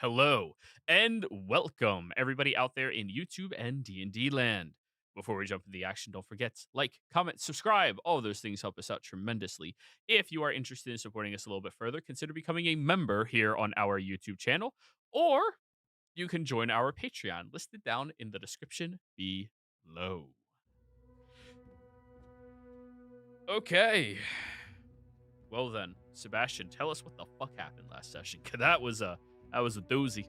Hello and welcome everybody out there in YouTube and D&D land. Before we jump into the action, don't forget like, comment, subscribe. All of those things help us out tremendously. If you are interested in supporting us a little bit further, consider becoming a member here on our YouTube channel, or you can join our Patreon listed down in the description below. Okay. Well then, Sebastian, tell us what the fuck happened last session. 'Cause that was a doozy.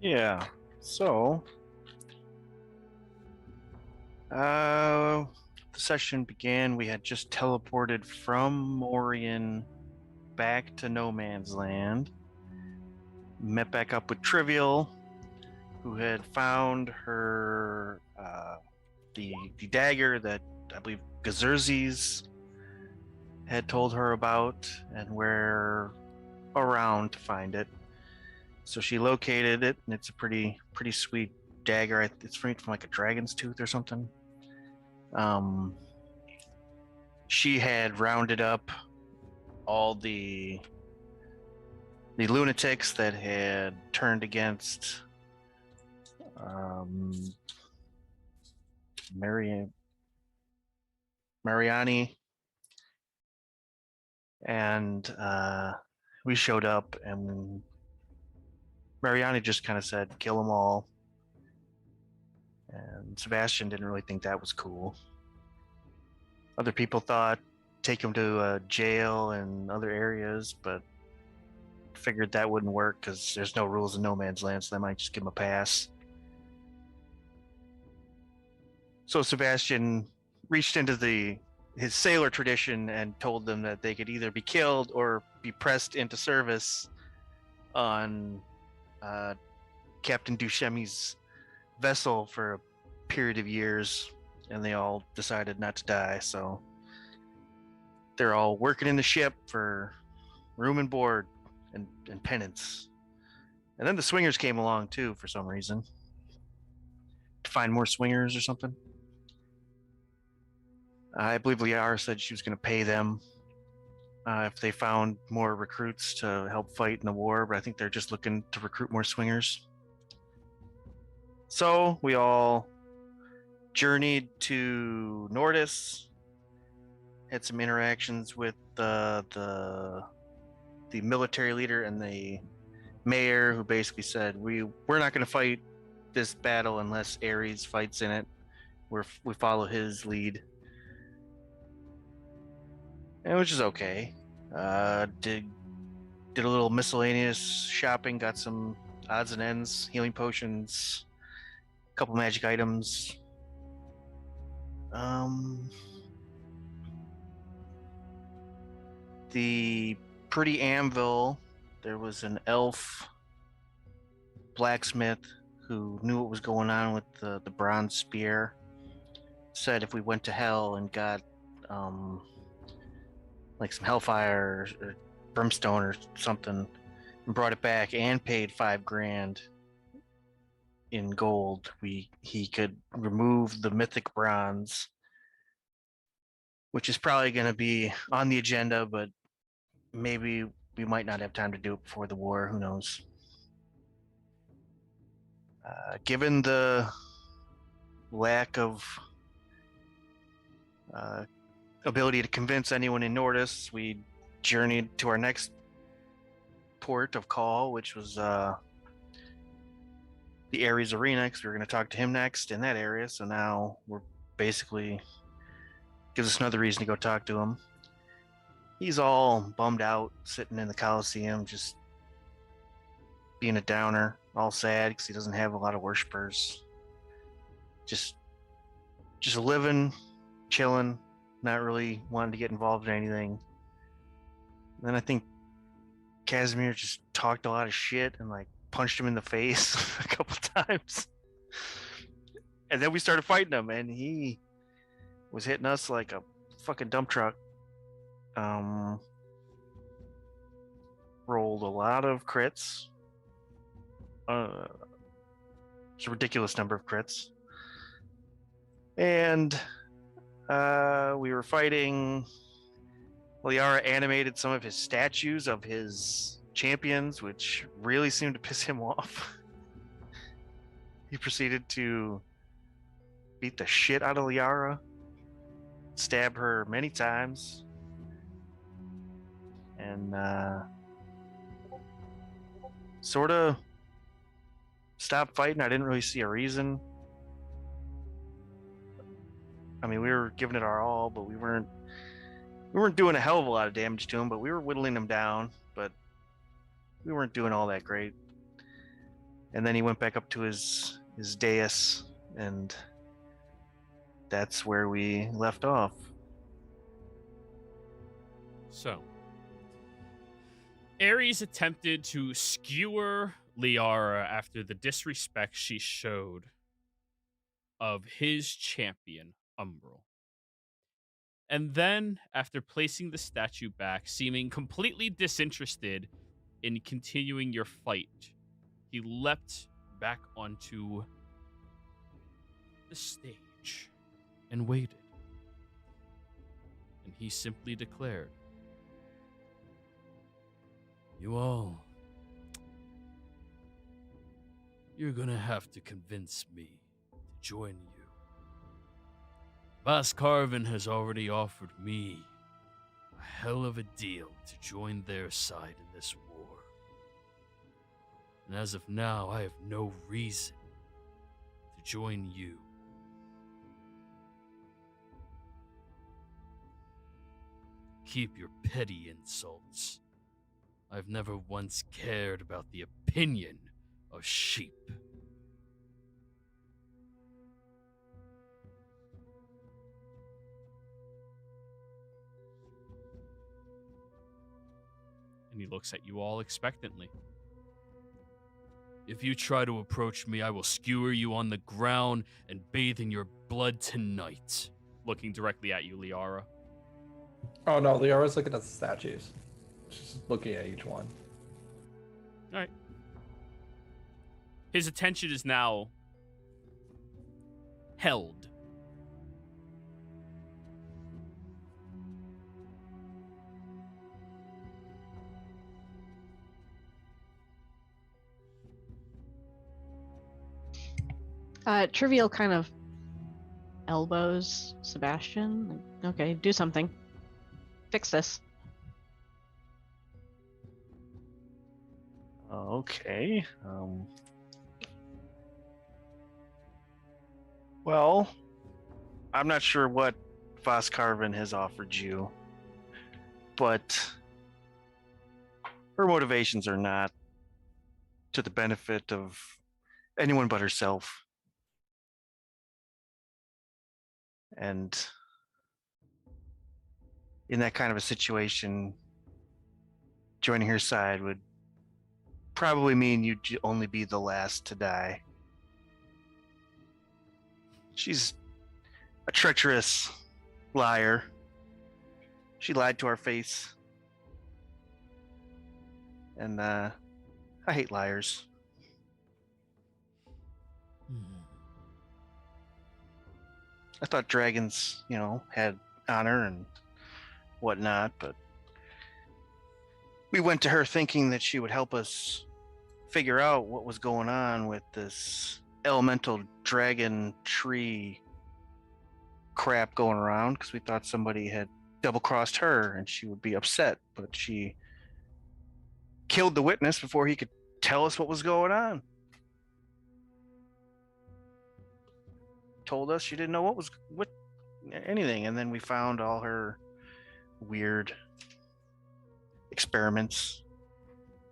Yeah. So, the session began. We had just teleported from Morian back to No Man's Land. Met back up with Trivial, who had found her the dagger that I believe Gazerzes had told her about, and where around to find it. So she located it, and it's a pretty sweet dagger. It's from like a dragon's tooth or something. She had rounded up all the lunatics that had turned against Mariani, and we showed up, and Mariani just kind of said, "Kill them all." And Sebastian didn't really think that was cool. Other people thought take him to jail and other areas, but figured that wouldn't work because there's no rules in No Man's Land, so they might just give him a pass. So Sebastian reached into his sailor tradition and told them that they could either be killed or be pressed into service on Captain Duchemy's vessel for a period of years, and they all decided not to die, so they're all working in the ship for room and board and penance. And then the swingers came along too for some reason, to find more swingers or something. I believe Liara said she was going to pay them if they found more recruits to help fight in the war, but I think they're just looking to recruit more swingers. So we all journeyed to Nordis, had some interactions with the military leader and the mayor, who basically said we're not going to fight this battle unless Ares fights in it. We follow his lead, and which is okay. Did a little miscellaneous shopping, got some odds and ends, healing potions, a couple magic items. The pretty anvil, there was an elf blacksmith who knew what was going on with the bronze spear. Said if we went to hell and got like some hellfire or brimstone or something and brought it back and paid $5,000 in gold, he could remove the mythic bronze, which is probably going to be on the agenda, but maybe we might not have time to do it before the war. Who knows? Given the lack of ability to convince anyone in Nordis, we journeyed to our next port of call, which was the Ares Arena, because we were going to talk to him next in that area. So now we're basically gives us another reason to go talk to him. He's all bummed out, sitting in the Coliseum, just being a downer, all sad because he doesn't have a lot of worshippers. Just living, chilling, not really wanting to get involved in anything. And then I think Casimir just talked a lot of shit and like punched him in the face a couple times. And then we started fighting him, and he was hitting us like a fucking dump truck. Rolled a lot of crits. It's a ridiculous number of crits. And we were fighting. Liara animated some of his statues of his champions, which really seemed to piss him off. He proceeded to beat the shit out of Liara, stab her many times, and sort of stopped fighting. I didn't really see a reason. I mean, we were giving it our all, but we weren't doing a hell of a lot of damage to him, but we were whittling him down, but we weren't doing all that great. And then he went back up to his dais, and that's where we left off. So, Ares attempted to skewer Liara after the disrespect she showed of his champion, Umbral. And then, after placing the statue back, seeming completely disinterested in continuing your fight, he leapt back onto the stage and waited. And he simply declared, you're gonna have to convince me to join you. Boss Carvin has already offered me a hell of a deal to join their side in this war. And as of now, I have no reason to join you. Keep your petty insults. I've never once cared about the opinion of sheep. And he looks at you all expectantly. If you try to approach me, I will skewer you on the ground and bathe in your blood tonight. Looking directly at you, Liara. Oh no, Liara's looking at the statues. She's looking at each one. All right. His attention is now held. Trivial kind of elbows Sebastian. Like, okay, do something. Fix this. Okay. Well, I'm not sure what Voss Carvin has offered you, but her motivations are not to the benefit of anyone but herself. And in that kind of a situation, joining her side would probably mean you'd only be the last to die. She's a treacherous liar. She lied to our face. And I hate liars. I thought dragons, had honor and whatnot, but we went to her thinking that she would help us figure out what was going on with this elemental dragon tree crap going around, because we thought somebody had double-crossed her and she would be upset, but she killed the witness before he could tell us what was going on. Told us she didn't know what anything, and then we found all her weird experiments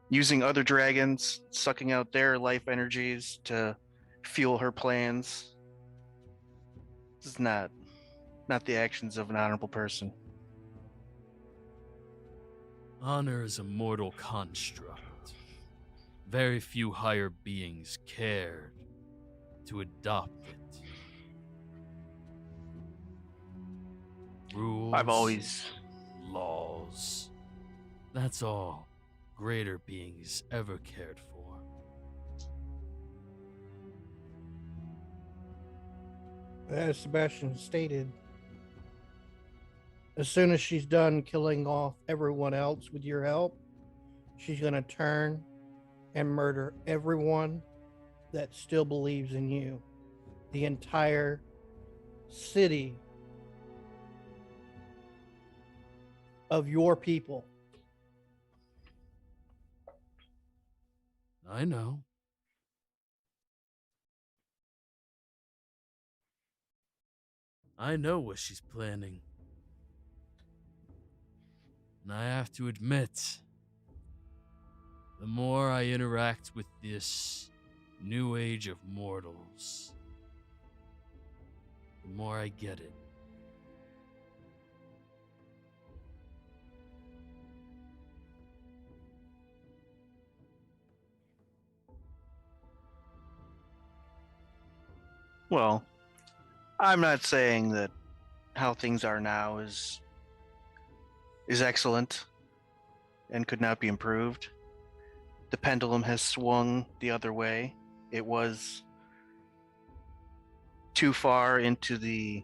using other dragons, sucking out their life energies to fuel her plans. This is not the actions of an honorable person. Honor is a mortal construct. Very few higher beings cared to adopt it. Rules, I've always laws. That's all greater beings ever cared for. As Sebastian stated, as soon as she's done killing off everyone else with your help, she's going to turn and murder everyone that still believes in you. The entire city of your people. I know. I know what she's planning. And I have to admit, the more I interact with this new age of mortals, the more I get it. Well, I'm not saying that how things are now is excellent and could not be improved. The pendulum has swung the other way. It was too far into the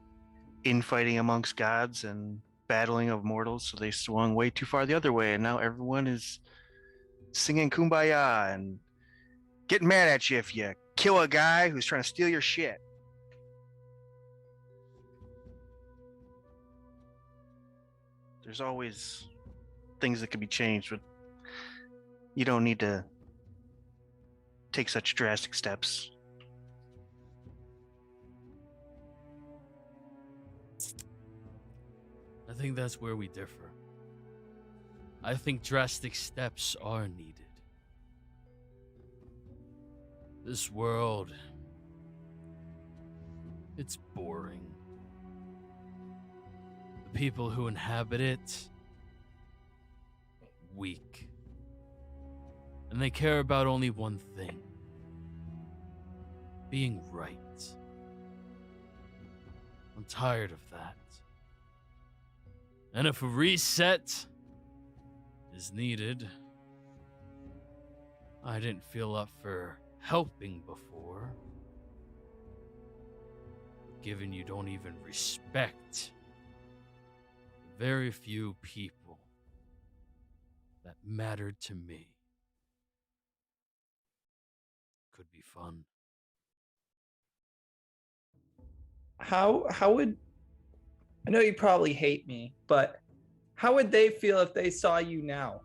infighting amongst gods and battling of mortals, so they swung way too far the other way, and now everyone is singing kumbaya and getting mad at you if you kill a guy who's trying to steal your shit. There's always things that can be changed, but you don't need to take such drastic steps. I think that's where we differ. I think drastic steps are needed. This world, it's boring. The people who inhabit it, weak. And they care about only one thing: being right. I'm tired of that. And if a reset is needed, I didn't feel up for helping before. Given you don't even respect the very few people that mattered to me. Could be fun. How would, I know you probably hate me, but how would they feel if they saw you now?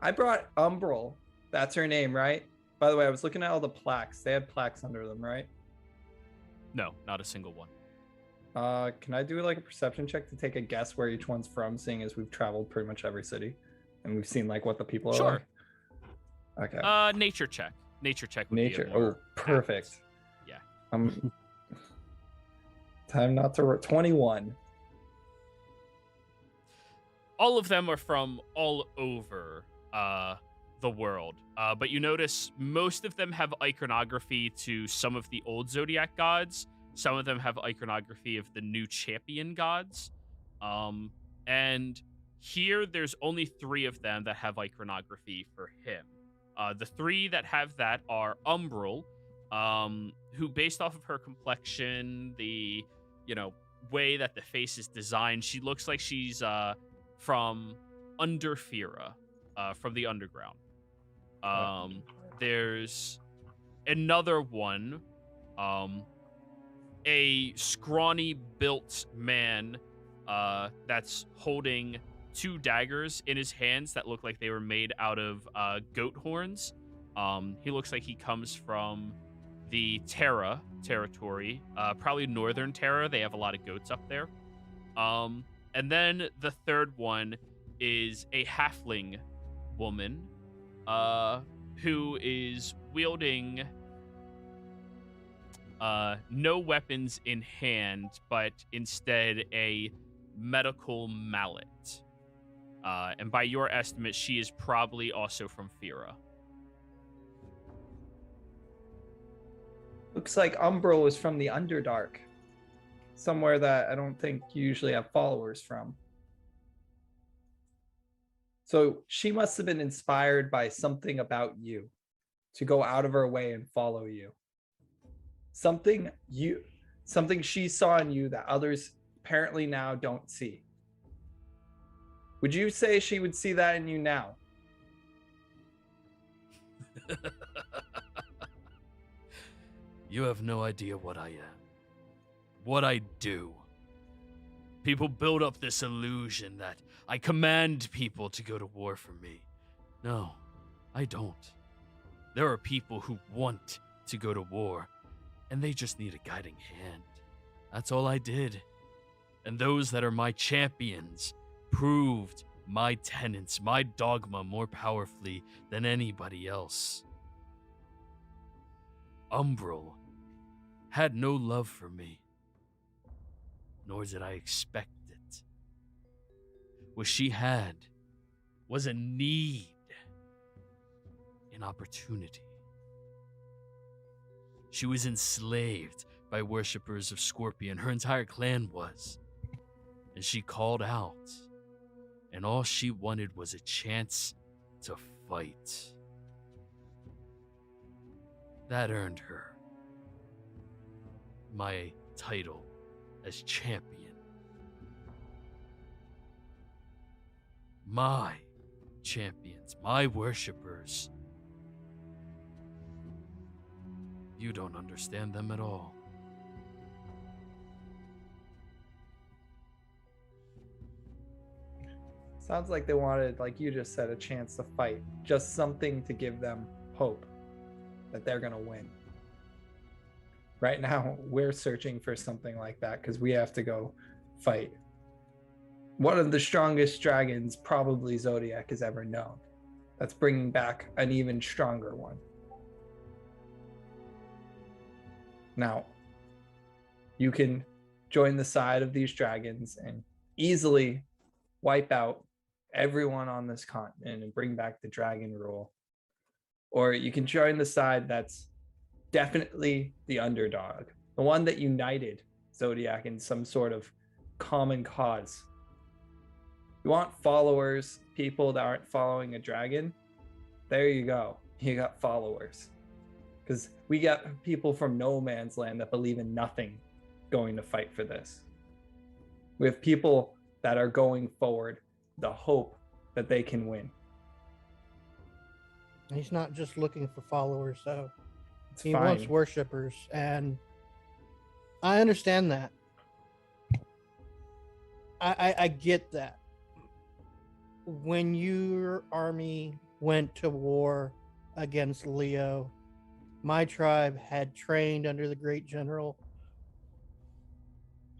I brought Umbral. That's her name, right? By the way, I was looking at all the plaques. They had plaques under them, right? No, not a single one. Can I do like a perception check to take a guess where each one's from, seeing as we've traveled pretty much every city and we've seen like what the people are Sure. like? Okay. Nature check. Nature check would Nature. be a more Oh, perfect. Yeah. Time not to 21. All of them are from all over the world. But you notice most of them have iconography to some of the old Zodiac gods. Some of them have iconography of the new champion gods. And here there's only 3 of them that have iconography for him. The 3 that have that are Umbral, who, based off of her complexion, the, way that the face is designed, she looks like she's from under Fira, from the underground. There's another one, a scrawny built man that's holding 2 daggers in his hands that look like they were made out of goat horns. He looks like he comes from the Terra territory, probably northern Terra. They have a lot of goats up there. And then the third one is a halfling woman who is wielding no weapons in hand, but instead a medical mallet. And by your estimate, she is probably also from Fira. Looks like Umbral is from the Underdark. Somewhere that I don't think you usually have followers from. So she must have been inspired by something about you to go out of her way and follow you. Something she saw in you that others apparently now don't see. Would you say she would see that in you now? You have no idea what I am, what I do. People build up this illusion that I command people to go to war for me. No, I don't. There are people who want to go to war, and they just need a guiding hand. That's all I did. And those that are my champions proved my tenets, my dogma more powerfully than anybody else. Umbral had no love for me, nor did I expect it. What she had was a need, an opportunity. She was enslaved by worshippers of Scorpion. Her entire clan was. And she called out, and all she wanted was a chance to fight. That earned her my title as champion. My champions, my worshippers. You don't understand them at all. Sounds like they wanted, like you just said, a chance to fight. Just something to give them hope that they're going to win. Right now, we're searching for something like that because we have to go fight one of the strongest dragons probably Zodiac has ever known. That's bringing back an even stronger one. Now, you can join the side of these dragons and easily wipe out everyone on this continent and bring back the dragon rule. Or you can join the side that's definitely the underdog, the one that united Zodiac in some sort of common cause. You want followers, people that aren't following a dragon? There you go. You got followers. Because we got people from no man's land that believe in nothing going to fight for this. We have people that are going forward, the hope that they can win. He's not just looking for followers, though. He fine. wants worshippers, and I understand that. I get that. When your army went to war against Leo, my tribe had trained under the great general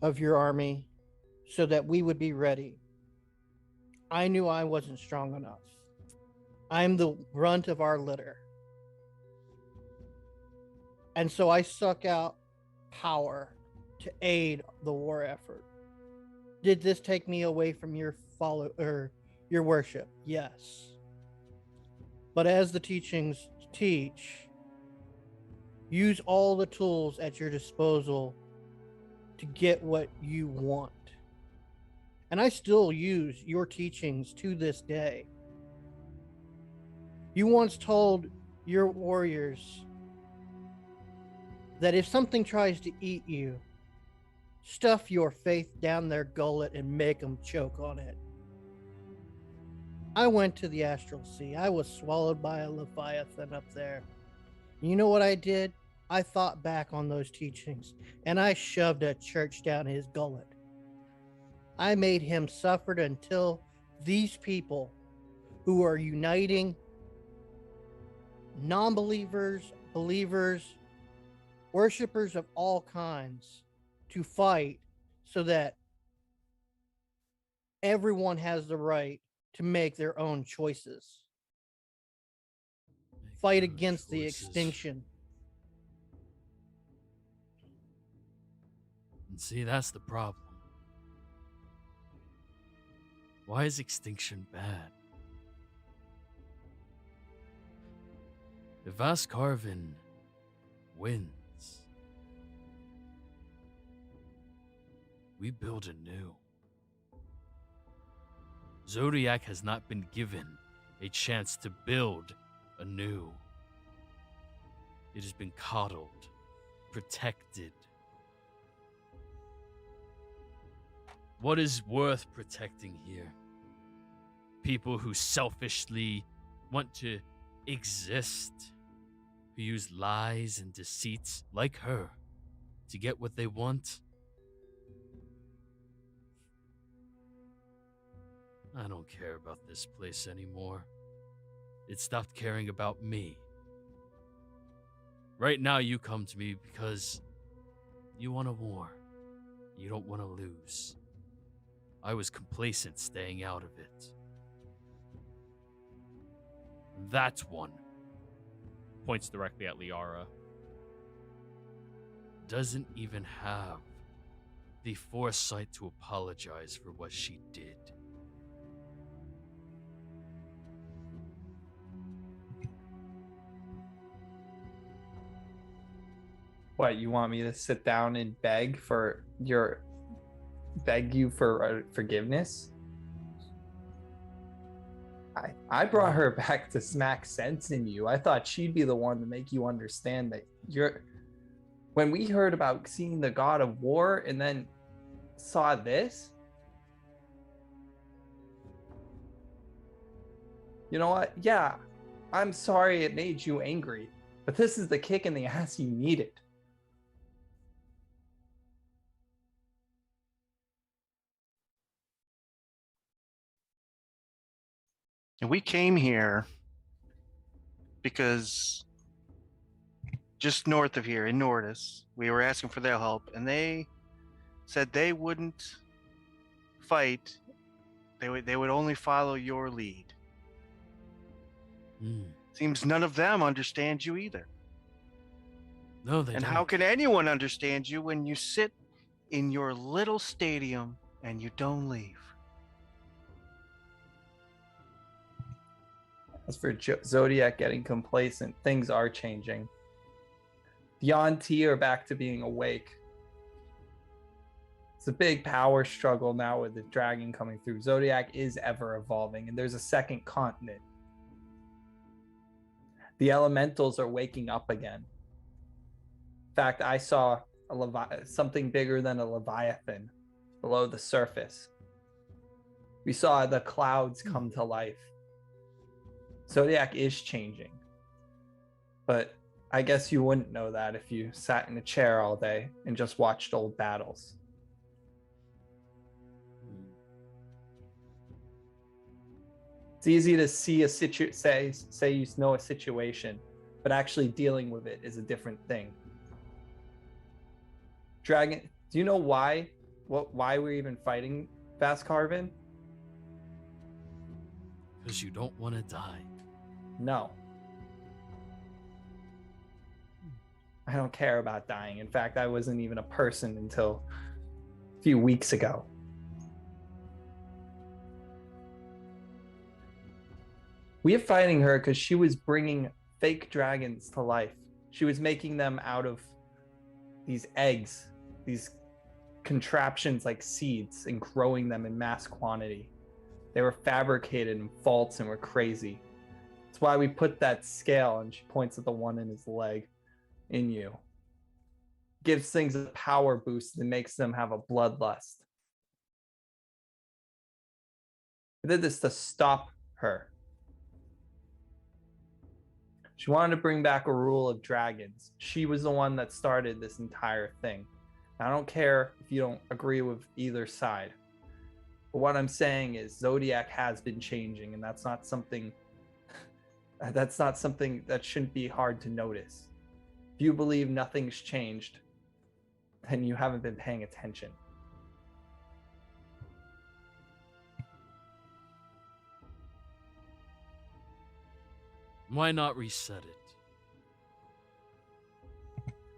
of your army so that we would be ready. I knew I wasn't strong enough. I'm the runt of our litter. And so I suck out power to aid the war effort. Did this take me away from your your worship? Yes. But as the teachings teach, use all the tools at your disposal to get what you want. And I still use your teachings to this day. You once told your warriors that if something tries to eat you, stuff your faith down their gullet and make them choke on it. I went to the Astral Sea. I was swallowed by a Leviathan up there. You know what I did? I thought back on those teachings, and I shoved a church down his gullet. I made him suffer until these people who are uniting non-believers, believers, worshippers of all kinds to fight so that everyone has the right to make their own choices. Fight against the extinction. And see, that's the problem. Why is extinction bad? If Ascarvin wins, we build anew. Zodiac has not been given a chance to build anew. It has been coddled, protected. What is worth protecting here? People who selfishly want to exist, who use lies and deceits like her to get what they want. I don't care about this place anymore. It stopped caring about me. Right now, you come to me because you want a war. You don't want to lose. I was complacent staying out of it. That one, points directly at Liara, doesn't even have the foresight to apologize for what she did. What, you want me to sit down and beg you for forgiveness? I brought her back to smack sense in you. I thought she'd be the one to make you understand that when we heard about seeing the god of war and then saw this, you know what? Yeah, I'm sorry it made you angry, but this is the kick in the ass you needed. And we came here because just north of here in Nordis, we were asking for their help, and they said they wouldn't fight. They would only follow your lead. Seems none of them understand you either. No, they And don't. how can anyone understand you when you sit in your little stadium and you don't leave? As for Zodiac getting complacent, things are changing. The Yuan-Ti are back to being awake. It's a big power struggle now with the dragon coming through. Zodiac is ever evolving, and there's a second continent. The elementals are waking up again. In fact, I saw something bigger than a leviathan below the surface. We saw the clouds come to life. Zodiac is changing. But I guess you wouldn't know that if you sat in a chair all day and just watched old battles. It's easy to see say you know a situation, but actually dealing with it is a different thing. Dragon, do you know why we're even fighting Fast Carvin? Because you don't want to die. No. I don't care about dying. In fact, I wasn't even a person until a few weeks ago. We are fighting her because she was bringing fake dragons to life. She was making them out of these eggs, these contraptions like seeds, and growing them in mass quantity. They were fabricated in faults and were crazy. That's why we put that scale, and she points at the one in his leg, in you. Gives things a power boost and makes them have a bloodlust. I did this to stop her. She wanted to bring back a rule of dragons. She was the one that started this entire thing. I don't care if you don't agree with either side. But what I'm saying is Zodiac has been changing, and that's not something that shouldn't be hard to notice. If you believe nothing's changed, then you haven't been paying attention. Why not reset it?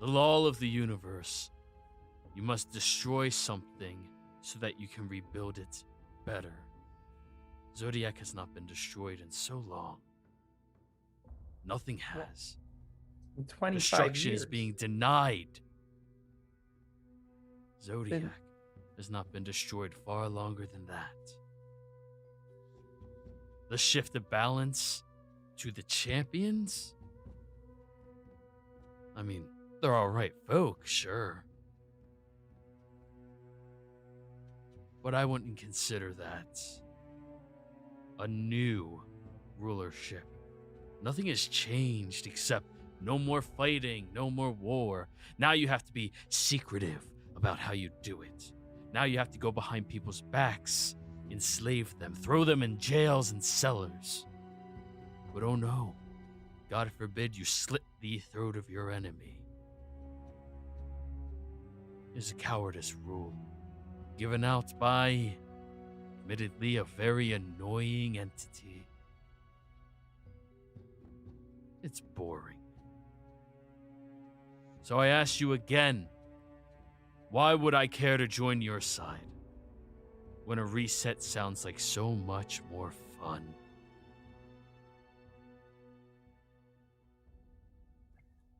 The law of the universe. You must destroy something so that you can rebuild it better. Zodiac has not been destroyed in so long. Nothing has. In 25 Destruction years. is being denied. Zodiac has not been destroyed far longer than that. The shift of balance to the champions? I mean, they're alright folk, sure. But I wouldn't consider that a new rulership. Nothing has changed except no more fighting, no more war. Now you have to be secretive about how you do it. Now you have to go behind people's backs, enslave them, throw them in jails and cellars. But oh no, God forbid you slit the throat of your enemy. Is a cowardice rule given out by, admittedly, a very annoying entity. It's boring. So I ask you again, why would I care to join your side when a reset sounds like so much more fun?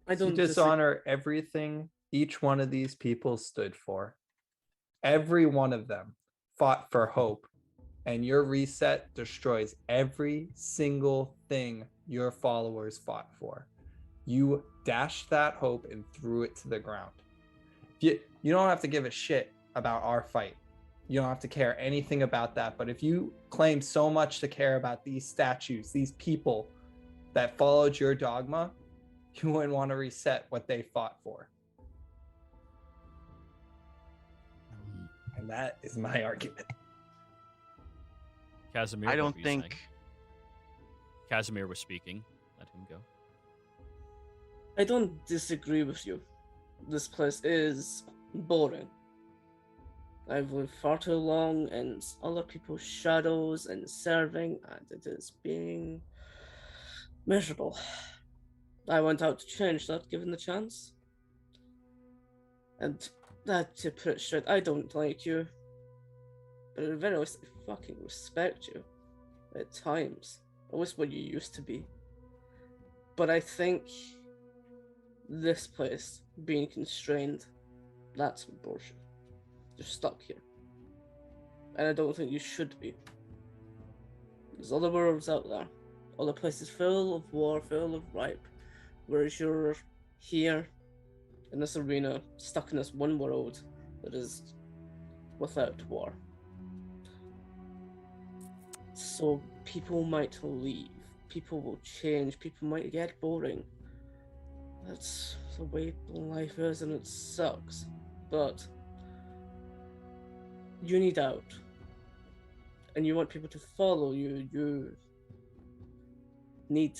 I You don't dishonor everything each one of these people stood for. Every one of them fought for hope, and your reset destroys every single thing your followers fought for. You dashed that hope and threw it to the ground. You don't have to give a shit about our fight. You don't have to care anything about that. But if you claim so much to care about these statues, these people that followed your dogma, you wouldn't want to reset what they fought for. And that is my argument. Casimir, I what don't were you think. saying? Casimir was speaking. Let him go. I don't disagree with you. This place is boring. I've lived far too long in other people's shadows and serving, and it is being miserable. I went out to change that given the chance. And that, to put it straight, I don't like you. But at the very least, I fucking respect you. At times. I wish what you used to be. But I think this place being constrained, that's bullshit. You're stuck here. And I don't think you should be. There's other worlds out there. Other places full of war, full of ripe. Whereas you're here in this arena, stuck in this one world that is without war. So people might leave, people will change, people might get boring. That's the way life is, and it sucks. But you need out. And you want people to follow you, you need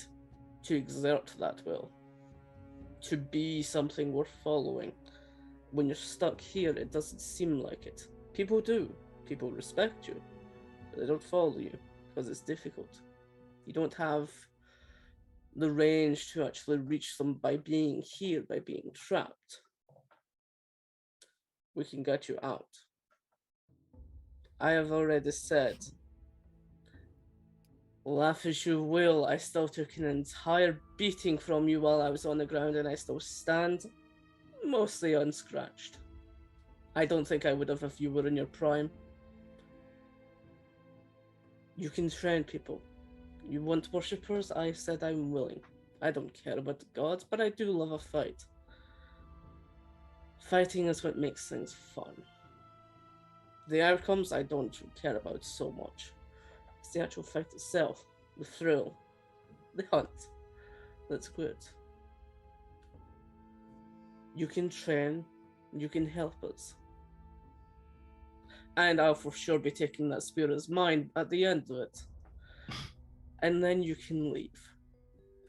to exert that will. To be something worth following. When you're stuck here, it doesn't seem like it. People do. People respect you. But they don't follow you because it's difficult. You don't have the range to actually reach them by being here, by being trapped. We can get you out. I have already said, laugh as you will, I still took an entire beating from you while I was on the ground, and I still stand mostly unscratched. I don't think I would have if you were in your prime. You can train people. You want worshippers? I said I'm willing. I don't care about the gods, but I do love a fight. Fighting is what makes things fun. The outcomes I don't care about so much. It's the actual fight itself, the thrill, the hunt, that's good. You can train, you can help us. And I'll for sure be taking that spear as mine at the end of it. And then you can leave.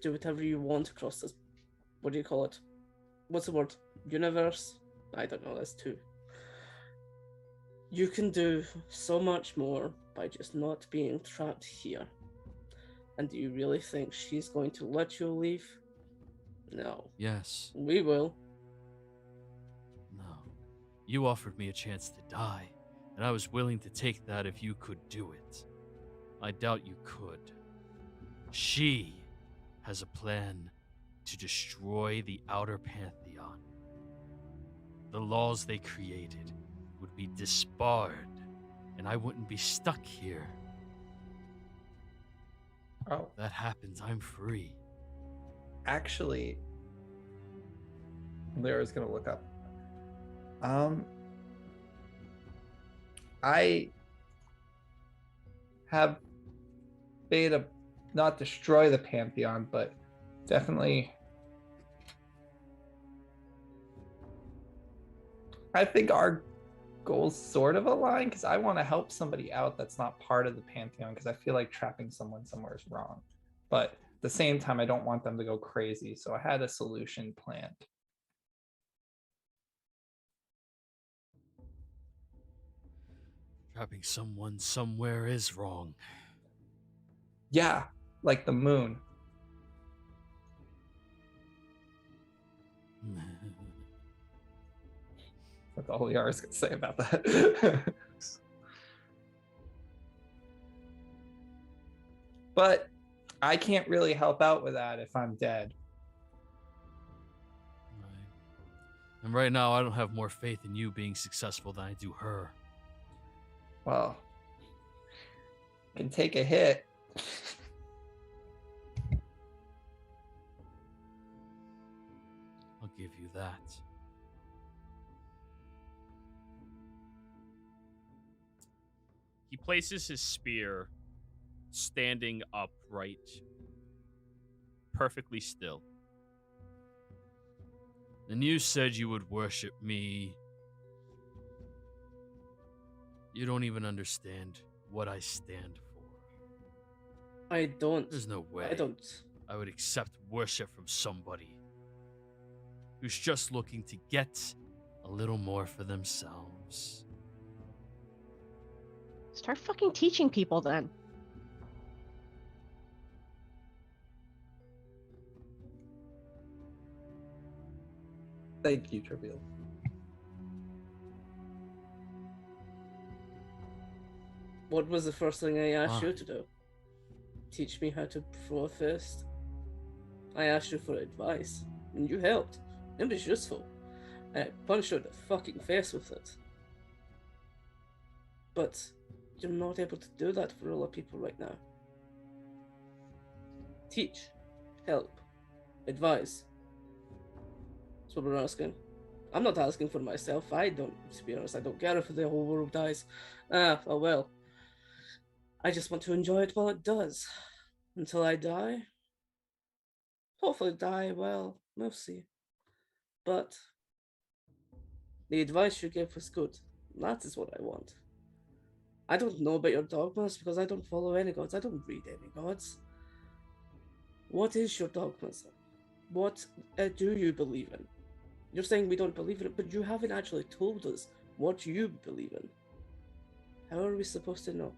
Do whatever you want across this, what do you call it? What's the word? Universe? I don't know, that's two. You can do so much more by just not being trapped here. And do you really think she's going to let you leave? No. Yes. We will. No. You offered me a chance to die, and I was willing to take that if you could do it. I doubt you could. She has a plan to destroy the Outer Pantheon. The laws they created would be disbarred, and I wouldn't be stuck here. Oh, If that happens, I'm free. actually, Lyra's gonna look up. I have made a not destroy the Pantheon, but definitely. I think our goals sort of align because I want to help somebody out that's not part of the Pantheon because I feel like trapping someone somewhere is wrong. But at the same time, I don't want them to go crazy. So I had a solution planned. Trapping someone somewhere is wrong. Yeah, like the moon. That's all Yara's gonna say about that. But I can't really help out with that if I'm dead. Right. And right now, I don't have more faith in you being successful than I do her. Well, can take a hit. I'll give you that. He places his spear standing upright, perfectly still. And you said you would worship me. You don't even understand what I stand for. I don't. There's no way I don't. I would accept worship from somebody who's just looking to get a little more for themselves. Start fucking teaching people then. Thank you, Trivial. What was the first thing I asked you Fine. to do? Teach me how to throw a fist. I asked you for advice, and you helped. It was useful. And I punched you in the fucking face with it. But you're not able to do that for a lot of people right now. Teach, help, advise. That's what we're asking. I'm not asking for myself. I don't, to be honest, I don't care if the whole world dies. Oh well. I just want to enjoy it while it does. Until I die. Hopefully die, well, we'll see. But the advice you gave was good. That is what I want. I don't know about your dogmas because I don't follow any gods. I don't read any gods. What is your dogmas? What do you believe in? You're saying we don't believe in it, but you haven't actually told us what you believe in. How are we supposed to know?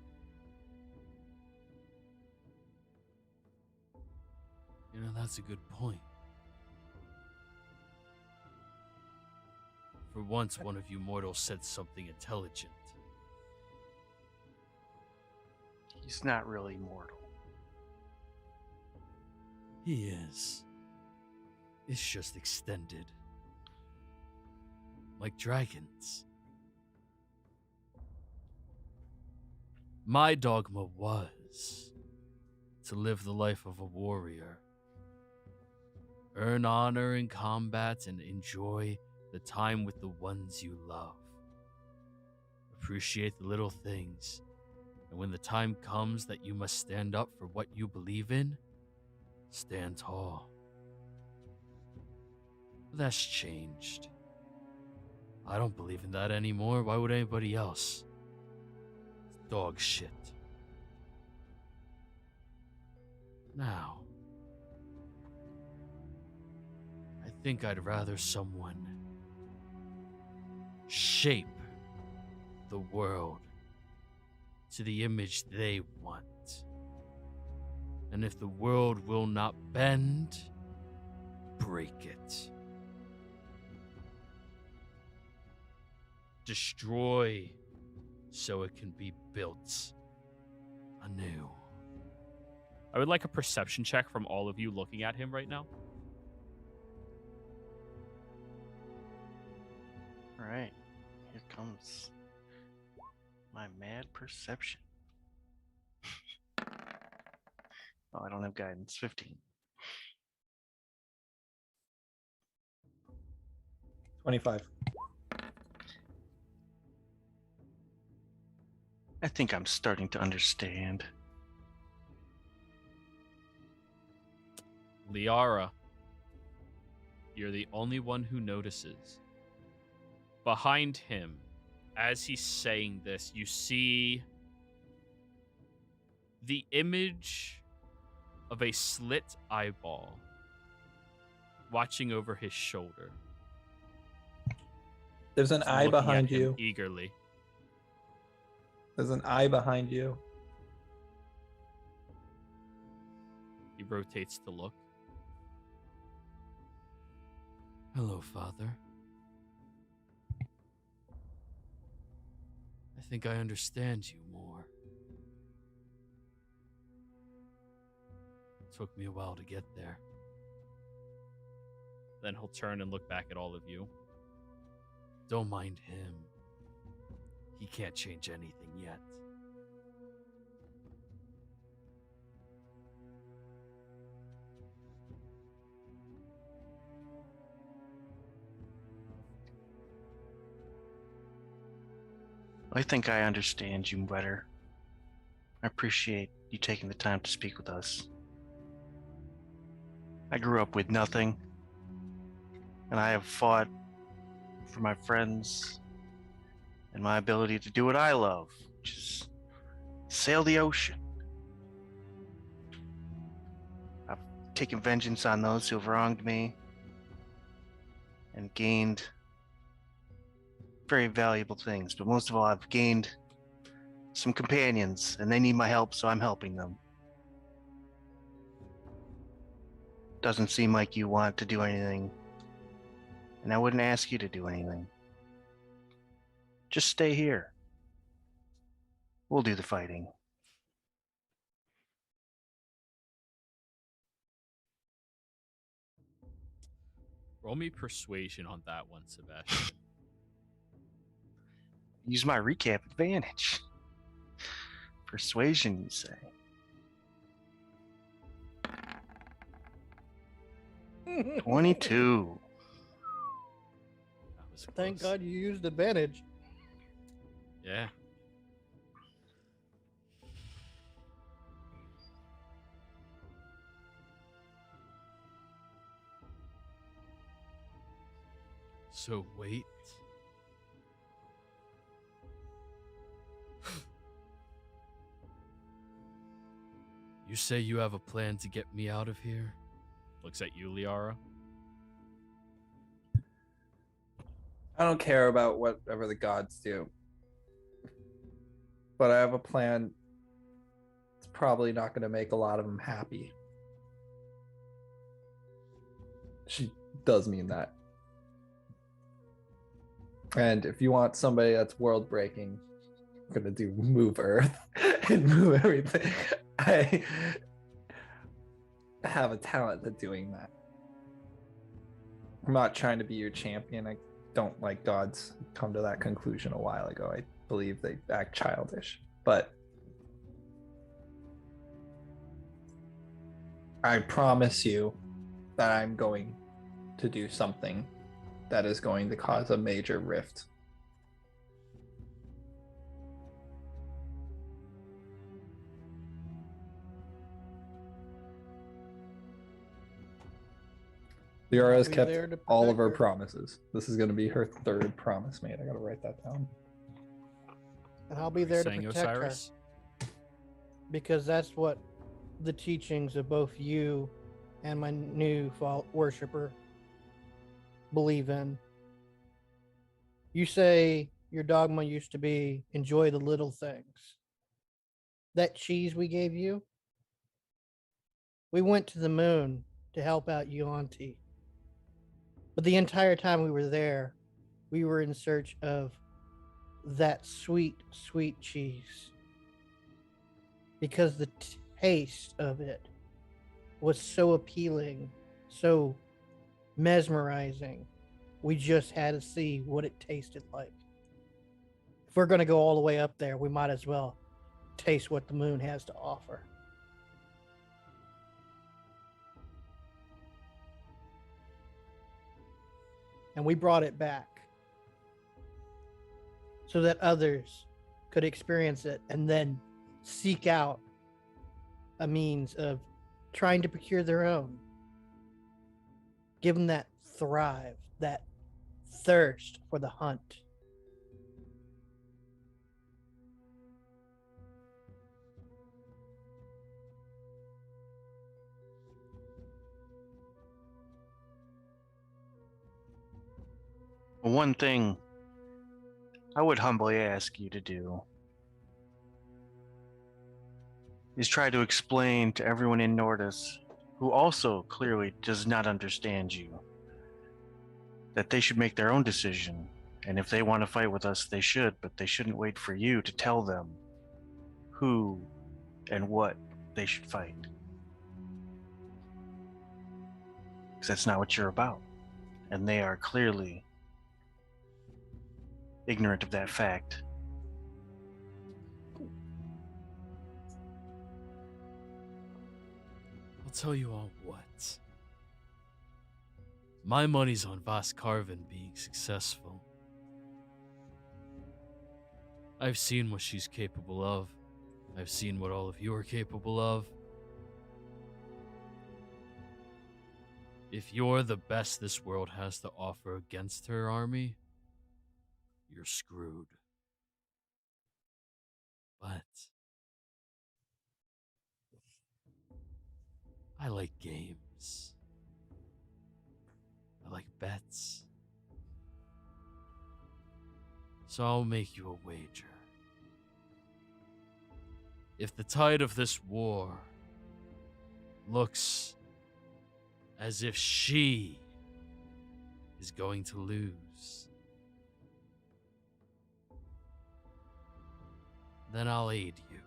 You know, that's a good point. For once, one of you mortals said something intelligent. He's not really mortal. He is. It's just extended. Like dragons. My dogma was to live the life of a warrior. Earn honor in combat and enjoy the time with the ones you love. Appreciate the little things. And when the time comes that you must stand up for what you believe in, stand tall. But that's changed. I don't believe in that anymore. Why would anybody else? It's dog shit. Now, I think I'd rather someone shape the world to the image they want. And if the world will not bend, break it. Destroy so it can be built anew. I would like a perception check from all of you looking at him right now. All right, here comes my mad perception. Oh, I don't have guidance. 15. 25. I think I'm starting to understand. Liara, you're the only one who notices. Behind him, as he's saying this, you see the image of a slit eyeball watching over his shoulder. There's an He's eye looking at behind him you. eagerly. There's an eye behind you. He rotates to look. Hello, Father. I think I understand you more. It took me a while to get there. Then he'll turn and look back at all of you. Don't mind him. He can't change anything yet. I think I understand you better. I appreciate you taking the time to speak with us. I grew up with nothing, and I have fought for my friends and my ability to do what I love, which is sail the ocean. I've taken vengeance on those who have wronged me and gained very valuable things, but most of all, I've gained some companions, and they need my help, so I'm helping them. Doesn't seem like you want to do anything, and I wouldn't ask you to do anything. Just stay here. We'll do the fighting. Roll me persuasion on that one, Sebastian. Use my recap advantage. Persuasion, you say? Thank 22. That was close. God you used advantage. Yeah. So wait. You say you have a plan to get me out of here? Looks at you, Liara. I don't care about whatever the gods do. But I have a plan. It's probably not going to make a lot of them happy. She does mean that. And if you want somebody that's world breaking, I'm going to do move Earth and move everything. I have a talent at doing that. I'm not trying to be your champion. I don't like gods come to that conclusion a while ago. I believe they act childish. But I promise you that I'm going to do something that is going to cause a major rift. Liara has I'll be kept there to all of protect her her. promises. This is going to be her third promise made. I got to write that down. And I'll be Are you there to saying, protect Osiris? her. Because that's what the teachings of both you and my new worshiper believe in. You say your dogma used to be enjoy the little things. That cheese we gave you, we went to the moon to help out Yuanti. But the entire time we were there, we were in search of that sweet, sweet cheese. Because the taste of it was so appealing, so mesmerizing. We just had to see what it tasted like. If we're going to go all the way up there, we might as well taste what the moon has to offer. And we brought it back so that others could experience it and then seek out a means of trying to procure their own. Give them that thrive, that thirst for the hunt. One thing I would humbly ask you to do is try to explain to everyone in Nordis, who also clearly does not understand you, that they should make their own decision. And if they want to fight with us, they should, but they shouldn't wait for you to tell them who and what they should fight. Because that's not what you're about. And they are clearly ignorant of that fact. I'll tell you all what. My money's on Vas Carvin being successful. I've seen what she's capable of. I've seen what all of you are capable of. If you're the best this world has to offer against her army, you're screwed. But I like games. I like bets. So I'll make you a wager. If the tide of this war looks as if she is going to lose, then I'll aid you.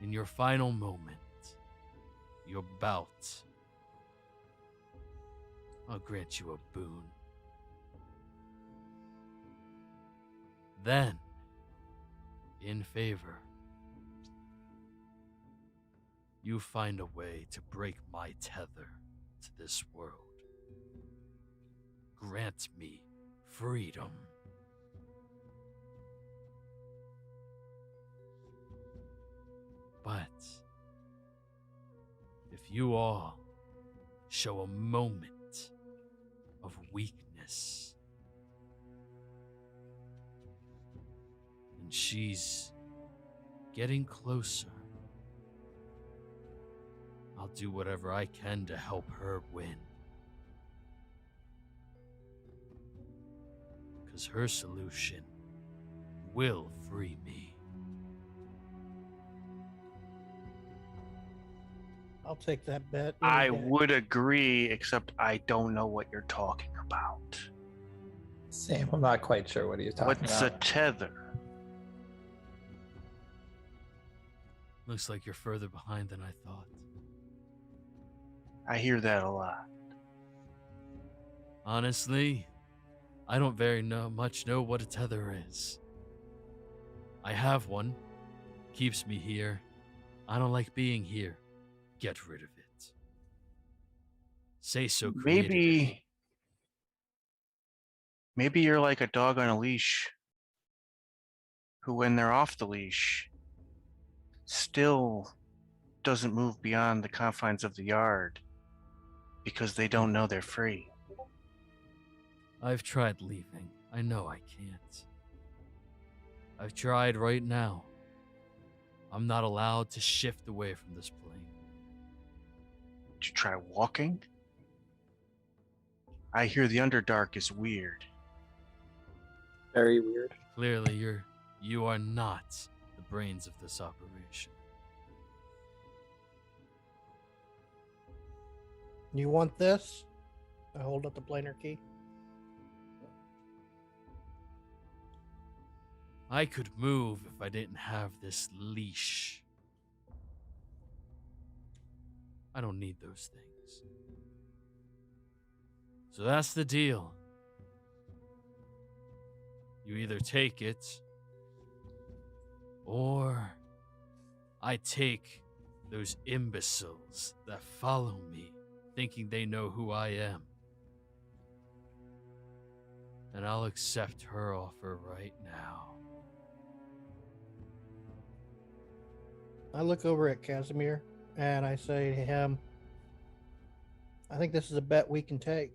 In your final moment, your bout, I'll grant you a boon. Then, in favor, you find a way to break my tether to this world. Grant me freedom. But if you all show a moment of weakness, and she's getting closer, I'll do whatever I can to help her win. Because her solution will free me. I'll take that bet. I any day. would agree, except I don't know what you're talking about. Same. I'm not quite sure what he's talking What's a about. tether? Looks like you're further behind than I thought. I hear that a lot. Honestly, I don't much know what a tether is. I have one. Keeps me here. I don't like being here. Get rid of it. Say so creatively. Maybe you're like a dog on a leash who, when they're off the leash, still doesn't move beyond the confines of the yard because they don't know they're free. I've tried leaving. I know I can't. I've tried right now. I'm not allowed to shift away from this plane. Did you try walking? I hear the Underdark is weird. Very weird. Clearly, you are not the brains of this operation. You want this? I hold up the planar key. I could move if I didn't have this leash. I don't need those things. So that's the deal. You either take it, or I take those imbeciles that follow me, thinking they know who I am. And I'll accept her offer right now. I look over at Casimir and I say to him, I think this is a bet we can take.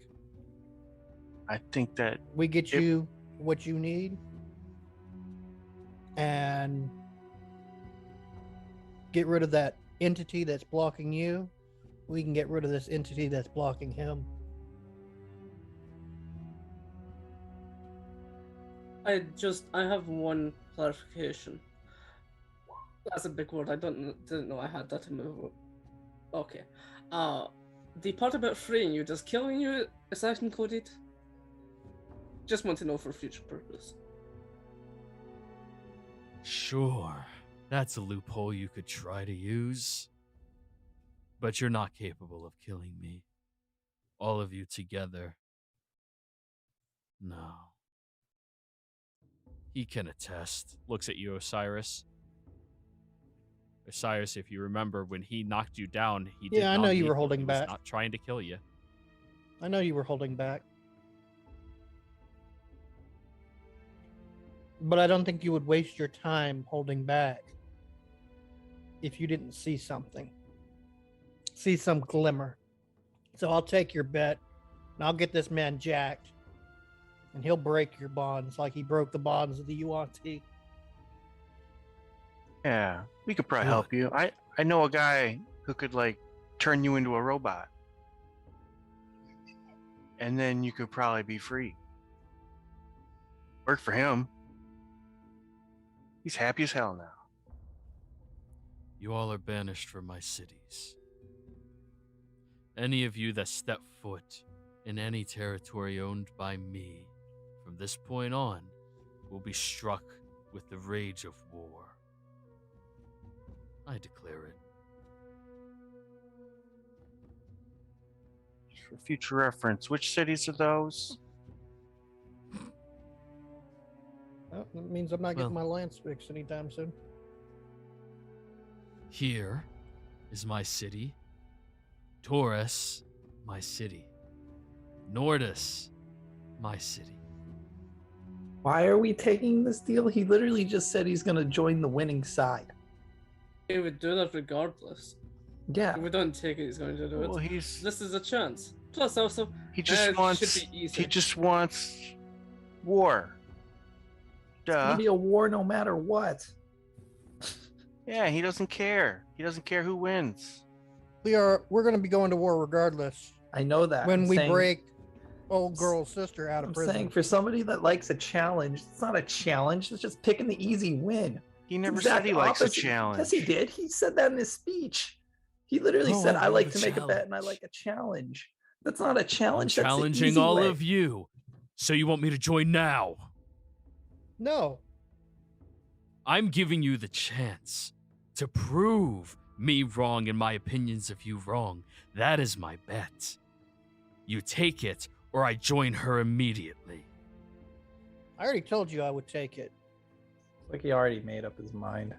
I think that We get If- you what you need, and get rid of that entity that's blocking you. We can get rid of this entity that's blocking him. I have one clarification. That's a big word. I didn't know I had that in my word. Okay. The part about freeing you, does killing you, is that included? Just want to know for future purpose. Sure, that's a loophole you could try to use. But you're not capable of killing me. All of you together. No. He can attest. Looks at you, Osiris. Osiris, if you remember, when he knocked you down, he did Yeah, I not know you leave were holding He back. was not trying to kill you. I know you were holding back. But I don't think you would waste your time holding back if you didn't see something. See some glimmer. So I'll take your bet, and I'll get this man jacked, and he'll break your bonds like he broke the bonds of the UNT. yeah, we could probably Good. help you. I know a guy who could like turn you into a robot, and then you could probably be free. Work for him. He's happy as hell now. You all are banished from my cities. Any of you that step foot in any territory owned by me from this point on will be struck with the rage of war. I declare it. For future reference, which cities are those? Well, that means I'm not getting Well- my lance fixed anytime soon. Here is my city. Taurus, my city. Nordus, my city. Why are we taking this deal? He literally just said he's gonna join the winning side. He would do that regardless. Yeah. If we don't take it, he's going to do it. Well, he's This is a chance. Plus, also, he just it wants should be easy. he just wants war. It's gonna Duh. be a war no matter what. Yeah, he doesn't care. He doesn't care who wins. We're going to be going to war regardless I know that. when I'm we saying- break old girl's sister out of I'm prison. saying for somebody that likes a challenge, it's not a challenge. It's just picking the easy win. He never Exact said he likes a opposite. challenge. Yes, he did. He said that in his speech. He literally No, said, I "I like love to a make a bet, and I challenge. like a challenge." That's not a I'm challenge. That's the challenging easy all way. of you. So you want me to join now? No. I'm giving you the chance to prove me wrong and my opinions of you wrong. That is my bet. You take it, or I join her immediately. I already told you I would take it. Like he already made up his mind.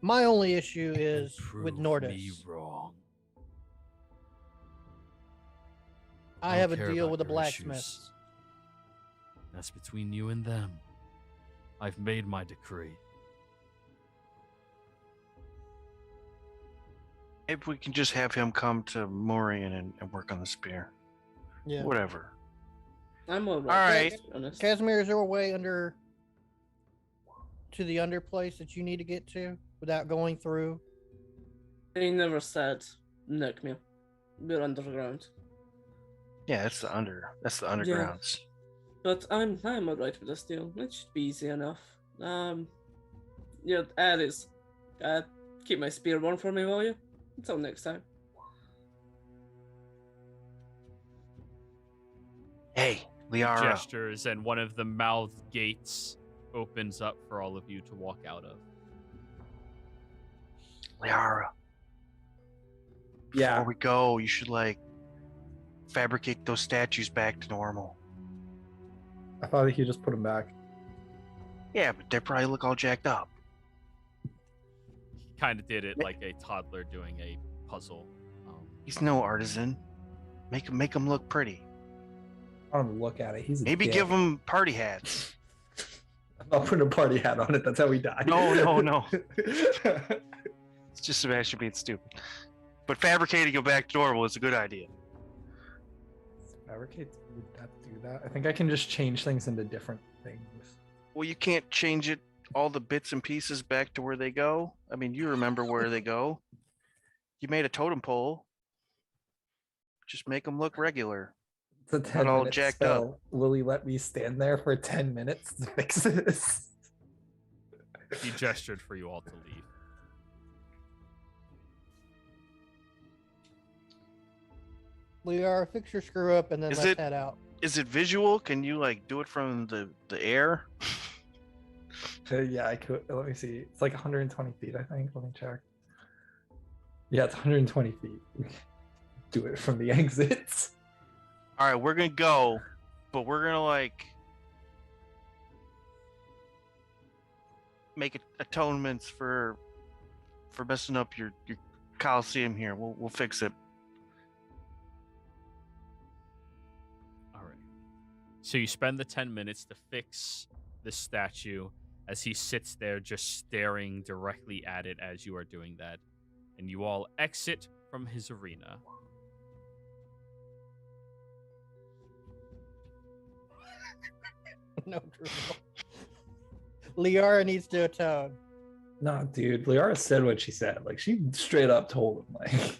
My only issue And is prove with me Nordus. wrong. I don't have a care deal about with the your blacksmiths. issues. That's between you and them. I've made my decree. If we can just have him come to Morian and work on the spear. Yeah. Whatever. I'm alright. All right. To be honest. Casimir, is there a way under to the under place that you need to get to without going through? He never said neck me. We're underground. Yeah, that's the undergrounds. But I'm alright with this deal. It should be easy enough. Yeah, Ares, keep my spear warm for me, will you? Until next time. Hey, Liara. Gestures, and one of the mouth gates opens up for all of you to walk out of. Liara. Yeah. Before we go, you should like fabricate those statues back to normal. I thought he just put him back. Yeah, but they probably look all jacked up. He kind of did it like a toddler doing a puzzle. He's no artisan. Make him look pretty. I don't look at it. He's a Maybe dick. give him party hats. I'll put a party hat on it. That's how he died. No. It's just Sebastian being stupid. But fabricating him back to normal is a good idea. Fabricate would that do that? I think I can just change things into different things. Well, you can't change it all the bits and pieces back to where they go. I mean, you remember where they go. You made a totem pole. Just make them look regular. It's a Not 10-minute jacked spell. Will he let me stand there for 10 minutes to fix this? He gestured for you all to leave. Liara, fix your screw up and then Is let's it- head out. Is it visual? Can you like do it from the air? Yeah, I could. Let me see. It's like 120 feet, I think. Let me check. Yeah, it's 120 feet. We can do it from the exits. All right, we're gonna go, but we're gonna like make atonements for messing up your coliseum here. We'll fix it. All right. So you spend the 10 minutes to fix the statue as he sits there just staring directly at it as you are doing that. And you all exit from his arena. No drill. Liara needs to atone. No, dude. Liara said what she said. Like, she straight up told him. Like,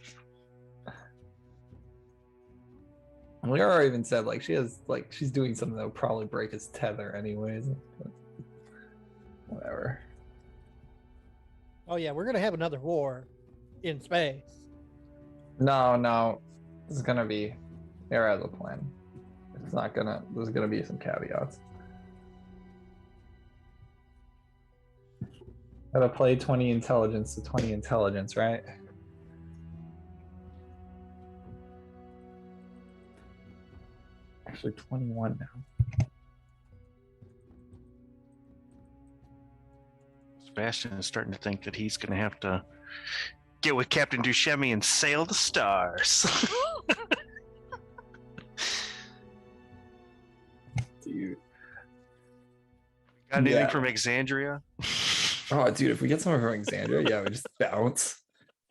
Liara even said, like, she's doing something that would probably break his tether anyways. Whatever. Oh yeah, we're gonna have another war in space. No. This is gonna be. Liara has a plan. It's not gonna. There's gonna be some caveats. Gotta play 20 intelligence to 20 intelligence, right? Actually, 21 now. Sebastian is starting to think that he's gonna have to get with Captain Duchemi and sail the stars. Dude. Got anything Yeah. from Exandria? Oh, dude, if we get somewhere from Exandria, yeah, we just bounce.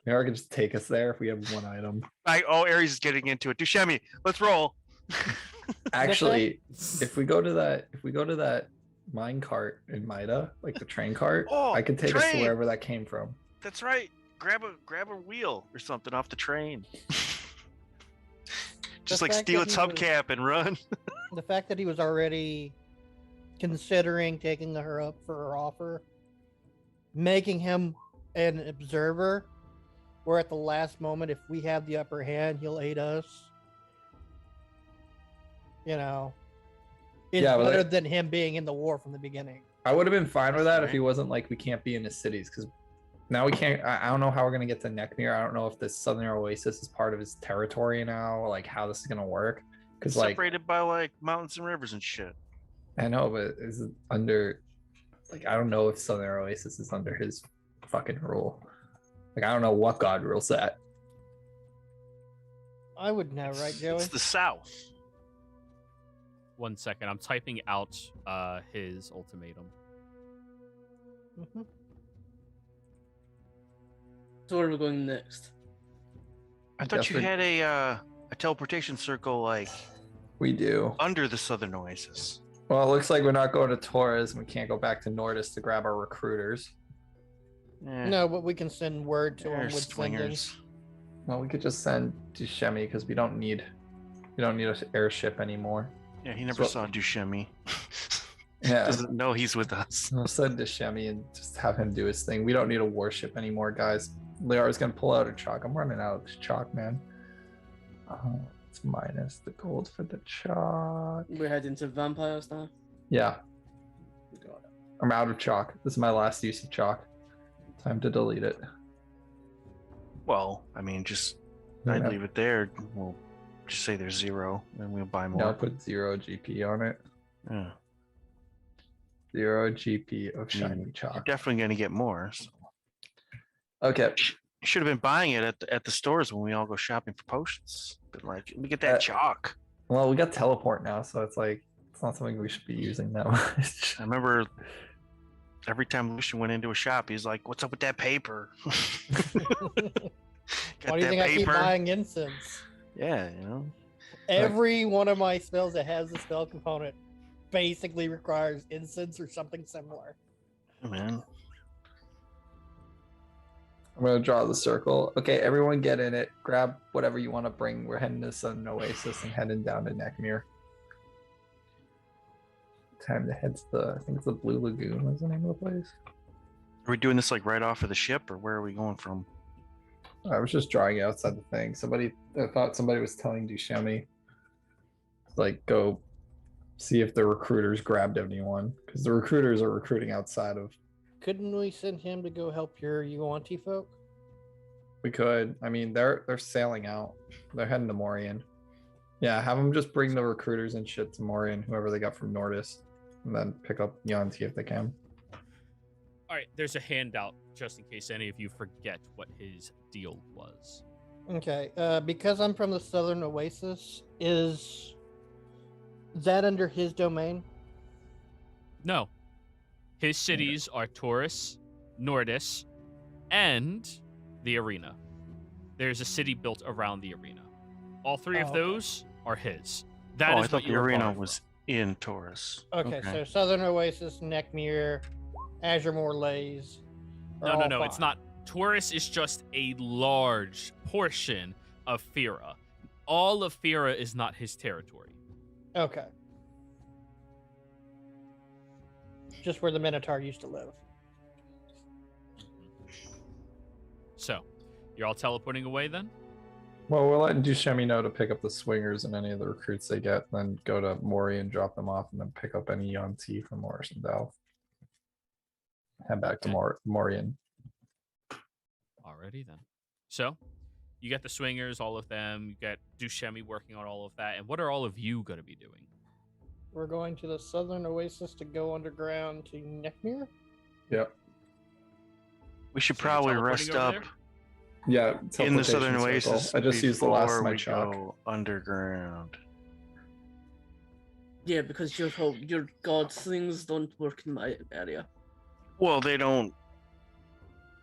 Liara can just take us there if we have one item. Ares is getting into it. Duchemi, let's roll. Actually, if we go to that mine cart in Maida, like the train cart, Oh, I could take us to train! wherever that came from. That's right. Grab a wheel or something off the train. Just like fact steal that its he was- hubcap and run. The fact that he was already considering taking her up for her offer, making him an observer, where at the last moment, if we have the upper hand, he'll aid us. You know, it's Yeah, but better like- than him being in the war from the beginning. I would have been fine with That's that if he right. wasn't like we can't be in the cities because now we can't. I don't know how we're gonna get to Neckmere. I don't know if this Southern Oasis is part of his territory now, or like how this is gonna work. Because like Separated by like mountains and rivers and shit. I know, but is it under? Like I don't know if Southern Oasis is under his fucking rule. Like I don't know what God rules that. I would know, right, Joey? It's the South. 1 second. I'm typing out his ultimatum. Mhm. So where are we going next? I thought Guess you we- had a teleportation circle like We do. under the Southern Oasis. Well, it looks like we're not going to Torres and we can't go back to Nordis to grab our recruiters. Eh, No, but we can send word to him they're with sending. swingers. Well, we could just send Duchemi because we don't need an airship anymore. Yeah, he never So- saw Duchemi. Yeah. Doesn't know he's with us. I'll send Duchemi and just have him do his thing. We don't need a warship anymore, guys. Liara's gonna pull out her chalk. I'm running out of this chalk, man. It's minus the gold for the chalk. We're heading to vampires now. Yeah, Got it. I'm out of chalk. This is my last use of chalk. Time to delete it. Well, I mean, just Yeah. I'd leave it there. We'll just say there's 0, and we'll buy Yeah, more. I'll put 0 GP on it. Yeah. 0 GP of I mean, shiny You're chalk. definitely gonna get more. So. Okay. You should have been buying it at the stores when we all go shopping for potions. But like, let me get that chalk. Well, we got teleport now, so it's like it's not something we should be using that much. I remember every time Lucian went into a shop, he's like, "What's up with that paper?" Got Why do you that think I keep paper? buying incense? Yeah, you know. Every one of my spells that has the spell component basically requires incense or something similar. Man. I'm gonna draw the circle. Okay, everyone get in it. Grab whatever you want to bring. We're heading to Southern Oasis and heading down to Neckmere. Time to head to the, I think it's the Blue Lagoon. What's the name of the place? Are we doing this like right off of the ship, or where are we going from? I was just drawing it outside the thing. I thought somebody was telling Dushemi, like, go see if the recruiters grabbed anyone, because the recruiters are recruiting outside of. Couldn't we send him to go help your Yuan-Ti folk? We could. I mean, they're sailing out. They're heading to Morian. Yeah, have them just bring the recruiters and shit to Morian, whoever they got from Nordis, and then pick up Yuan-Ti if they can. All right, there's a handout just in case any of you forget what his deal was. Okay, because I'm from the Southern Oasis, is that under his domain? No. His cities are Taurus, Nordis, and the arena. There's a city built around the arena. All three of okay. those are his. That I is thought what you the were arena borrowing was from. in Taurus. Okay, so Southern Oasis, Neckmere, Azure Lays. No. It's not. Taurus is just a large portion of Fira. All of Fira is not his territory. Okay. Just where the Minotaur used to live. So, you're all teleporting away then? Well, we're letting Dushemi know to pick up the swingers and any of the recruits they get, then go to Morian, drop them off, and then pick up any Yuan-Ti from Morris and Dal. Head back to Morian. Alrighty then. So, you get the swingers, all of them. You get Dushemi working on all of that. And what are all of you going to be doing? We're going to the Southern Oasis to go underground to Neckmere? Yep. We should So you're probably teleporting rest over up there? Yeah, in the teleportation Southern circle. Oasis. I just used the last of before my we chalk. go underground. Yeah, because your god things don't work in my area. Well, they don't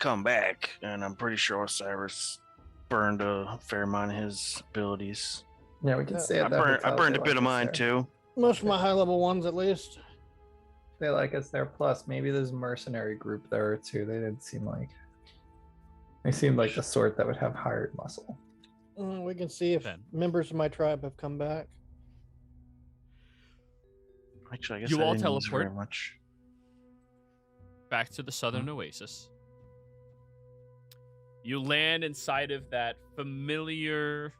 come back, and I'm pretty sure Osiris burned a fair amount of his abilities. Yeah, we can Yeah, stay at I that burned hotel. a bit of mine too. Most of my high level ones, at least. They like us there. Plus, maybe there's a mercenary group there too. They didn't seem like. They seemed like the sort that would have hired muscle. We can see if Ben. members of my tribe have come back. Actually, I guess You I all didn't use very teleport. much. Back to the Southern Oasis. You land inside of that familiar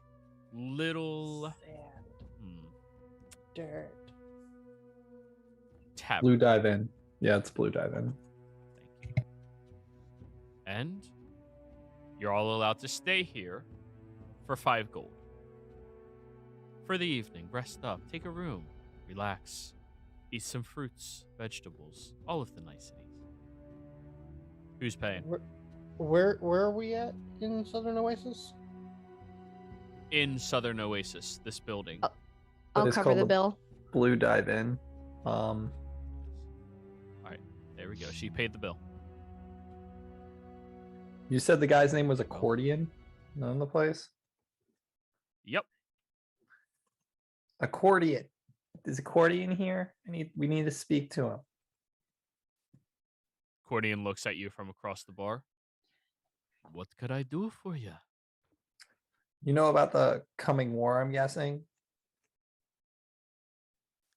little Sand, dirt. tavern. Blue dive in. Yeah, it's blue dive in. Thank you. And you're all allowed to stay here for 5 gold. For the evening, rest up, take a room, relax, eat some fruits, vegetables, all of the niceties. Who's paying? Where are we at in Southern Oasis? In Southern Oasis, this building. But I'll it's cover called the bill. Blue dive in. There we go. She paid the bill. You said the guy's name was Accordion in the place? Yep. Accordion. Is Accordion here? We need to speak to him. Cordian looks at you from across the bar. What could I do for you? You know about the coming war, I'm guessing?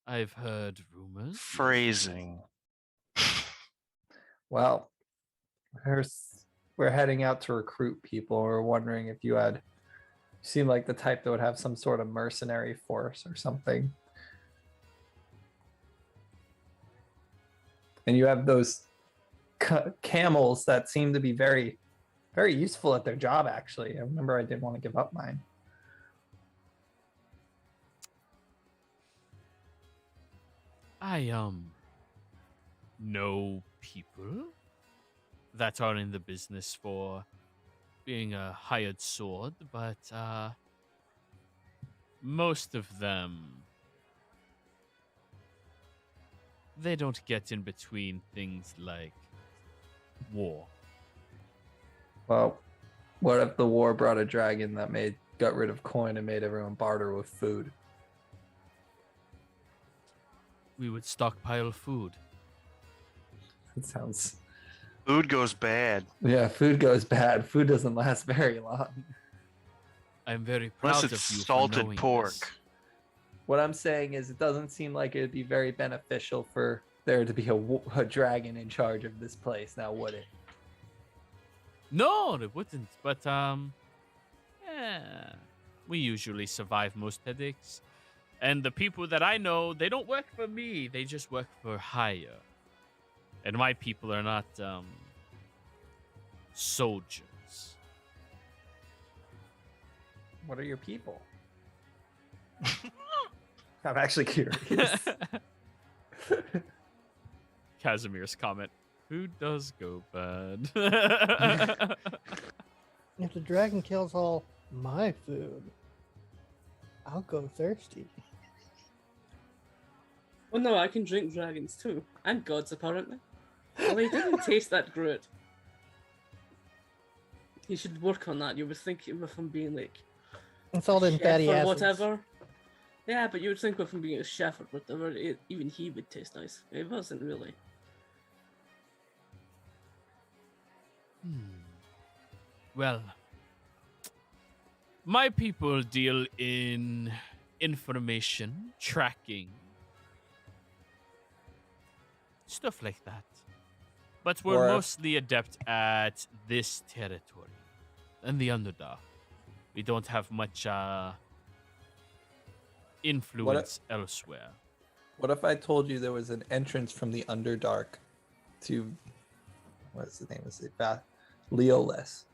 I've heard rumors. Phrasing. Well, we're heading out to recruit people. We're wondering if you seem like the type that would have some sort of mercenary force or something. And you have those camels that seem to be very, very useful at their job, actually. I remember I didn't want to give up mine. I know people that are in the business for being a hired sword, but most of them, they don't get in between things like war. Well, what if the war brought a dragon that made got rid of coin and made everyone barter with food? We would stockpile food. It sounds. Food goes bad. Yeah, food goes bad. Food doesn't last very long. I'm very proud Unless of it's you for salted knowing pork. this. What I'm saying is, it doesn't seem like it'd be very beneficial for there to be a dragon in charge of this place. Now, would it? No, it wouldn't. But we usually survive most headaches. And the people that I know, they don't work for me. They just work for hire. And my people are not soldiers. What are your people? I'm actually curious. Casimir's comment. Food does go bad. If the dragon kills all my food, I'll go thirsty. Oh no, I can drink dragons too. And gods, apparently. Well, he didn't taste that great. He should work on that. You would think with him being like It's all them chef fatty or acids. whatever. Yeah, but you would think with him being a chef or whatever, even he would taste nice. It wasn't really. Well, my people deal in information, tracking, stuff like that. But we're Or- mostly adept at this territory and the Underdark. We don't have much influence elsewhere. What if I told you there was an entrance from the Underdark to what's the name of it? Leoless.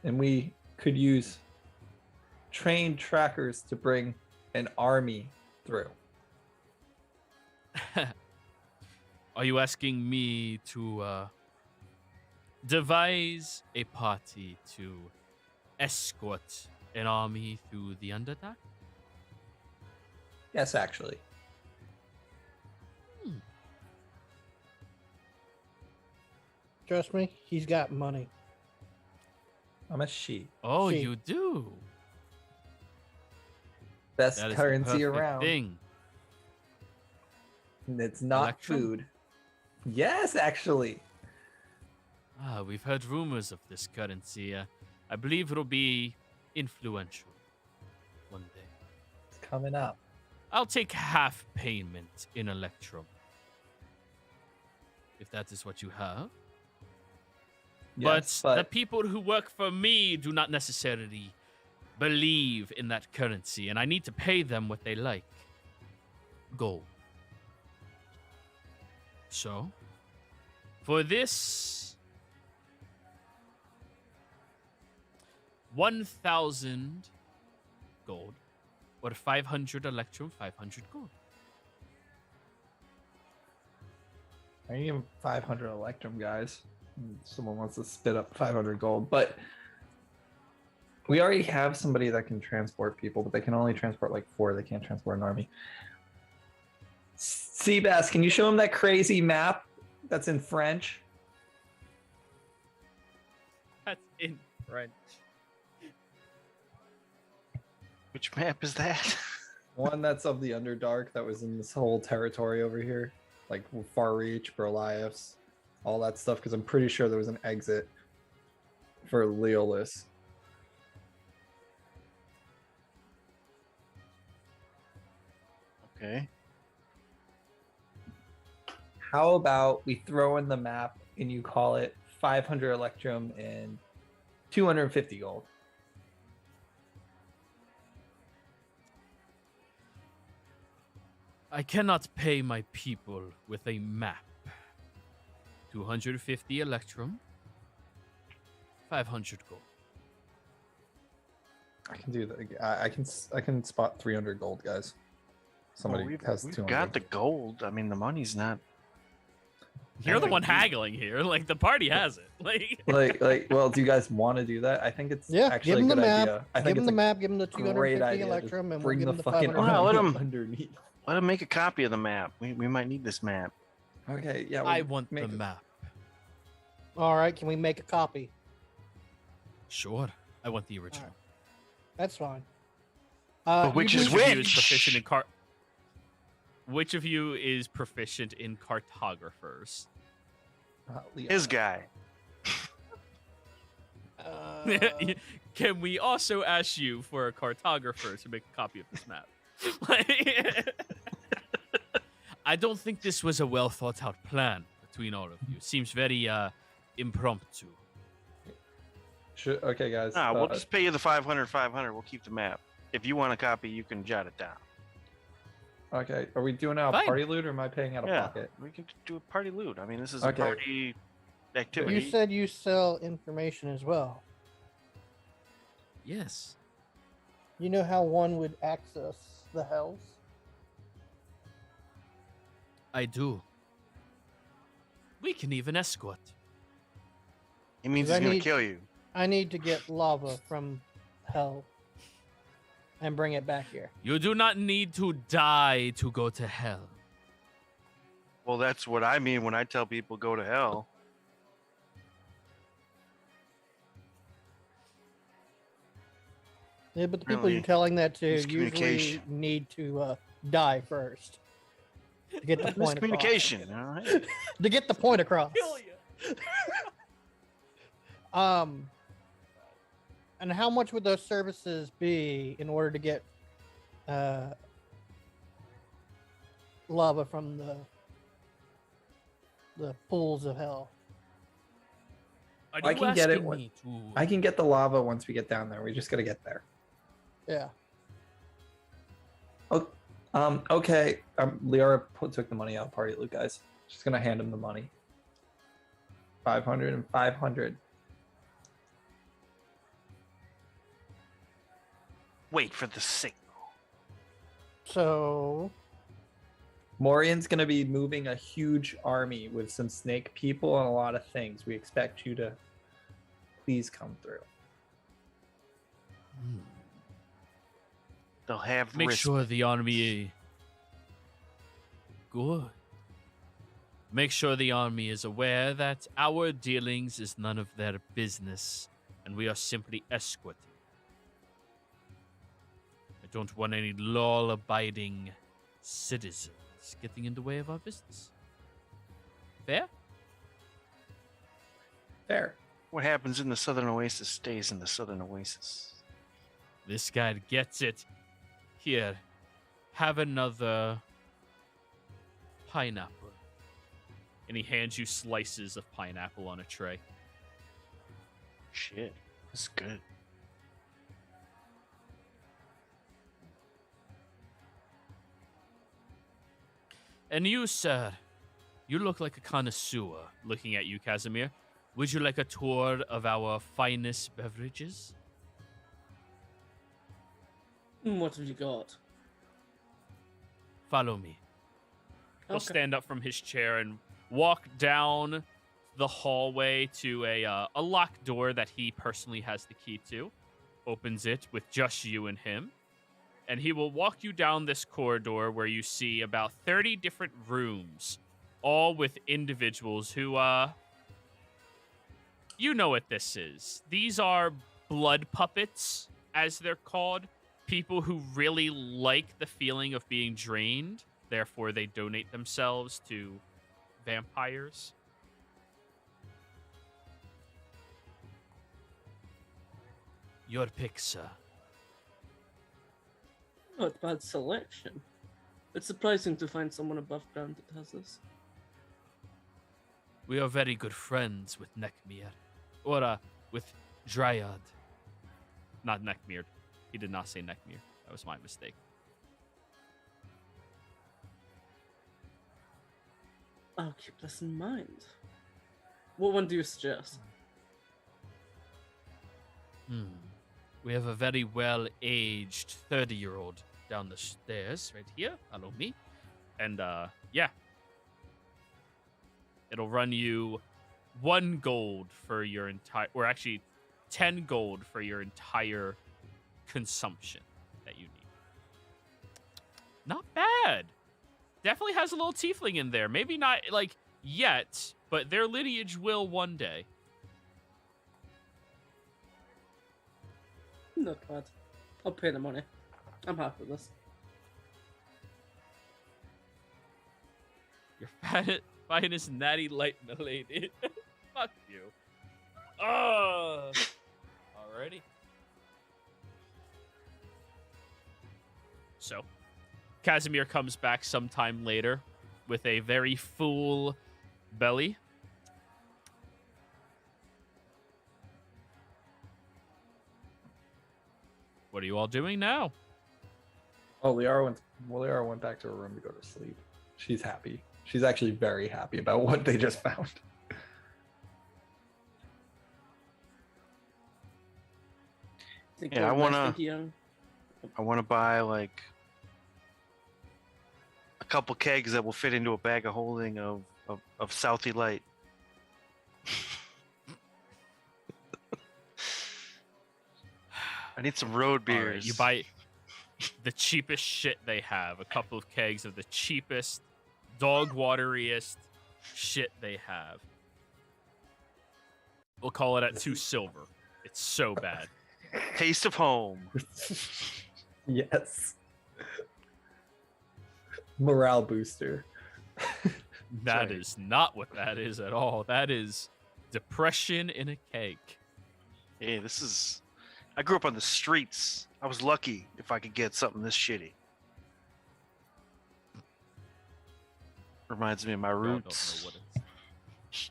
And we could use trained trackers to bring an army through. Are you asking me to devise a party to escort an army through the Underdark? Yes, actually. Trust me, he's got money. I'm a sheep. Oh, See. you do. Best That is the currency perfect around. thing. And it's not Electrum? food. Yes, actually. Ah, we've heard rumors of this currency. I believe it'll be influential one day. It's coming up. I'll take half payment in Electrum. If that is what you have. Yes, but the people who work for me do not necessarily believe in that currency, and I need to pay them what they like. Gold. So, for this 1,000 gold, or 500 Electrum, 500 gold. I need 500 Electrum, guys. Someone wants to spit up 500 gold, but we already have somebody that can transport people, but they can only transport like 4. They can't transport an army. Seabass, can you show him that crazy map that's in French? That's in French. Which map is that? One that's of the Underdark that was in this whole territory over here, like Far Reach, Berlius, all that stuff, because I'm pretty sure there was an exit for Leolus. Okay. How about we throw in the map and you call it 500 Electrum and 250 gold? I cannot pay my people with a map. 250 Electrum, 500 gold. I can do that. I can spot 300 gold, guys. Somebody Well, has we've 200. got the gold. I mean, the money's not. You're the Big one deal. haggling here. Like, the party has it. Like, well, do you guys want to do that? I think it's Yeah, actually give him a the good map. idea. I think Give him it's the a map. Give him the great 250 idea. Just Electrum, and we'll bring give the him the fucking 500 Wow, let army him- underneath. Let him make a copy of the map. We might need this map. Okay, yeah. I we'll want the make it- map. All right, can we make a copy? Sure. I want the original. That's fine. But which you is do- Which of you is which? proficient in Which of you is proficient in cartographers? Leo. His guy. Can we also ask you for a cartographer to make a copy of this map? I don't think this was a well thought out plan between all of you. Seems very impromptu. Okay, guys. We'll just pay you the 500. We'll keep the map. If you want a copy, you can jot it down. Okay, are we doing out Fine. party loot or am I paying out of Yeah, pocket? we can do a party loot. I mean, this is Okay. a party activity. You said you sell information as well. Yes. You know how one would access the hells? I do. We can even escort. He means 'Cause he's I gonna need- kill you. I need to get lava from hell and bring it back here. You do not need to die to go to hell. Well, that's what I mean when I tell people go to hell. Yeah, but the people Really? you're telling that to usually Miscommunication. need to die first to get the point across. Miscommunication. All right. To get the point across. And how much would those services be in order to get lava from the pools of hell? Are I you can get it asking when- me to- I can get the lava once we get down there. We just gotta get there. Yeah. Okay. Liara took the money out of party loot, guys. Just gonna hand him the money. 500 and 500. Wait for the signal. So Morian's gonna be moving a huge army with some snake people and a lot of things. We expect you to please come through. Hmm. They'll have Make risk. sure the army. Good. Make sure the army is aware that our dealings is none of their business, and we are simply escorting. I don't want any law-abiding citizens getting in the way of our business. Fair? Fair. What happens in the Southern Oasis stays in the Southern Oasis. This guy gets it. Here, have another pineapple. And he hands you slices of pineapple on a tray. Shit, this is good. And you, sir, you look like a connoisseur. Looking at you, Casimir. Would you like a tour of our finest beverages? What have you got? Follow me. He'll Okay. stand up from his chair and walk down the hallway to a locked door that he personally has the key to. Opens it with just you and him. And he will walk you down this corridor where you see about 30 different rooms, all with individuals who, you know what this is. These are blood puppets, as they're called. People who really like the feeling of being drained. Therefore, they donate themselves to vampires. Your pick, sir. Not bad selection. It's surprising to find someone above ground that has this. We are very good friends with Neckmere. Or, with Dryad. Not Neckmere. He did not say Neckmere. That was my mistake. I'll keep this in mind. What one do you suggest? We have a very well-aged 30-year-old down the stairs right here. Follow me. And, yeah. It'll run you 1 gold for your entire... Or actually, 10 gold for your entire consumption that you need. Not bad. Definitely has a little tiefling in there. Maybe not, like, yet, but their lineage will one day. Not bad. I'll pay the money. I'm happy with this. Your finest natty light, milady. Fuck you. Oh. Alrighty. So, Casimir comes back sometime later with a very full belly. What are you all doing now? Oh, Liara went back to her room to go to sleep. She's happy. She's actually very happy about what they just found. Yeah, I wanna buy like a couple kegs that will fit into a bag of holding of Southie Light. I need some road beers. All right, you buy the cheapest shit they have. A couple of kegs of the cheapest, dog wateriest shit they have. We'll call it at 2 silver. It's so bad. Taste of home. Yes. Morale booster. That Sorry. is not what that is at all. That is depression in a keg. Hey, I grew up on the streets. I was lucky if I could get something this shitty. Reminds me of my I don't know roots. what it's.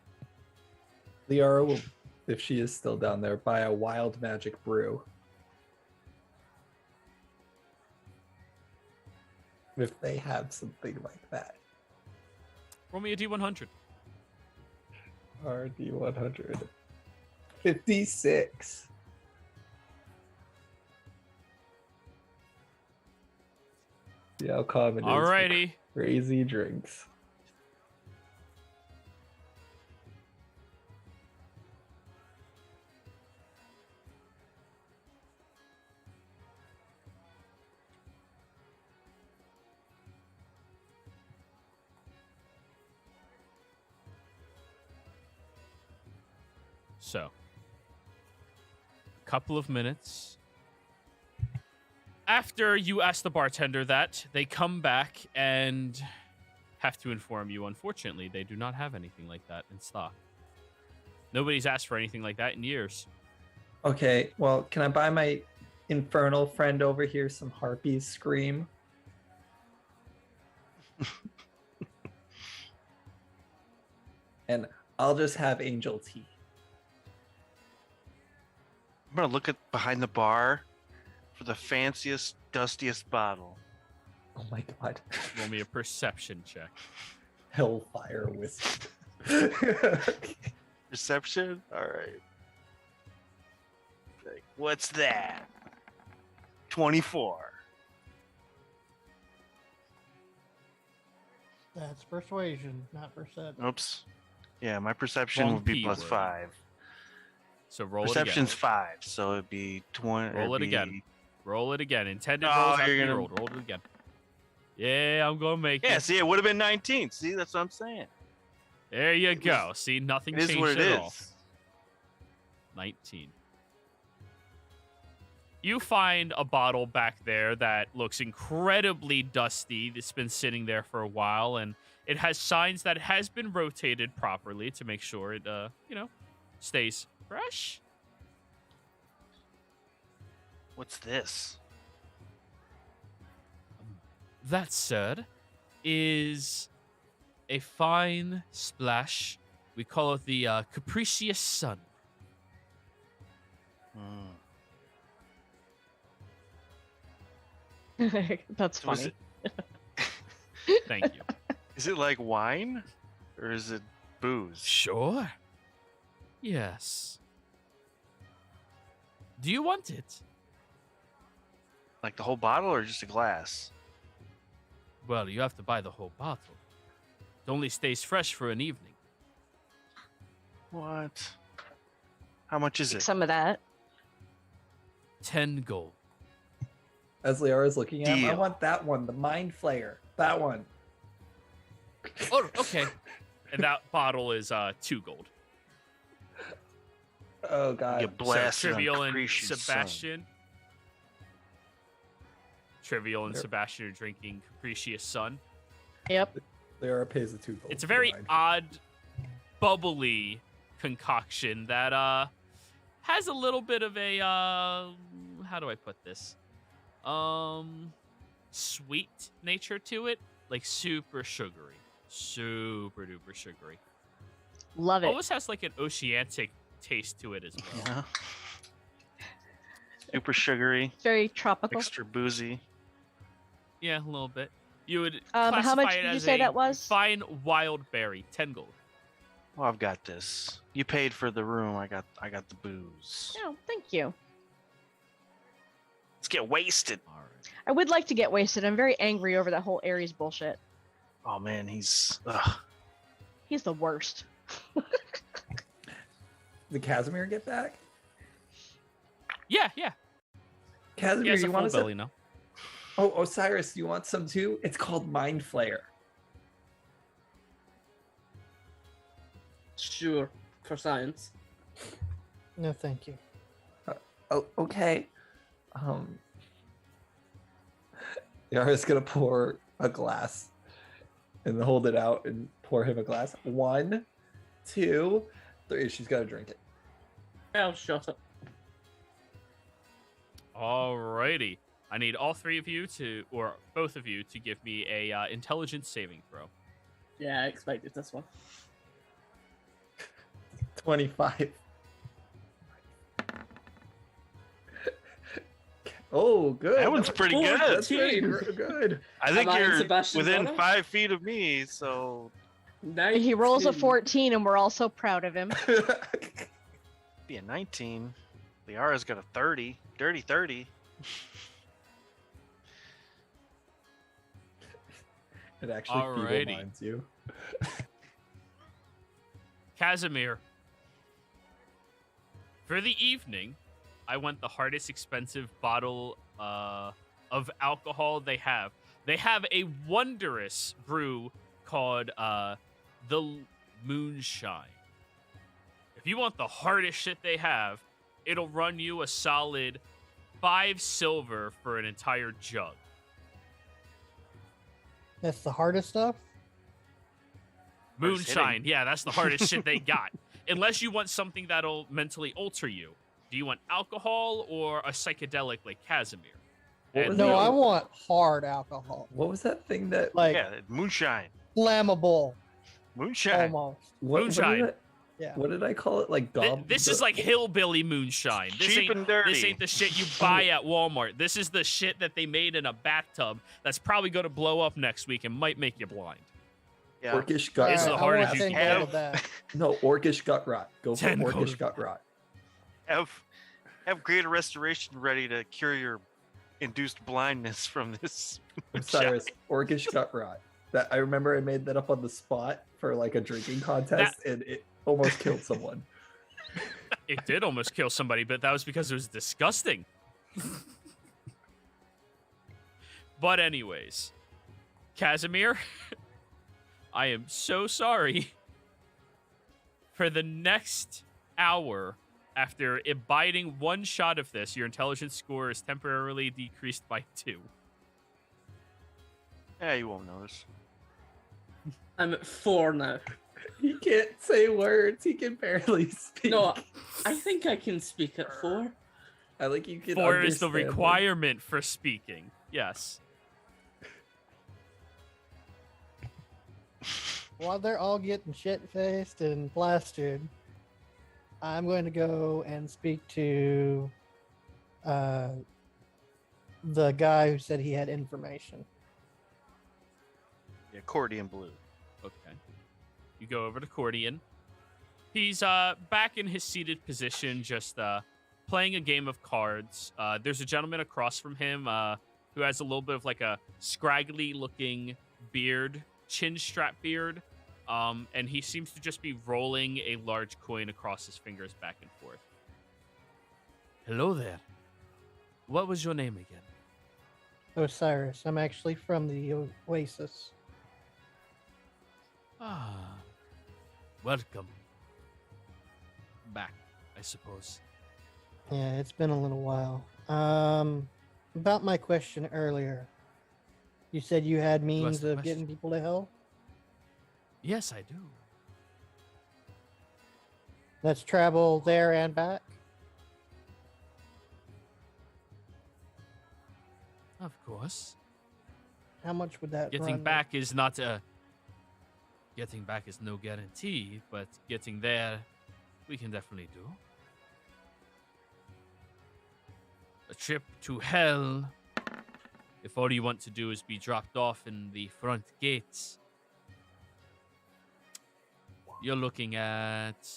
Liara will, if she is still down there, buy a wild magic brew. If they have something like that. Roll me a D100. RD 100. 56. See how common it is for Alrighty. crazy drinks. So, a couple of minutes after you ask the bartender that, they come back and have to inform you, unfortunately, they do not have anything like that in stock. Nobody's asked for anything like that in years. Okay, well, can I buy my infernal friend over here some Harpies Scream? And I'll just have Angel Tea. I'm gonna look at behind the bar for the fanciest, dustiest bottle. Oh my god. Roll me a perception check. Hellfire whiskey. Reception? Alright. Like, what's that? 24. That's persuasion, not perception. Oops. Yeah, my perception Wrong would be P plus word. 5. So roll Perception's it again. 5, so it'd be 20. Roll it'd it again. be- Roll it again. Intended Oh, rolls have to you're be gonna- rolled. Roll it again. Yeah, I'm gonna make Yeah, it. see, it would have been 19. See, that's what I'm saying. There you it go. was- See, nothing It is changed what it at all. is. 19. You find a bottle back there that looks incredibly dusty. It's been sitting there for a while, and it has signs that it has been rotated properly to make sure it, stays fresh. What's this? That, sir, is a fine splash. We call it the Capricious Sun. Hmm. That's So is funny. Thank you. Is it like wine? Or is it booze? Sure. Yes. Do you want it? Like the whole bottle or just a glass? Well, you have to buy the whole bottle. It only stays fresh for an evening. What? How much is Take it? some of that. 10 gold. As Liara's looking at him, I Deal. want that one, the Mind Flayer. That one. Oh, okay. And that bottle is 2 gold. Oh god. You blast So it on Trivial and Capricious Sun. Sebastian, Trivial and Yep. Sebastian are drinking Capricious Sun. Yep. There are pays the 2 gold. It's a very odd, bubbly concoction that has a little bit of a how do I put this? Sweet nature to it, like super sugary, super duper sugary. Love it. Almost has like an oceanic taste to it as well. Yeah. Super sugary, Very tropical. extra boozy. Yeah, a little bit. You would How classify much it did you as say a that was? fine wild berry, 10 gold. Well, I've got this. You paid for the room. I got the booze. Oh, thank you. Let's get wasted. All right. I would like to get wasted. I'm very angry over that whole Ares bullshit. Oh man, he's He's the worst. Did Casimir get back? Yeah. Casimir, He has a you full want belly some? now. Oh, Osiris, you want some too? It's called Mind Flayer. Sure, for science. No, thank you. Oh, okay. Yara's gonna pour a glass and hold it out and pour him a glass. 1, 2, 3. She's gotta drink it. I'll shut up. Alrighty. I need all three of you or both of you to give me a intelligence saving throw. Yeah, I expected this one. 25. Oh, good. That one's pretty good. That's pretty good. I think Am I in you're Sebastian's within order? 5 feet of me, so He rolls a 19. 14, and we're all so proud of him. be a 19. Liara's got a 30. Dirty 30. It actually Alrighty. feeble minds you. Casimir. For the evening, I want the hardest expensive bottle of alcohol they have. They have a wondrous brew called the Moonshine. If you want the hardest shit they have, it'll run you a solid 5 silver for an entire jug. That's the hardest stuff. Hardest hitting. Moonshine, yeah, that's the hardest shit they got. Unless you want something that'll mentally alter you. Do you want alcohol or a psychedelic like Casimir? What was And No, that? I want hard alcohol, What was that thing that like Yeah, moonshine. flammable, Moonshine. almost. Moonshine. Yeah. What did I call it? Like This is like hillbilly moonshine. This Cheap ain't, and dirty. This ain't the shit you buy at Walmart. This is the shit that they made in a bathtub that's probably going to blow up next week and might make you blind. Yeah. orcish gut It's rot. the I hardest want you 10 can gold have. of that. No, orcish gut rot. Go for 10 gold. orcish gut rot. Have greater restoration ready to cure your induced blindness from this. Osiris, orcish gut rot. That I remember I made that up on the spot for like a drinking contest, and it almost killed someone. It did almost kill somebody, but that was because it was disgusting. But anyways, Casimir, I am so sorry. For the next hour, after imbibing 1 shot of this, your intelligence score is temporarily decreased by 2. Yeah, you won't notice. I'm at 4 now. He can't say words. He can barely speak. No, I think I can speak at 4. I like you can. 4 is the understand them. requirement for speaking. Yes. While they're all getting shit-faced and plastered, I'm going to go and speak to the guy who said he had information. Yeah, accordion blue. Okay. You go over to Cordian. He's back in his seated position, just playing a game of cards. There's a gentleman across from him who has a little bit of like a scraggly-looking beard, chin strap beard, and he seems to just be rolling a large coin across his fingers back and forth. Hello there. What was your name again? Osiris. I'm actually from the Oasis. Ah, welcome back, I suppose. Yeah, it's been a little while. About my question earlier, you said you had asked means the of getting question. people to hell. Yes, I do. Let's travel there and back. Of course. How much would that Getting run? back is not a. Getting back is no guarantee, but getting there, we can definitely do. A trip to hell. If all you want to do is be dropped off in the front gates, you're looking at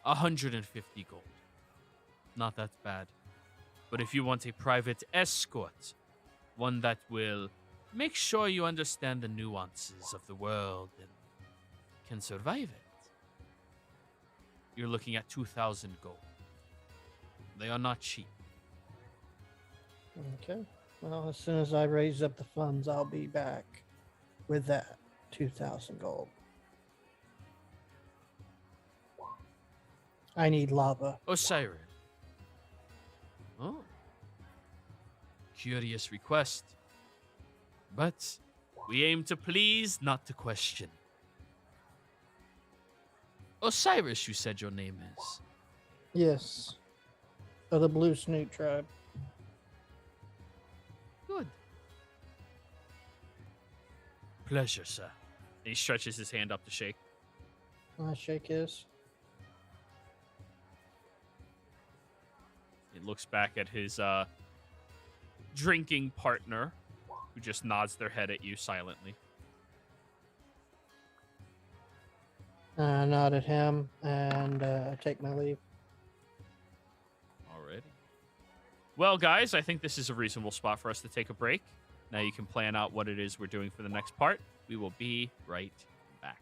150 gold. Not that bad. But if you want a private escort, one that will make sure you understand the nuances of the world and can survive it, you're looking at 2,000 gold. They are not cheap. Okay. Well, as soon as I raise up the funds, I'll be back with that 2,000 gold. I need lava. Osiris. Oh. Curious request. But we aim to please, not to question. Osiris, you said your name is. Yes. Of the Blue Snoot tribe. Good. Pleasure, sir. And he stretches his hand up to shake. I shake his. He looks back at his drinking partner, who just nods their head at you silently. I nod at him and take my leave. Alrighty. Well, guys, I think this is a reasonable spot for us to take a break. Now you can plan out what it is we're doing for the next part. We will be right back.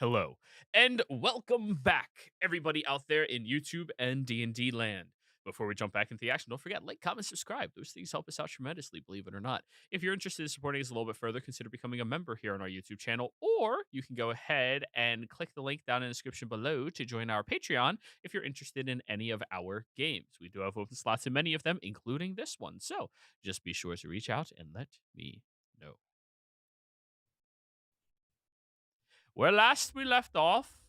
Hello, and welcome back, everybody out there in YouTube and D&D land. Before we jump back into the action, don't forget, like, comment, subscribe. Those things help us out tremendously, believe it or not. If you're interested in supporting us a little bit further, consider becoming a member here on our YouTube channel, or you can go ahead and click the link down in the description below to join our Patreon if you're interested in any of our games. We do have open slots in many of them, including this one, so just be sure to reach out and let me know. Where last we left off,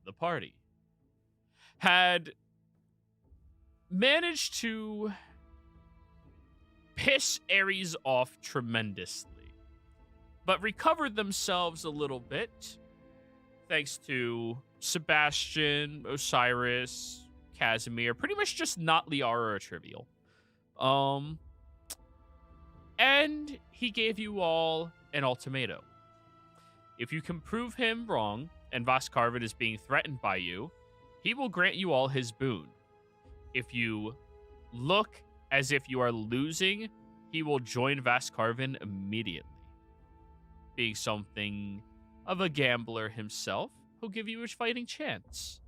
the party had managed to piss Ares off tremendously, but recovered themselves a little bit thanks to Sebastian, Osiris, Casimir, pretty much just not Liara or Trivial. And he gave you all an ultimatum. If you can prove him wrong, and Vascarvin is being threatened by you, he will grant you all his boon. If you look as if you are losing, he will join Vascarvin immediately. Being something of a gambler himself, he'll give you a fighting chance.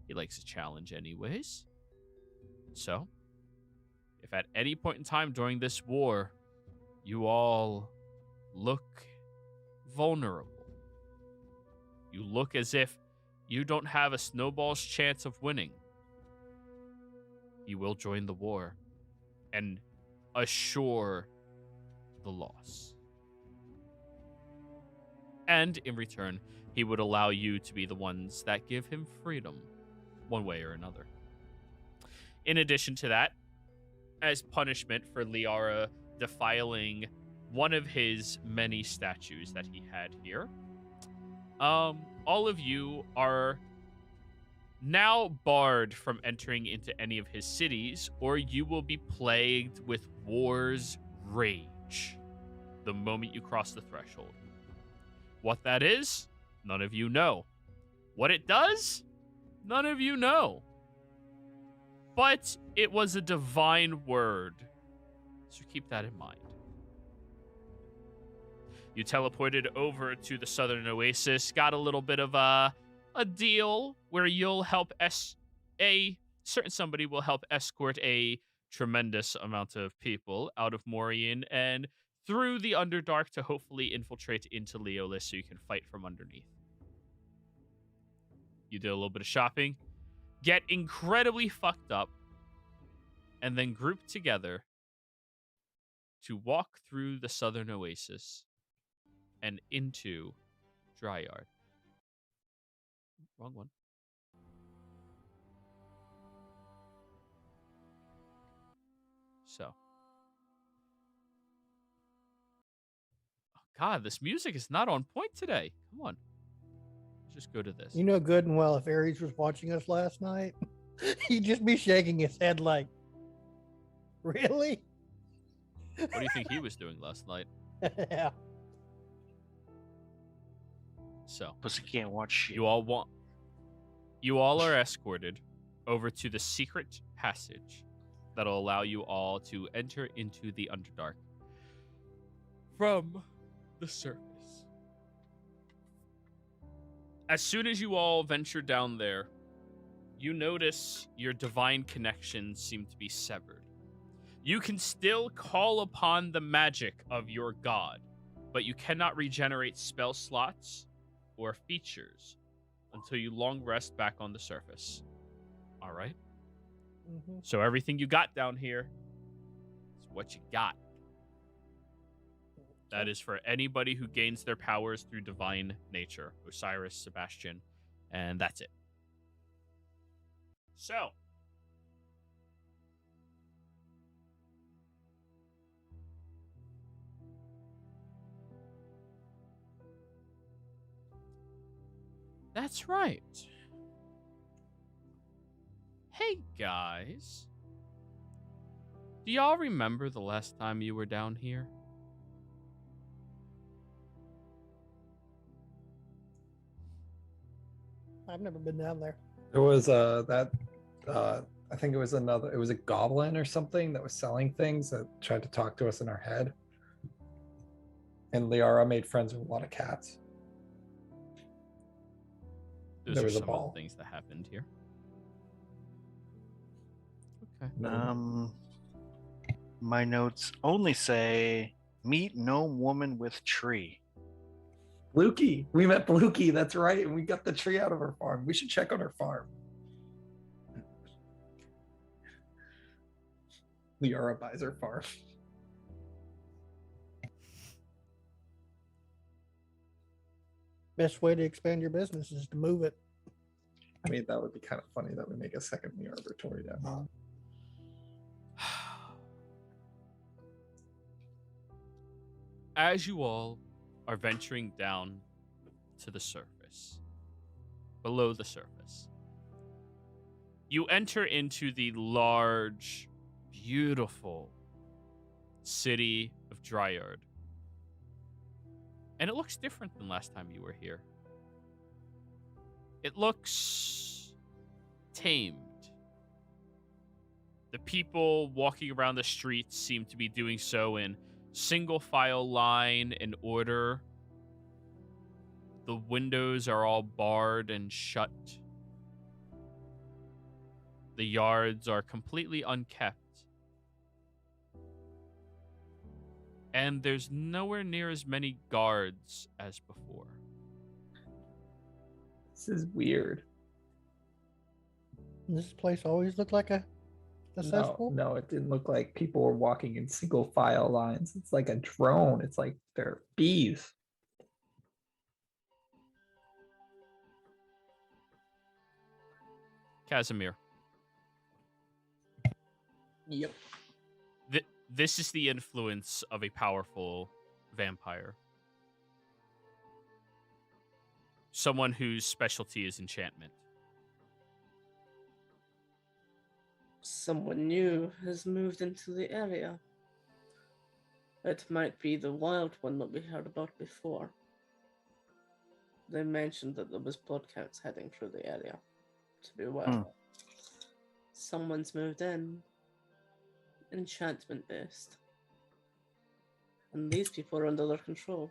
He likes a challenge anyways. So, if at any point in time during this war, you all look vulnerable, you look as if you don't have a snowball's chance of winning, he will join the war and assure the loss. And in return, he would allow you to be the ones that give him freedom, one way or another. In addition to that, as punishment for Liara defiling one of his many statues that he had here, all of you are now barred from entering into any of his cities, or you will be plagued with war's rage the moment you cross the threshold. What that is, none of you know. What it does, none of you know. But it was a divine word, so keep that in mind. You teleported over to the southern oasis, got a little bit of a deal where you'll help a certain somebody will help escort a tremendous amount of people out of Morian and through the Underdark to hopefully infiltrate into Leolis so you can fight from underneath. You did a little bit of shopping, get incredibly fucked up, and then group together to walk through the southern oasis and into Dryard. Wrong one. So. Oh God, this music is not on point today. Come on. Let's just go to this. You know good and well if Ares was watching us last night, he'd just be shaking his head like, really? What do you think he was doing last night? Yeah. So. Pussy can't watch shit. You all are escorted over to the secret passage that'll allow you all to enter into the Underdark from the surface. As soon as you all venture down there, you notice your divine connections seem to be severed. You can still call upon the magic of your god, but you cannot regenerate spell slots or features until you long rest back on the surface. All right? Mm-hmm. So everything you got down here is what you got. That is for anybody who gains their powers through divine nature. Osiris, Sebastian, and that's it. So. That's right. Hey, guys. Do y'all remember the last time you were down here? I've never been down there. There was I think it was a goblin or something that was selling things that tried to talk to us in our head. And Liara made friends with a lot of cats. Those There are was a some of ball. the things that happened here. Okay. My notes only say meet gnome woman with tree. Blukey. We met Blukey. That's right. And we got the tree out of her farm. We should check on her farm. Liara buys her farm. Best way to expand your business is to move it. I mean, that would be kind of funny that we make a second Liara Arboratory down there. As you all are venturing down to the surface, below the surface, you enter into the large, beautiful city of Dryard. And it looks different than last time you were here. It looks tamed. The people walking around the streets seem to be doing so in single file line and order. The windows are all barred and shut. The yards are completely unkept. And there's nowhere near as many guards as before. This is weird. This place always looked like a cesspool. No, it didn't look like people were walking in single file lines. It's like a drone. It's like they're bees. Casimir. Yep. This is the influence of a powerful vampire. Someone whose specialty is enchantment. Someone new has moved into the area. It might be the wild one that we heard about before. They mentioned that there was blood counts heading through the area. To be well. Someone's moved in. Enchantment based. And these people are under their control.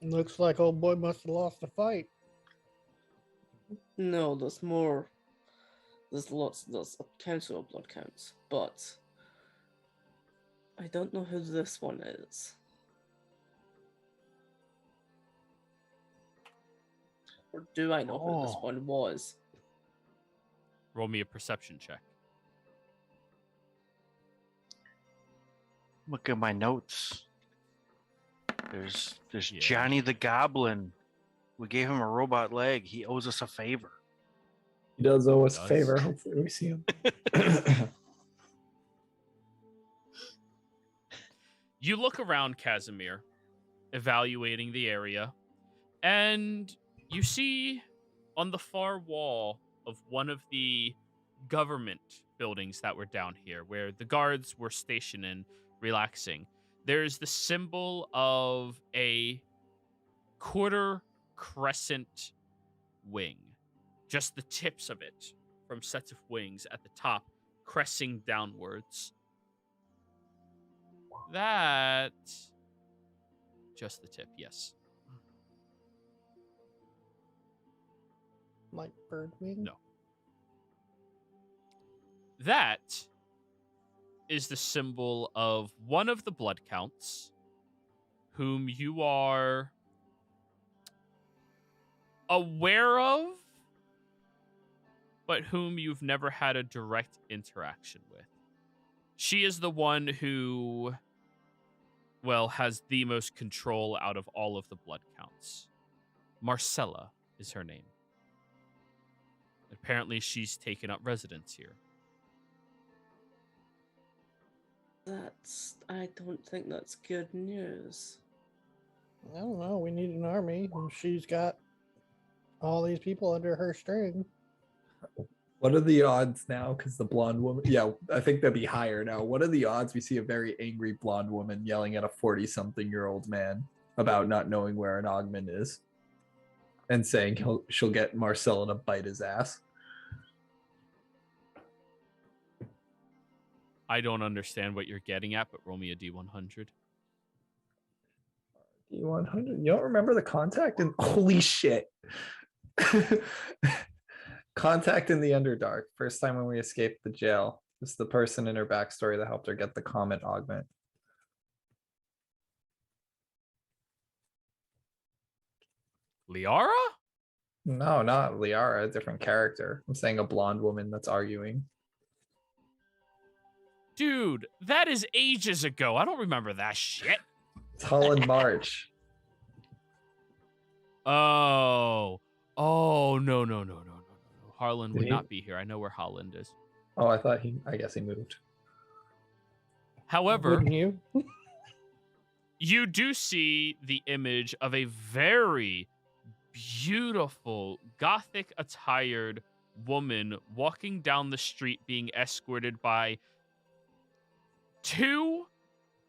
Looks like old boy must have lost the fight. No, there's more. There's a council of blood counts, but I don't know who this one is. Or do I know who this one was? Roll me a perception check. Look at my notes. There's Yeah. Johnny the Goblin. We gave him a robot leg. He owes us a favor. He does owe us a Does. favor. Hopefully we see him. You look around, Casimir, evaluating the area, and you see on the far wall of one of the government buildings that were down here, where the guards were stationed and relaxing, there's the symbol of a quarter crescent wing. Just the tips of it from sets of wings at the top, cresting downwards. That... Just the tip, yes. Like bird wing? No. That is the symbol of one of the blood counts, whom you are aware of, but whom you've never had a direct interaction with. She is the one who, well, has the most control out of all of the blood counts. Marcella is her name. Apparently, she's taken up residence here. I don't think that's good news. I don't know. We need an army, and she's got all these people under her string. What are the odds now? Because the blonde woman, yeah, I think that'd be higher now. What are the odds we see a very angry blonde woman yelling at a 40-something-year-old man about not knowing where an augment is and saying she'll get Marcella to bite his ass? I don't understand what you're getting at, but roll me a D100. D100. You don't remember the contact? And holy shit. Contact in the Underdark. First time when we escaped the jail. This is the person in her backstory that helped her get the comet augment. Liara? No, not Liara, a different character. I'm saying a blonde woman that's arguing. Dude, that is ages ago. I don't remember that shit. It's Holland March. Oh. Oh, no. Harlan Did would he? not be here. I know where Holland is. Oh, I guess he moved. However, Wouldn't you? you do see the image of a very beautiful, gothic attired woman walking down the street being escorted by two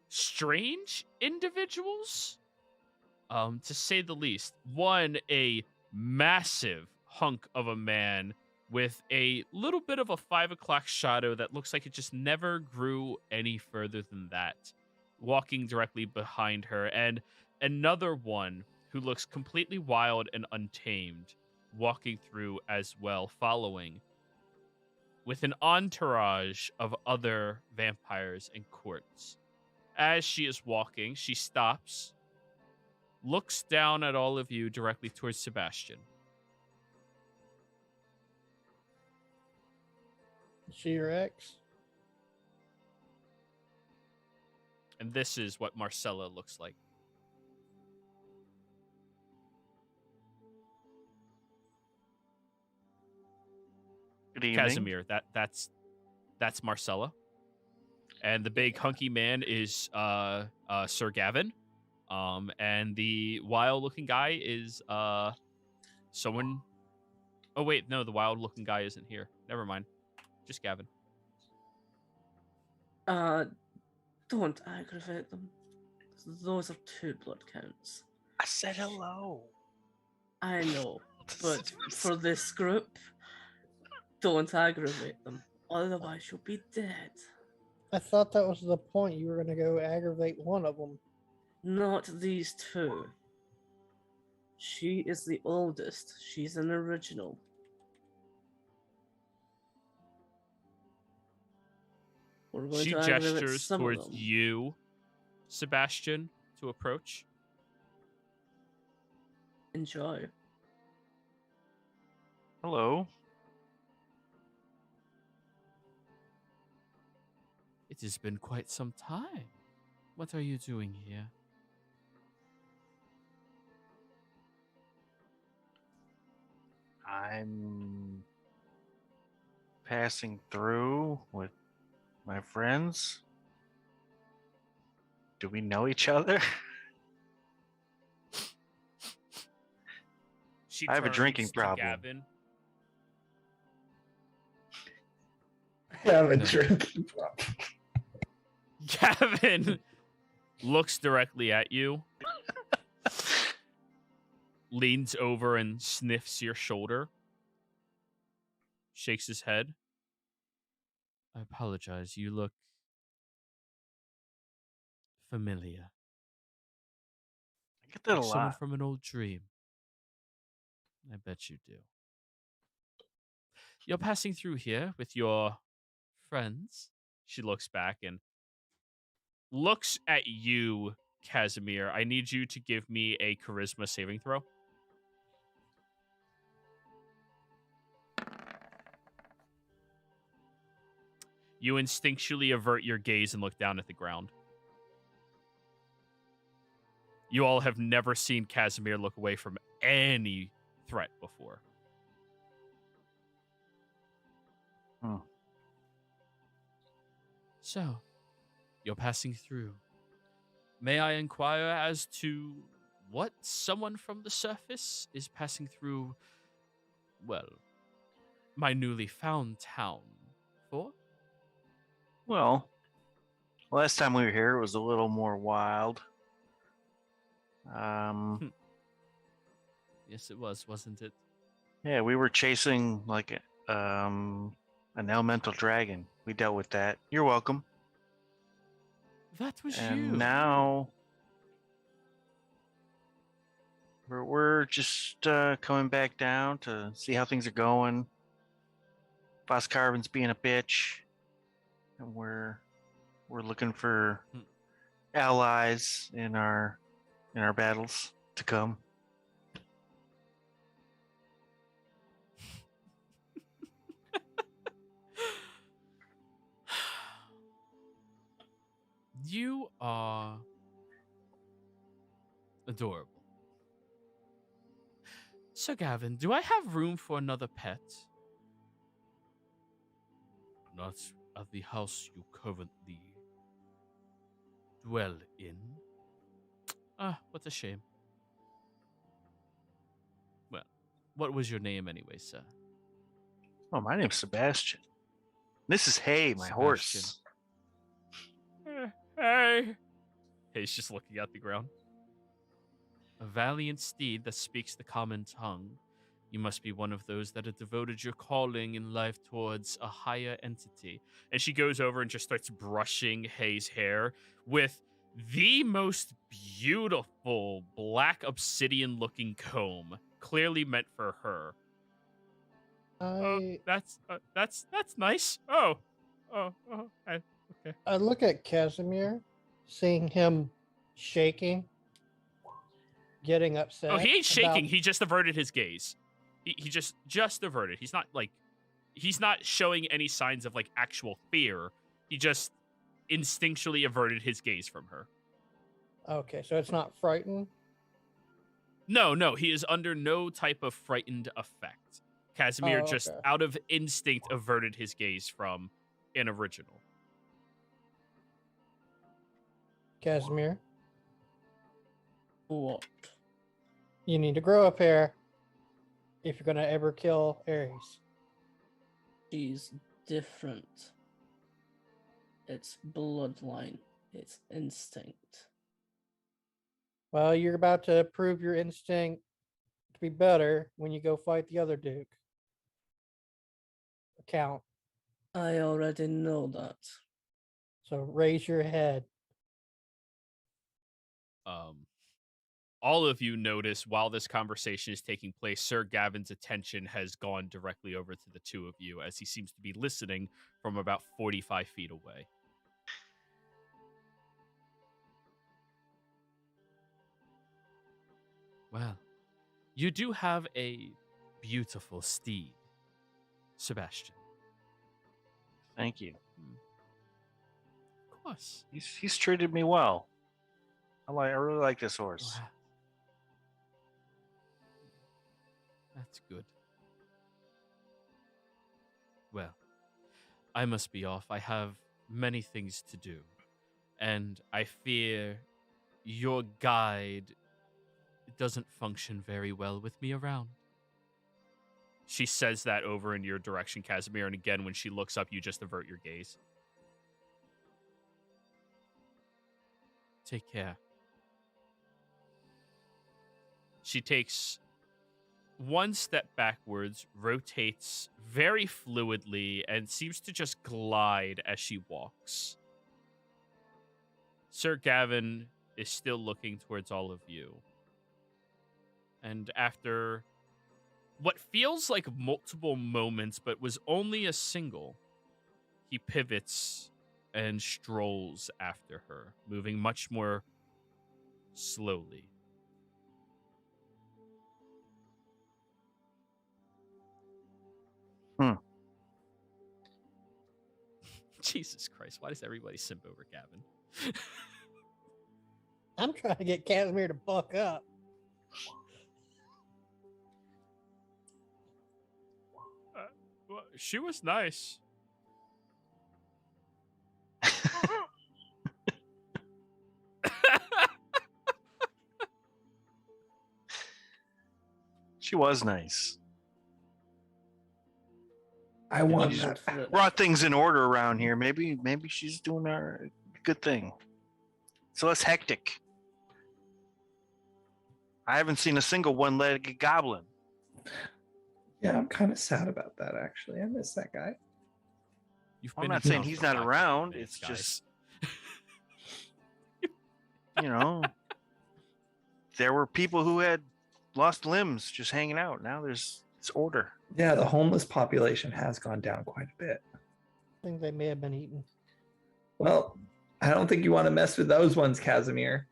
strange individuals, to say the least. One, a massive hunk of a man with a little bit of a 5 o'clock shadow that looks like it just never grew any further than that, walking directly behind her, and another one who looks completely wild and untamed, walking through as well, following, with an entourage of other vampires and courts. As she is walking, she stops, looks down at all of you directly towards Sebastian. Is she your ex? And this is what Marcella looks like. Good evening. Casimir, that's Marcella. And the big hunky man is Sir Gavin. And the wild looking guy is someone. Oh wait, no, the wild looking guy isn't here. Never mind. Just Gavin. Don't aggravate them. Those are 2 blood counts. I said hello. I know, but for this group, don't aggravate them. Otherwise, you'll be dead. I thought that was the point. You were going to go aggravate one of them. Not these 2. She is the oldest. She's an original. We're going She to aggravate gestures some of towards them. you, Sebastian, to approach. Enjoy. Hello. It has been quite some time. What are you doing here? I'm passing through with my friends. Do we know each other? She I have a turns drinking to problem. Gavin. I have a No. drinking problem. Gavin looks directly at you, leans over and sniffs your shoulder, shakes his head. I apologize. You look familiar. I get that a Like someone lot. from an old dream. I bet you do. You're passing through here with your friends. She looks back and looks at you, Casimir. I need you to give me a charisma saving throw. You instinctually avert your gaze and look down at the ground. You all have never seen Casimir look away from any threat before. So, you're passing through. May I inquire as to what someone from the surface is passing through, well, my newly found town for? Well, last time we were here, it was a little more wild. Yes, it was, wasn't it? Yeah, we were chasing like an elemental dragon. We dealt with that. You're welcome. That was And you. now We're just coming back down to see how things are going. Boss Carvin's being a bitch, and we're looking for allies in our battles to come. You are adorable. Sir Gavin, do I have room for another pet? Not at the house you currently dwell in. Ah, what a shame. Well, what was your name anyway, sir? Oh, my name's Sebastian. This is Hay, my horse. Hey. Hay's just looking at the ground. A valiant steed that speaks the common tongue. You must be one of those that have devoted your calling in life towards a higher entity. And she goes over and just starts brushing Hay's hair with the most beautiful black obsidian-looking comb, clearly meant for her. That's nice. Okay. I look at Casimir, seeing him shaking, getting upset. Oh, he ain't shaking. He just averted his gaze. He just averted. He's not showing any signs of like actual fear. He just instinctually averted his gaze from her. Okay, so it's not frightened? No, he is under no type of frightened effect. Casimir okay. just out of instinct averted his gaze from an original. Casimir, What? you need to grow up here if you're gonna ever kill Ares. She's different. It's bloodline. It's instinct. Well, you're about to prove your instinct to be better when you go fight the other Duke. Count. I already know that. So raise your head. All of you notice while this conversation is taking place, Sir Gavin's attention has gone directly over to the two of you as he seems to be listening from about 45 feet away. Well, you do have a beautiful steed, Sebastian. Thank you. Of course. He's treated me well. I really like this horse. Wow. That's good. Well, I must be off. I have many things to do, and I fear your guide doesn't function very well with me around. She says that over in your direction, Casimir, and again, when she looks up, you just avert your gaze. Take care. She takes one step backwards, rotates very fluidly, and seems to just glide as she walks. Sir Gavin is still looking towards all of you. And after what feels like multiple moments, but was only a single, he pivots and strolls after her, moving much more slowly. Jesus Christ, why does everybody simp over Gavin? I'm trying to get Casimir to buck up. Well, she was nice. She was nice. I want She's that. brought things in order around here. Maybe she's doing a good thing. So less hectic. I haven't seen a single one-legged goblin. Yeah, I'm kind of sad about that, actually. I miss that guy. I'm not saying he's not around. It's just, you know, there were people who had lost limbs just hanging out. Now there's order. Yeah, the homeless population has gone down quite a bit. I think they may have been eaten. Well, I don't think you want to mess with those ones, Casimir.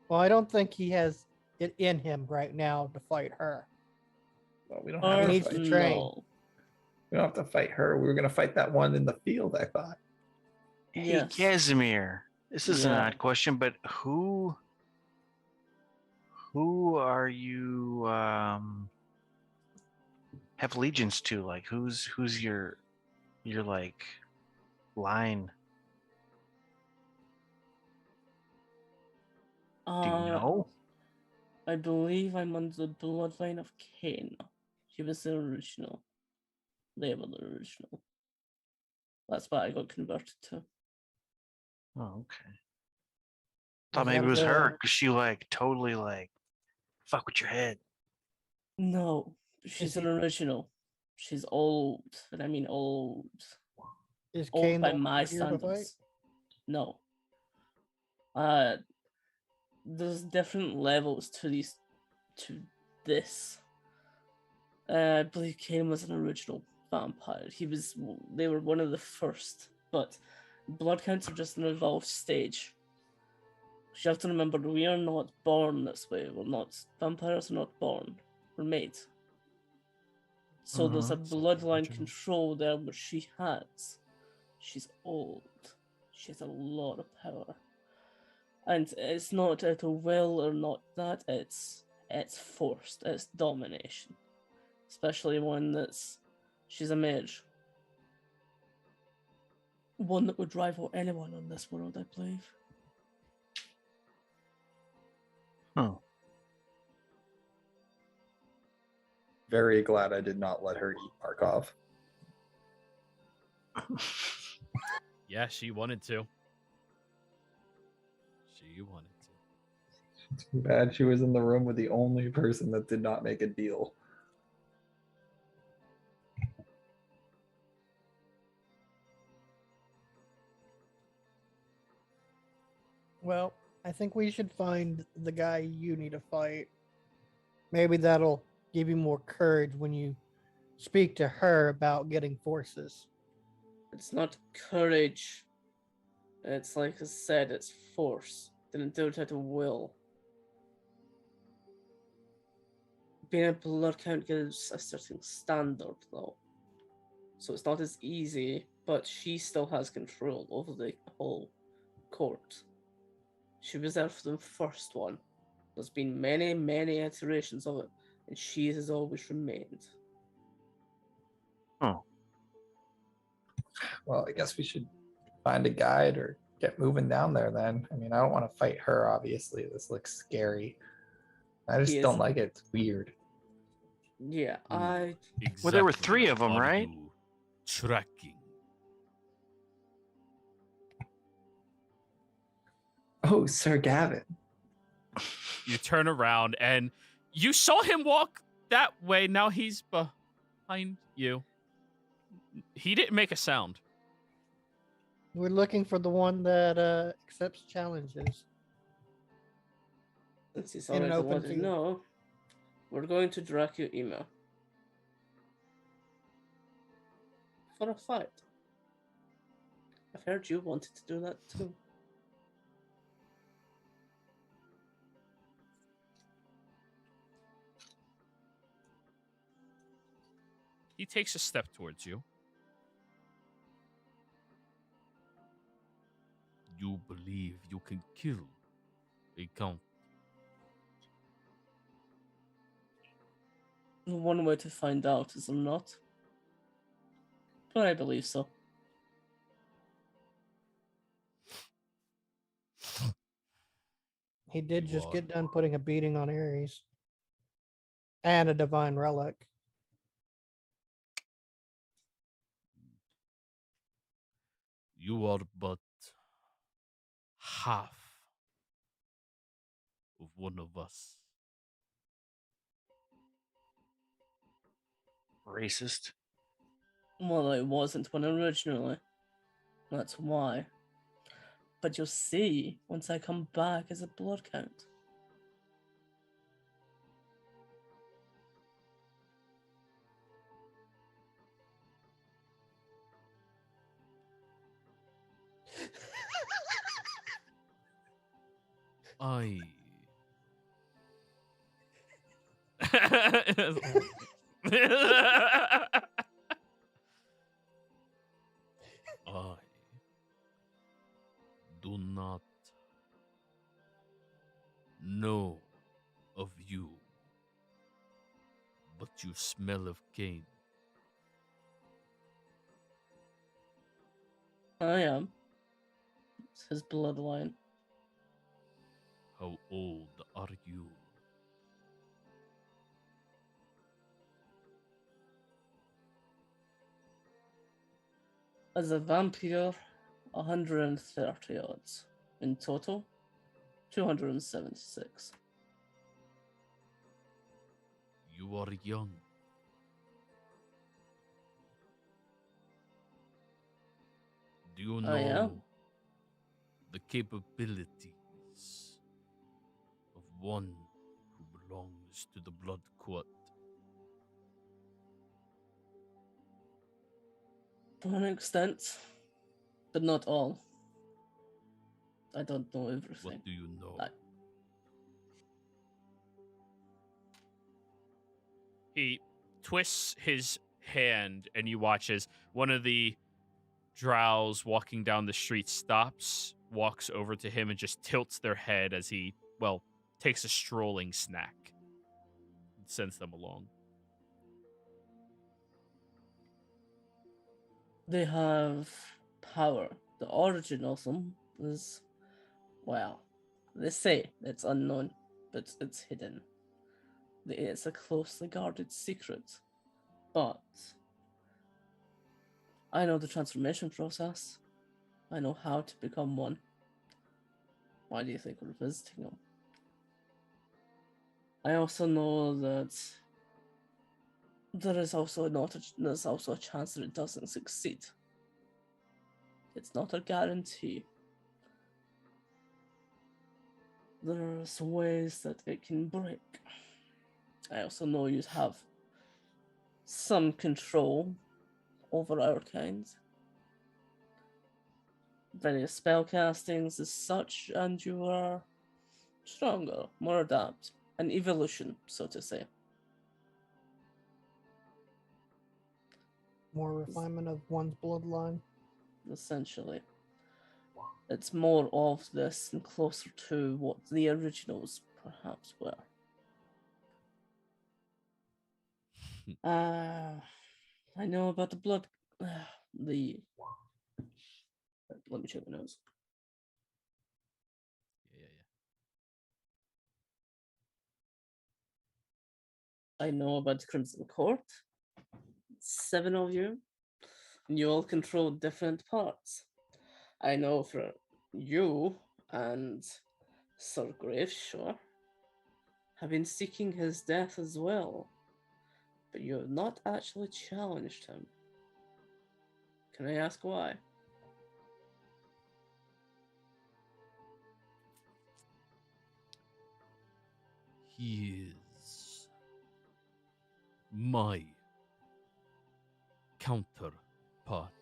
Well, I don't think he has it in him right now to fight her. Well, we don't He have to needs fight. to train. No. We don't have to fight her. We were going to fight that one in the field, I thought. Hey, Yes. Casimir. This is an Yeah. odd question, but who are you have allegiance to? Like who's your like line? Do you know? I believe I'm on the bloodline of Cain. He was the original. They were the original. That's what I got converted to. Oh, okay. Thought Is maybe that it was her the- because she like totally like fuck with your head. No, she's an he- original. She's old, and I mean old. Is Old Cain by the one my you're here to fight? standards. No. There's different levels to this. I believe Cain was an original vampire. They were one of the first, but blood counts are just an evolved stage. You have to remember, we are not born this way. Vampires are not born. We're made. So there's a bloodline control there, but she's old. She has a lot of power. And it's not out of will or not that, it's forced, it's domination. Especially she's a mage. One that would rival anyone on this world, I believe. Oh. Very glad I did not let her eat Markov. Yeah, she wanted to. She wanted to. Too bad she was in the room with the only person that did not make a deal. Well, I think we should find the guy you need to fight. Maybe that'll give you more courage when you speak to her about getting forces. It's not courage. It's like I said, it's force. Didn't do it out of will. Being a blood count gives a certain standard, though. So it's not as easy, but she still has control over the whole court. She was there for the first one. There's been many, many iterations of it, and she has always remained. Oh. Well, I guess we should find a guide or get moving down there then. I mean, I don't want to fight her, obviously. This looks scary. I just don't like it. It's weird. Yeah, Well, there were 3 of them, Are right? you tracking. Oh, Sir Gavin. You turn around and you saw him walk that way. Now he's behind you. He didn't make a sound. We're looking for the one that accepts challenges. since he's In an already open wanted to field. know, we're going to direct your email. For a fight. I've heard you wanted to do that too. He takes a step towards you. You believe you can kill a count. One way to find out is not. But I believe so. He did You just are. get done putting a beating on Ares. And a divine relic. You are but half of one of us. Racist. Well, I wasn't one originally. That's why. But you'll see once I come back as a blood count. I. I do not know of you, but you smell of Cain. I am. It's his bloodline. How old are you? As a vampire, 130 odds. In total, 276. You are young. Do you I am. know the capabilities of one who belongs to the Blood Court? To an extent, but not all. I don't know everything. What do you know? He twists his hand, and you watch as one of the drows walking down the street stops, walks over to him, and just tilts their head as he, well, takes a strolling snack. Sends them along. They have power. The origin of them is, well, they say it's unknown, but it's hidden. It's a closely guarded secret. But I know the transformation process. I know how to become one. Why do you think we're visiting them? I also know that there's also a chance that it doesn't succeed. It's not a guarantee. There's ways that it can break. I also know you have some control over our kind. Various spell castings as such, and you are stronger, more adept. An evolution, so to say. More refinement of one's bloodline. Essentially. It's more of this and closer to what the originals perhaps were. I know about the blood. Let me check my nose. I know about the Crimson Court. 7 of you. And you all control different parts. I know for you and Sir Graveshore have been seeking his death as well. But you have not actually challenged him. Can I ask why? He is my counterpart.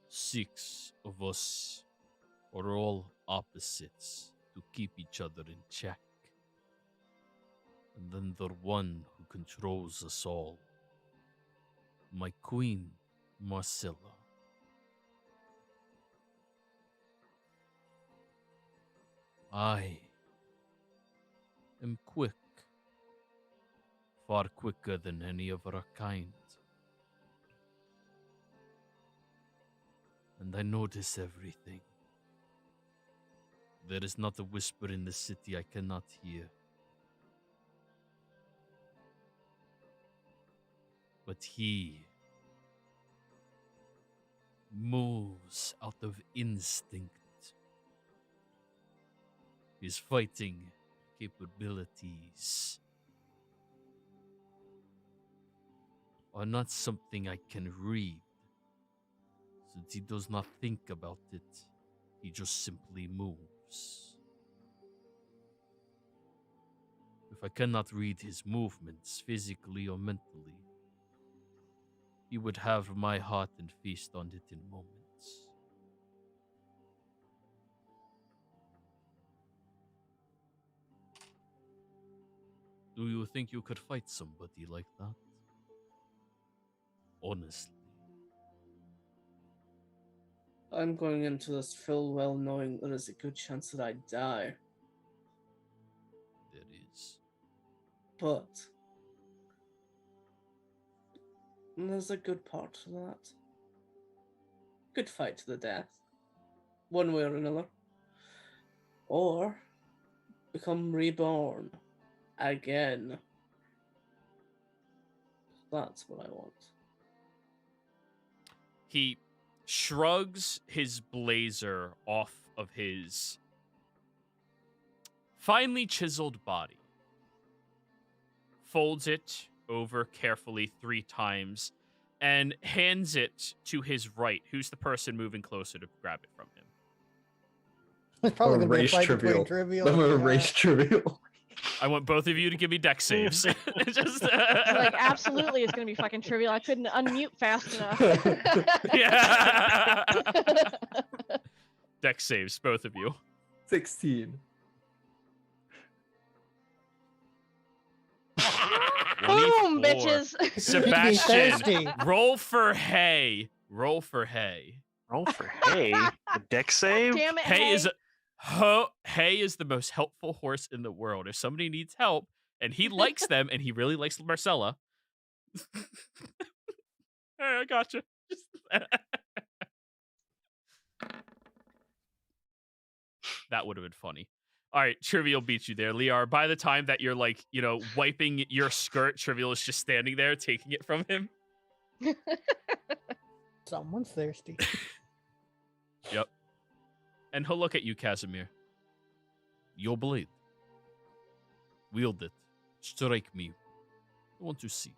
6 of us are all opposites to keep each other in check. And then the one who controls us all, my queen, Marcella. I am quick, far quicker than any of our kind. And I notice everything. There is not a whisper in the city I cannot hear. But he moves out of instinct. His fighting capabilities are not something I can read. Since he does not think about it, he just simply moves. If I cannot read his movements physically or mentally, he would have my heart and feast on it in moments. Do you think you could fight somebody like that? Honestly. I'm going into this full well knowing there is a good chance that I die, There is. but there's a good part to that. Good fight to the death, one way or another. Or become reborn again. That's what I want. He shrugs his blazer off of his finely chiseled body, folds it over carefully 3 times, and hands it to his right, who's the person moving closer to grab it from him. It's probably I'm going gonna to be a race fight between trivial. Trivial. I'm gonna and race trivial. I want both of you to give me deck saves. Just Like, absolutely, it's gonna be fucking trivial. I couldn't unmute fast enough. Yeah. Deck saves, both of you. 16. Boom, 24. bitches. Sebastian, thirsty. roll for hay. Roll for hay. Roll for hay. The deck save. Damn it, Hay is Hay is the most helpful horse in the world. If somebody needs help and he likes them and he really likes Marcella, I gotcha. That would have been funny. All right, Trivial beats you there, Liar. By the time that you're like, wiping your skirt, Trivial is just standing there taking it from him. Someone's thirsty. Yep. And he'll look at you, Casimir. Your blade. Wield it. Strike me. I want to see.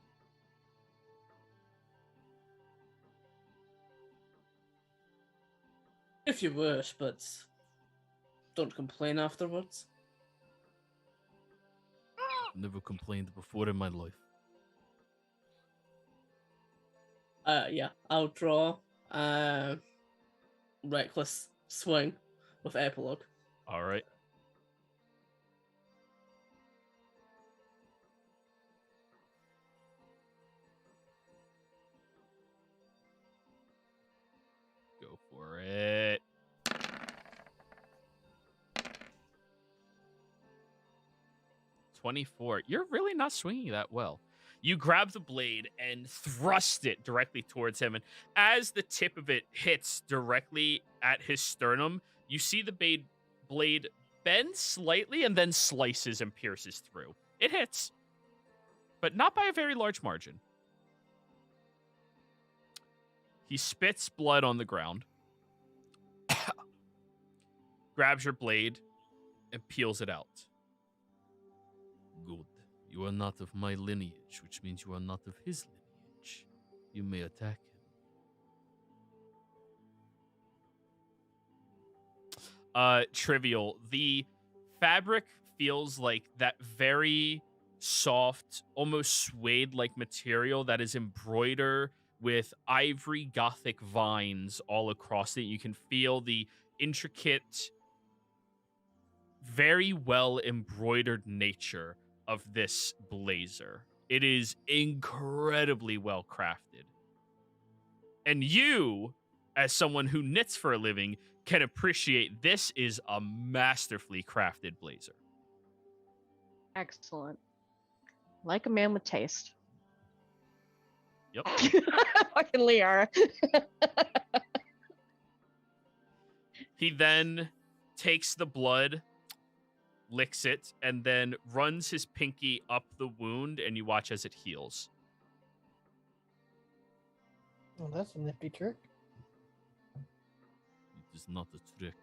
If you wish, but don't complain afterwards. Never complained before in my life. Yeah, I'll draw reckless swing with epilogue. All right. Go for it. $24. You're really not swinging that well. You grab the blade and thrust it directly towards him. And as the tip of it hits directly at his sternum, you see the blade bend slightly and then slices and pierces through. It hits, but not by a very large margin. He spits blood on the ground, grabs your blade, and peels it out. Good. You are not of my lineage, which means you are not of his lineage. You may attack him. Trivial. The fabric feels like that very soft, almost suede-like material that is embroidered with ivory gothic vines all across it. You can feel the intricate, very well embroidered nature of this blazer. It is incredibly well crafted. And you, as someone who knits for a living, can appreciate this is a masterfully crafted blazer. Excellent. Like a man with taste. Yep. Fucking Liara. He then takes the blood, licks it, and then runs his pinky up the wound, and you watch as it heals. Well, that's a nifty trick. It is not a trick.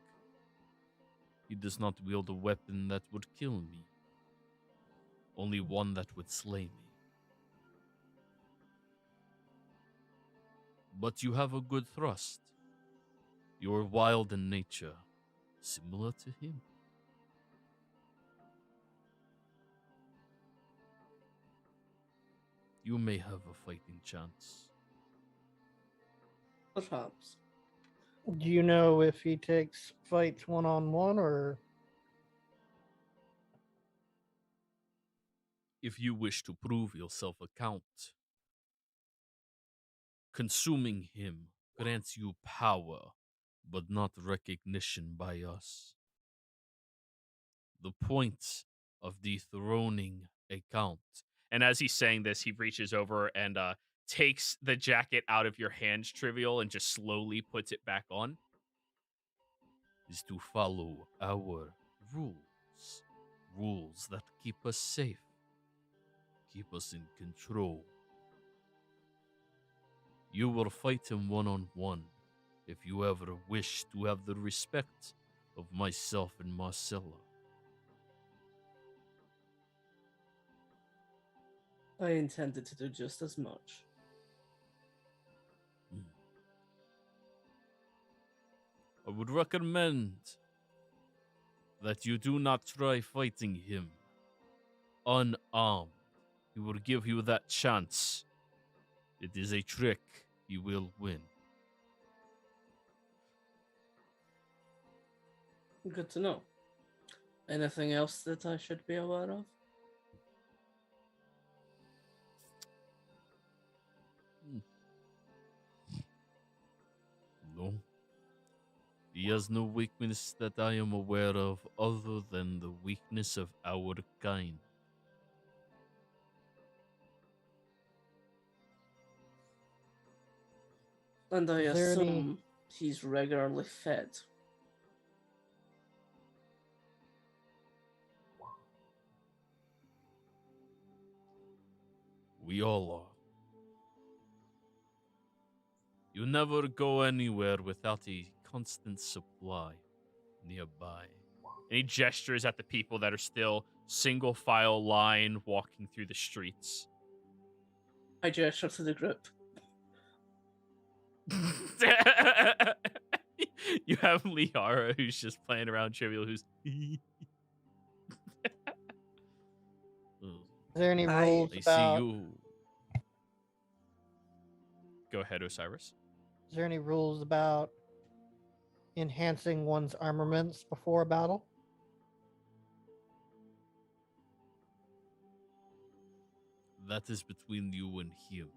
He does not wield a weapon that would kill me. Only one that would slay me. But you have a good thrust. You are wild in nature, similar to him. You may have a fighting chance. Perhaps. Do you know if he takes fights one-on-one or... If you wish to prove yourself a count, consuming him grants you power, but not recognition by us. The point of dethroning a count. And as he's saying this, he reaches over and takes the jacket out of your hands, Trivial, and just slowly puts it back on. Is to follow our rules. Rules that keep us safe, keep us in control. You will fight him one-on-one if you ever wish to have the respect of myself and Marcella. I intended to do just as much. I would recommend that you do not try fighting him unarmed. He will give you that chance. It is a trick. You will win. Good to know. Anything else that I should be aware of? No. He has no weakness that I am aware of other than the weakness of our kind. And I Is there any- assume he's regularly fed. We all are. You never go anywhere without a constant supply nearby. And he gestures at the people that are still single file line walking through the streets. I gesture to the group. You have Liara, who's just playing around Trivial, who's. Is there any I rules I see about? you. Go ahead, Osiris. Is there any rules about enhancing one's armaments before a battle? That is between you and him.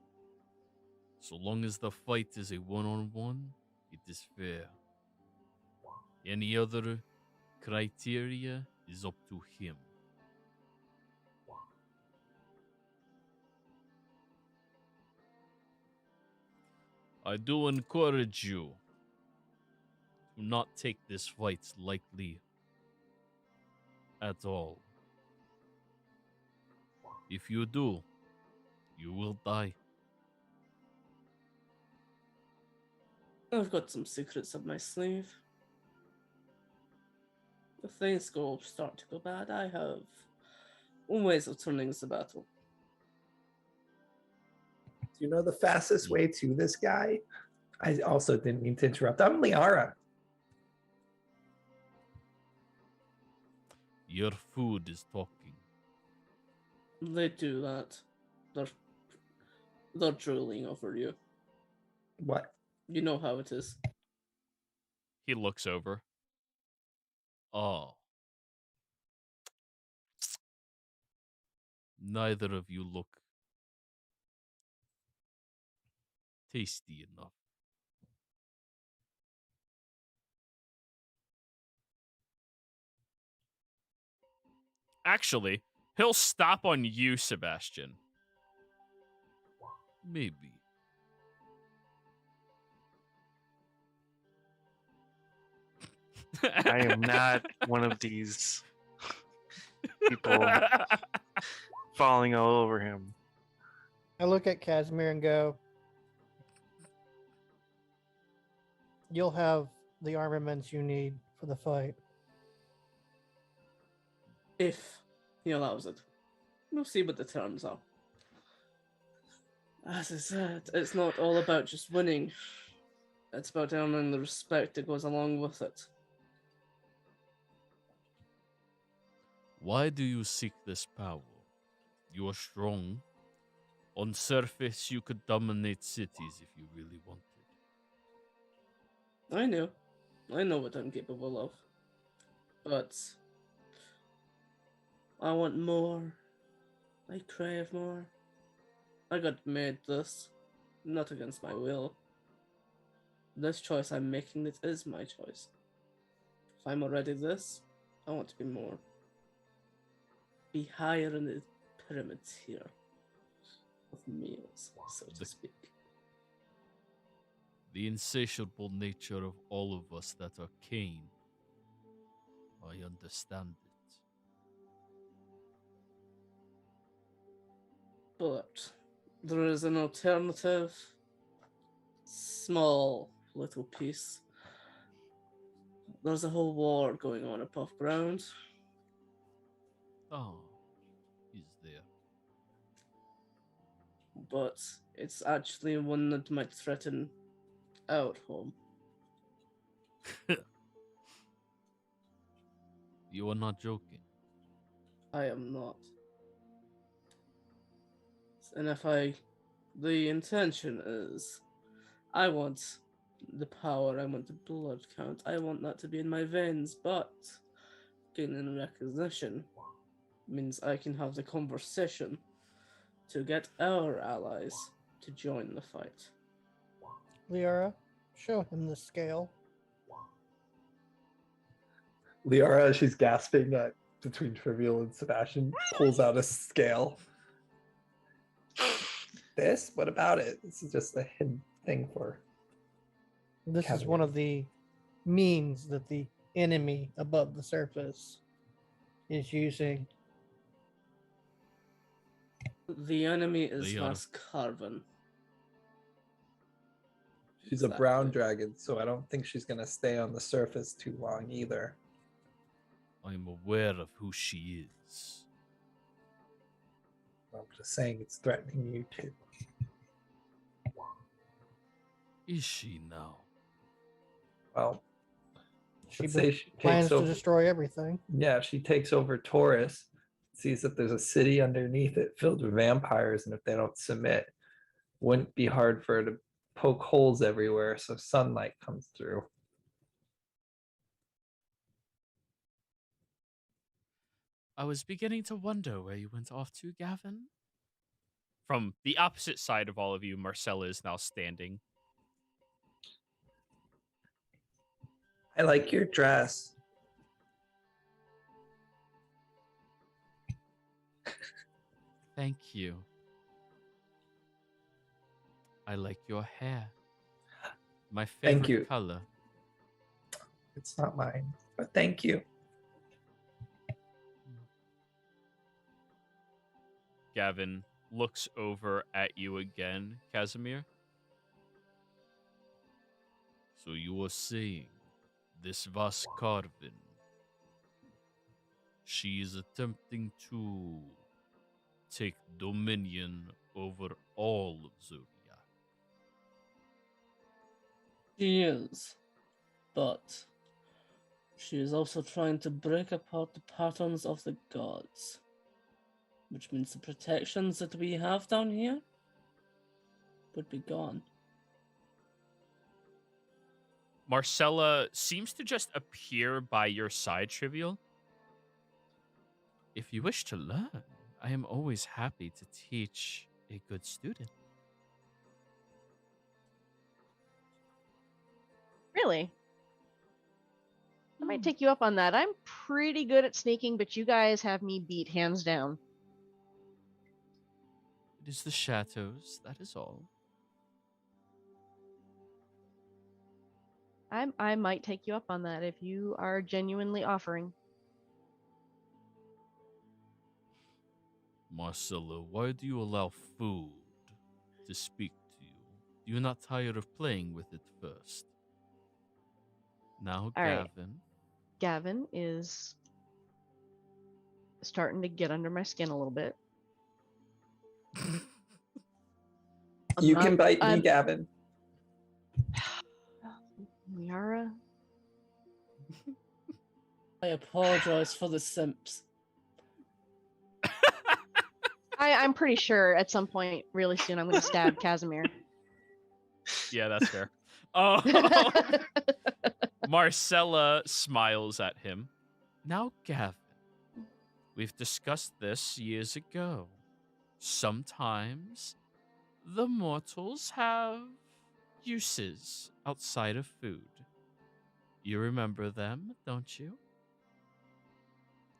So long as the fight is a one-on-one, it is fair. Any other criteria is up to him. I do encourage you to not take this fight lightly at all. If you do, you will die. I've got some secrets up my sleeve. If things start to go bad, I have ways of turning the battle. Do you know the fastest way to this guy? I also didn't mean to interrupt. I'm Liara. Your food is talking. They do that. They're drooling over you. What? You know how it is. He looks over. Oh. Neither of you look tasty enough. Actually, he'll stop on you, Sebastian. Maybe. I am not one of these people falling all over him. I look at Casimir and go, "You'll have the armaments you need for the fight." If he allows it. We'll see what the terms are. As I said, it's not all about just winning. It's about earning the respect that goes along with it. Why do you seek this power? You are strong. On surface, you could dominate cities if you really wanted. I know what I'm capable of. But I want more. I crave more. I got made this, not against my will. This choice I'm making, it is my choice. If I'm already this, I want to be more. Be higher in the pyramids here of meals, so to speak. The insatiable nature of all of us that are Cain. I understand it. But there is an alternative, small little piece. There's a whole war going on above ground. Oh, is there? But it's actually one that might threaten our home. You are not joking. I am not. And the intention is, I want the power, I want the blood count, I want that to be in my veins, but gaining recognition means I can have the conversation to get our allies to join the fight. Liara, show him the scale. Liara, as she's gasping between Trivial and Sebastian, pulls out a scale. This? What about it? This is just a hidden thing for. This is one of the means that the enemy above the surface is using. The enemy is Liara. Vas Carven. She's a brown Exactly. dragon, so I don't think she's gonna stay on the surface too long either. I'm aware of who she is. I'm just saying it's threatening you too. Is she now? Well, She let's say she plans takes to over. destroy everything. Yeah, if she takes over Taurus, sees that there's a city underneath it filled with vampires, and if they don't submit, wouldn't be hard for her to poke holes everywhere so sunlight comes through. I was beginning to wonder where you went off to, Gavin. From the opposite side of all of you, Marcella is now standing. I like your dress. Thank you. I like your hair. My favorite Thank you. color. It's not mine, but thank you. Gavin looks over at you again, Casimir. So you were saying this Vas Carven, she is attempting to take dominion over all of Zodiac. She is, but she is also trying to break apart the patterns of the gods, which means the protections that we have down here would be gone. Marcella seems to just appear by your side, Trivial. If you wish to learn, I am always happy to teach a good student. Really? I might take you up on that. I'm pretty good at sneaking, but you guys have me beat hands down. It is the shadows, that is all. I might take you up on that if you are genuinely offering. Marcella, why do you allow food to speak to you? Do you not tire of playing with it first? Now, All right. Gavin. Gavin is starting to get under my skin a little bit. You can bite me, I'm- Gavin. Liara? I apologize for the simps. I'm pretty sure at some point, really soon, I'm going to stab Casimir. Yeah, that's fair. Oh, Marcella smiles at him. Now, Gavin, we've discussed this years ago. Sometimes the mortals have uses outside of food. You remember them, don't you?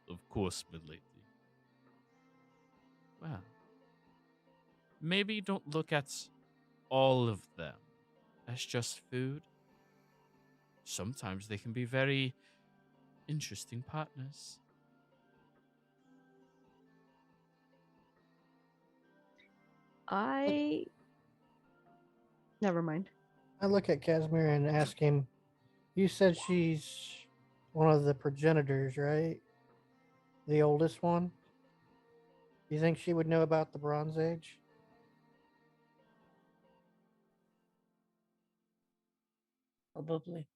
Of course, milady. Well, maybe don't look at all of them as just food. Sometimes they can be very interesting partners. Never mind. I look at Casimir and ask him, you said she's one of the progenitors, right? The oldest one? You think she would know about the Bronze Age? Probably.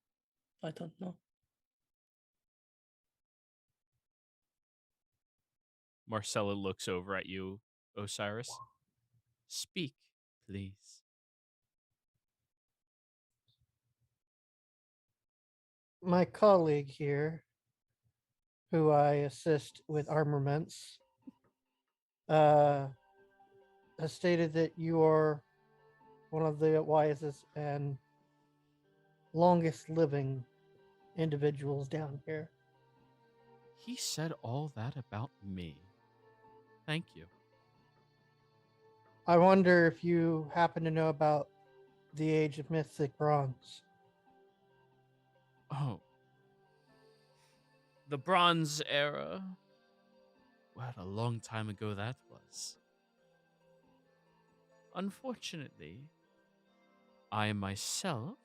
I don't know. Marcella looks over at you, Osiris. Speak, please. My colleague here, who I assist with armaments, has stated that you are one of the wisest and longest living individuals down here. He said all that about me. Thank you. I wonder if you happen to know about the Age of Mythic Bronze. Oh. The Bronze Era. What a long time ago that was. Unfortunately, I myself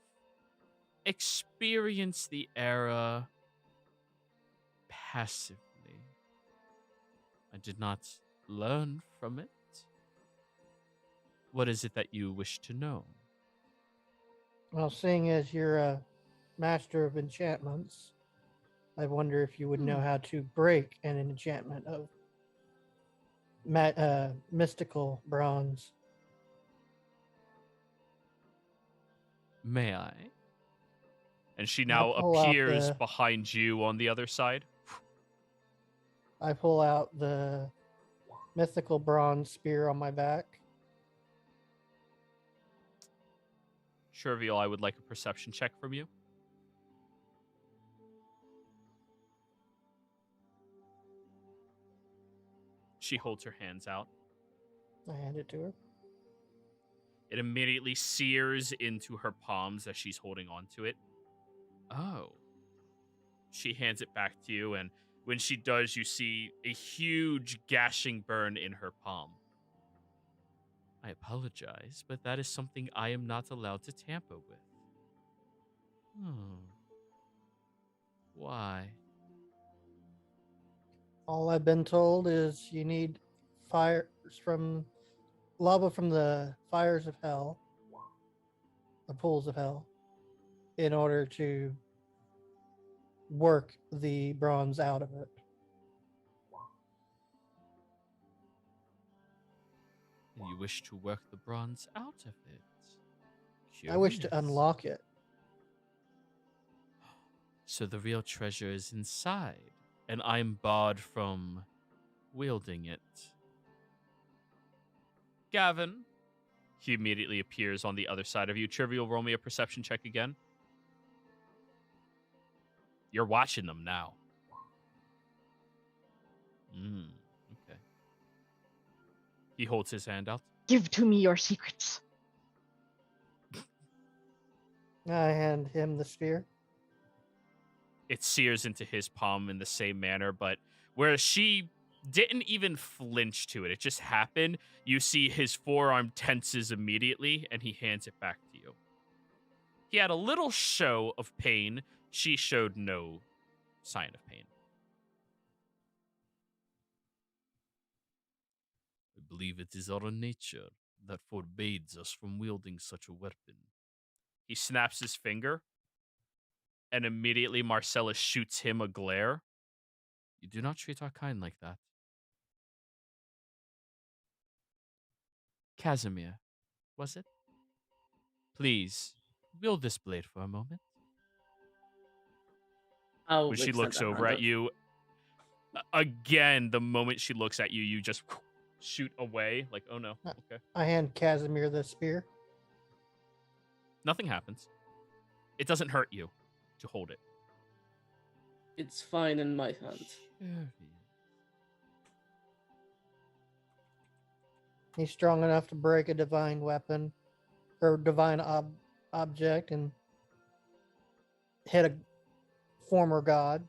experienced the era passively. I did not learn from it. What is it that you wish to know? Well, seeing as you're a master of enchantments, I wonder if you would know how to break an enchantment of mystical bronze. May I? And she I now pull out appears the- behind you on the other side. I pull out the mythical bronze spear on my back. Sherviel, I would like a perception check from you. She holds her hands out. I hand it to her. It immediately sears into her palms as she's holding on to it. Oh. She hands it back to you, and when she does, you see a huge gashing burn in her palm. I apologize, but that is something I am not allowed to tamper with. Why? All I've been told is you need fires from lava from the fires of hell, the pools of hell, in order to work the bronze out of it. You wish to work the bronze out of it? I wish to Curious. unlock it. So the real treasure is inside, and I'm barred from wielding it. Gavin. He immediately appears on the other side of you. Trivial, roll me a perception check again. You're watching them now. Okay. He holds his hand out. Give to me your secrets. I hand him the spear. It sears into his palm in the same manner, but whereas she didn't even flinch to it, it just happened, you see his forearm tenses immediately, and he hands it back to you. He had a little show of pain. She showed no sign of pain. I believe it is our nature that forbids us from wielding such a weapon. He snaps his finger, and immediately Marcellus shoots him a glare. You do not treat our kind like that. Casimir, was it? Please, wield this blade for a moment. I'll When she extend looks that over hand at up. you, again, the moment she looks at you, you just shoot away. Like, oh no. Uh. Okay. I hand Casimir the spear. Nothing happens. It doesn't hurt you to hold it. It's fine in my hand. He's strong enough to break a divine weapon or divine object and hit a former god.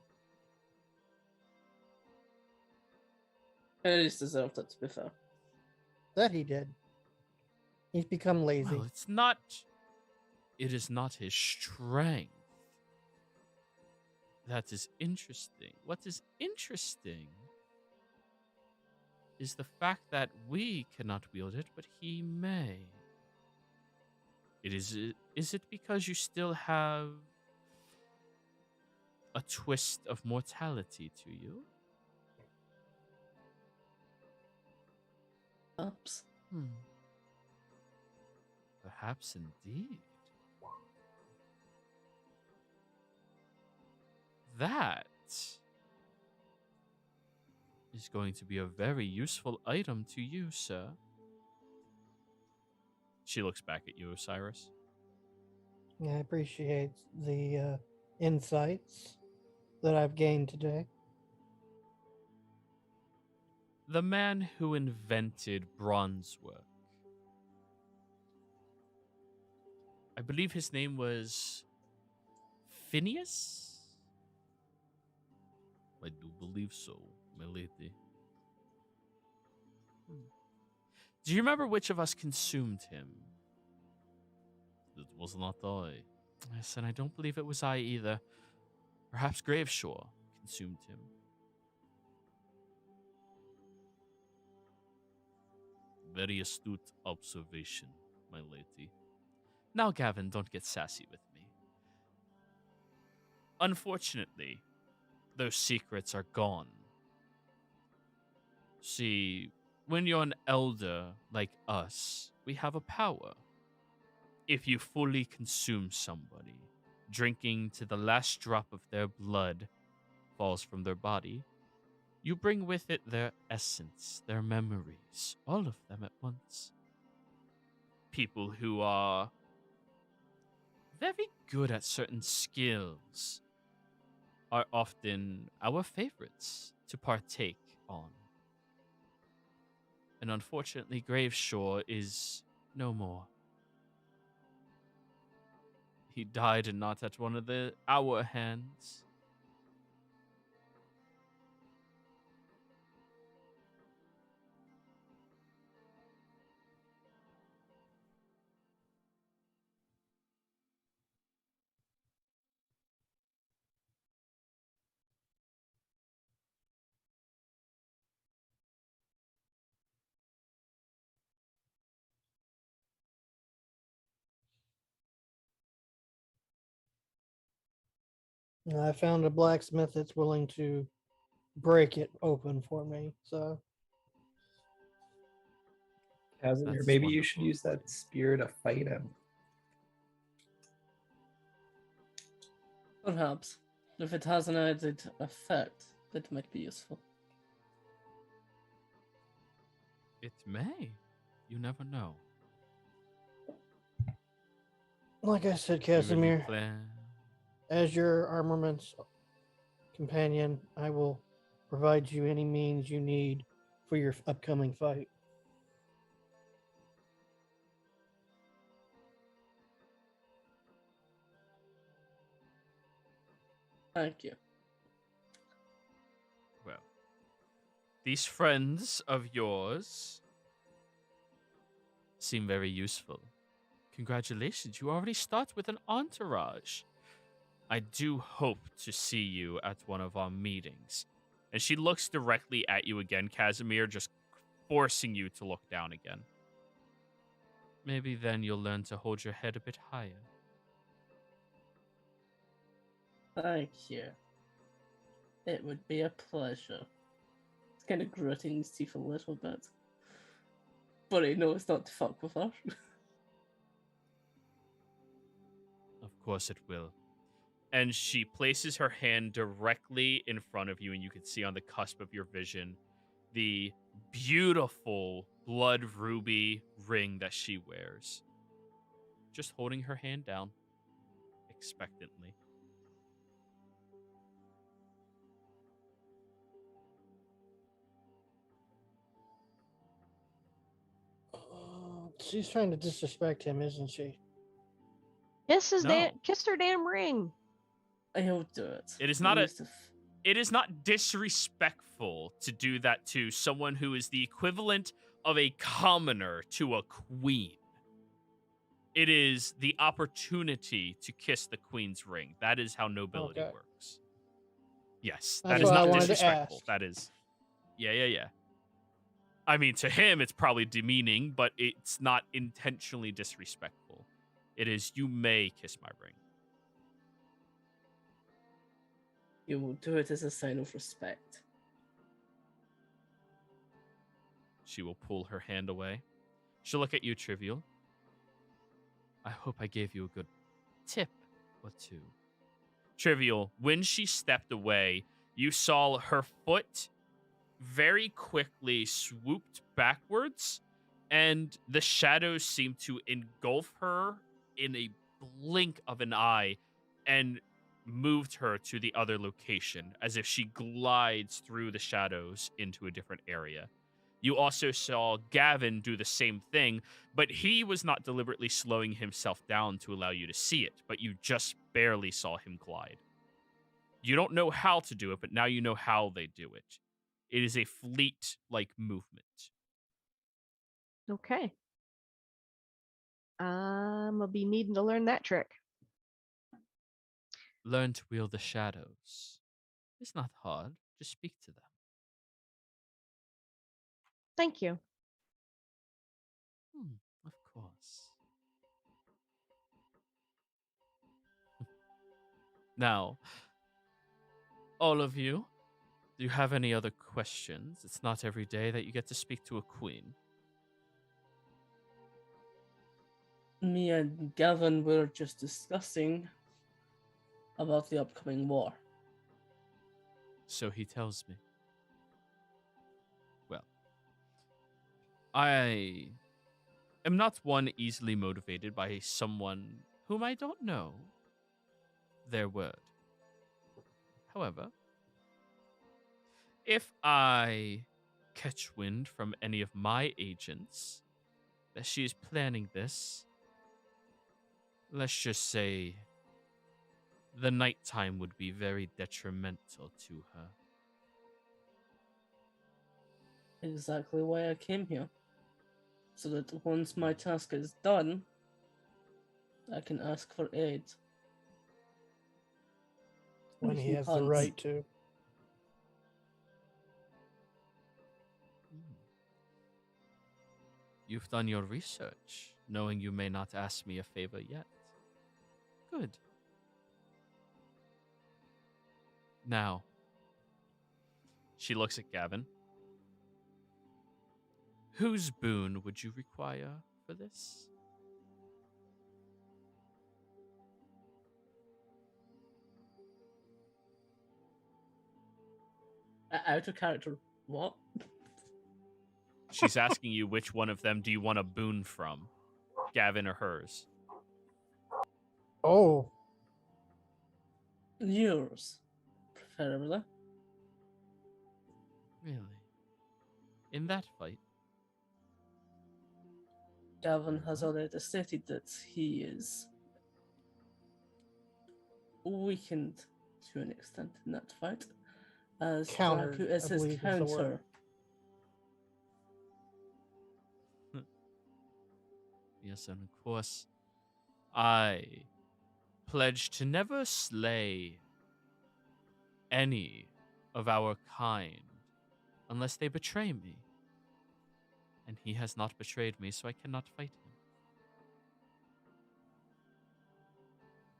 At least deserved it, to be fair. That he did. He's become lazy. Well, it's not. It is not his strength. That is interesting. What is interesting is the fact that we cannot wield it, but he may. Is it because you still have a twist of mortality to you? Perhaps. Perhaps indeed. That is going to be a very useful item to you, sir. She looks back at you, Osiris. Yeah, I appreciate the insights that I've gained today. The man who invented bronze work. I believe his name was Phineas? I do believe so, my lady. Do you remember which of us consumed him? It was not I. Yes, and I don't believe it was I either. Perhaps Graveshaw consumed him. Very astute observation, my lady. Now, Gavin, don't get sassy with me. Unfortunately, those secrets are gone. See, when you're an elder like us, we have a power. If you fully consume somebody, drinking to the last drop of their blood falls from their body, you bring with it their essence, their memories, all of them at once. People who are very good at certain skills are often our favorites to partake on. And unfortunately, Graveshaw is no more. He died and not at one of our hands. And I found a blacksmith that's willing to break it open for me. So Casimir, That's maybe you should wonderful. use that spear to fight him. Perhaps. If it has an added effect, that might be useful. It may. You never know. like I said, You really Casimir, plan- as your armaments companion, I will provide you any means you need for your upcoming fight. Thank you. Well, these friends of yours seem very useful. Congratulations, you already start with an entourage. I do hope to see you at one of our meetings. And she looks directly at you again, Casimir, just forcing you to look down again. Maybe then you'll learn to hold your head a bit higher. Thank you. It would be a pleasure. It's kind of gritting his teeth a little bit. But he knows not to fuck with her. Of course it will. And she places her hand directly in front of you, and you can see on the cusp of your vision the beautiful blood ruby ring that she wears. Just holding her hand down expectantly. She's trying to disrespect him, isn't she? No. Kiss her damn ring. I'll do it. It is I not used to it is not disrespectful to do that to someone who is the equivalent of a commoner to a queen. It is the opportunity to kiss the queen's ring. That is how nobility Okay. works. Yes, That's that is what I not wanted to disrespectful. ask. That is, yeah. I mean, to him, it's probably demeaning, but it's not intentionally disrespectful. It is, you may kiss my ring. You will do it as a sign of respect. She will pull her hand away. She'll look at you, Trivial. I hope I gave you a good tip or two. Trivial, when she stepped away, you saw her foot very quickly swooped backwards, and the shadows seemed to engulf her in a blink of an eye and moved her to the other location as if she glides through the shadows into a different area. You also saw Gavin do the same thing, but he was not deliberately slowing himself down to allow you to see it, but you just barely saw him glide. You don't know how to do it, but now you know how they do it. It is a fleet-like movement. Okay. I'm gonna be needing to learn that trick. Learn to wield the shadows. It's not hard. Just speak to them. Thank you. Of course. Now, all of you, do you have any other questions? It's not every day that you get to speak to a queen. Me and Gavin were just discussing about the upcoming war. So he tells me. Well, I am not one easily motivated by someone whom I don't know their word. However, if I catch wind from any of my agents that she is planning this, let's just say the nighttime would be very detrimental to her. Exactly why I came here. So that once my task is done, I can ask for aid. When We he can has the hunt. right to. You've done your research, knowing you may not ask me a favor yet. Good. Now, she looks at Gavin. Whose boon would you require for this? Out of character. What? She's asking you which one of them do you want a boon from, Gavin or hers? Oh, Yours, preferably. Really? In that fight? Gavin has already stated that he is weakened to an extent in that fight, as Countered, Draku is I his believe is the word. counter. Yes, and of course, I pledge to never slay any of our kind unless they betray me. And he has not betrayed me, so I cannot fight him.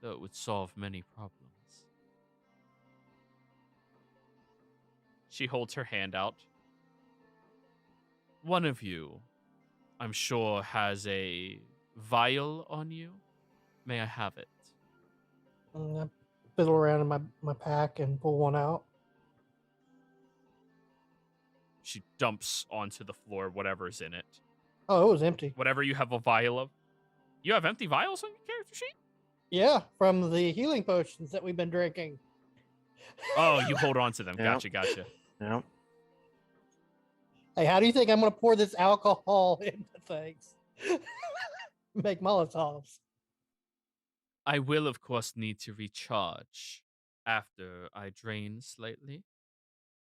Though it would solve many problems. She holds her hand out. One of you, I'm sure, has a vial on you. May I have it? and I fiddle around in my pack and pull one out. She dumps onto the floor whatever's in it. Oh, it was empty. Whatever you have a vial of. You have empty vials on your character sheet? Yeah, from the healing potions that we've been drinking. Oh, you hold on to them. Yep. Gotcha. Yep. Hey, how do you think I'm going to pour this alcohol into things? Make Molotovs. I will, of course, need to recharge after I drain slightly.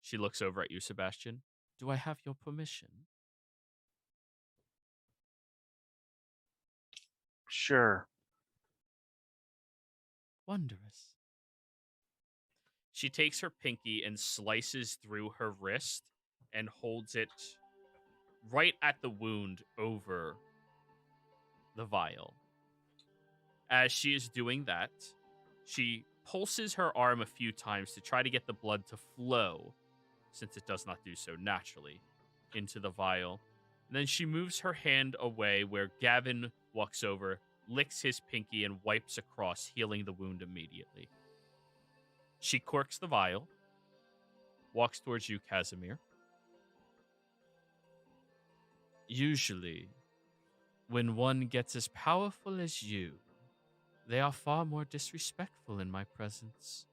She looks over at you, Sebastian. Do I have your permission? Sure. Wondrous. She takes her pinky and slices through her wrist and holds it right at the wound over the vial. As she is doing that, she pulses her arm a few times to try to get the blood to flow, since it does not do so naturally, into the vial. And then she moves her hand away where Gavin walks over, licks his pinky, and wipes across, healing the wound immediately. She corks the vial, walks towards you, Casimir. Usually, when one gets as powerful as you, they are far more disrespectful in my presence.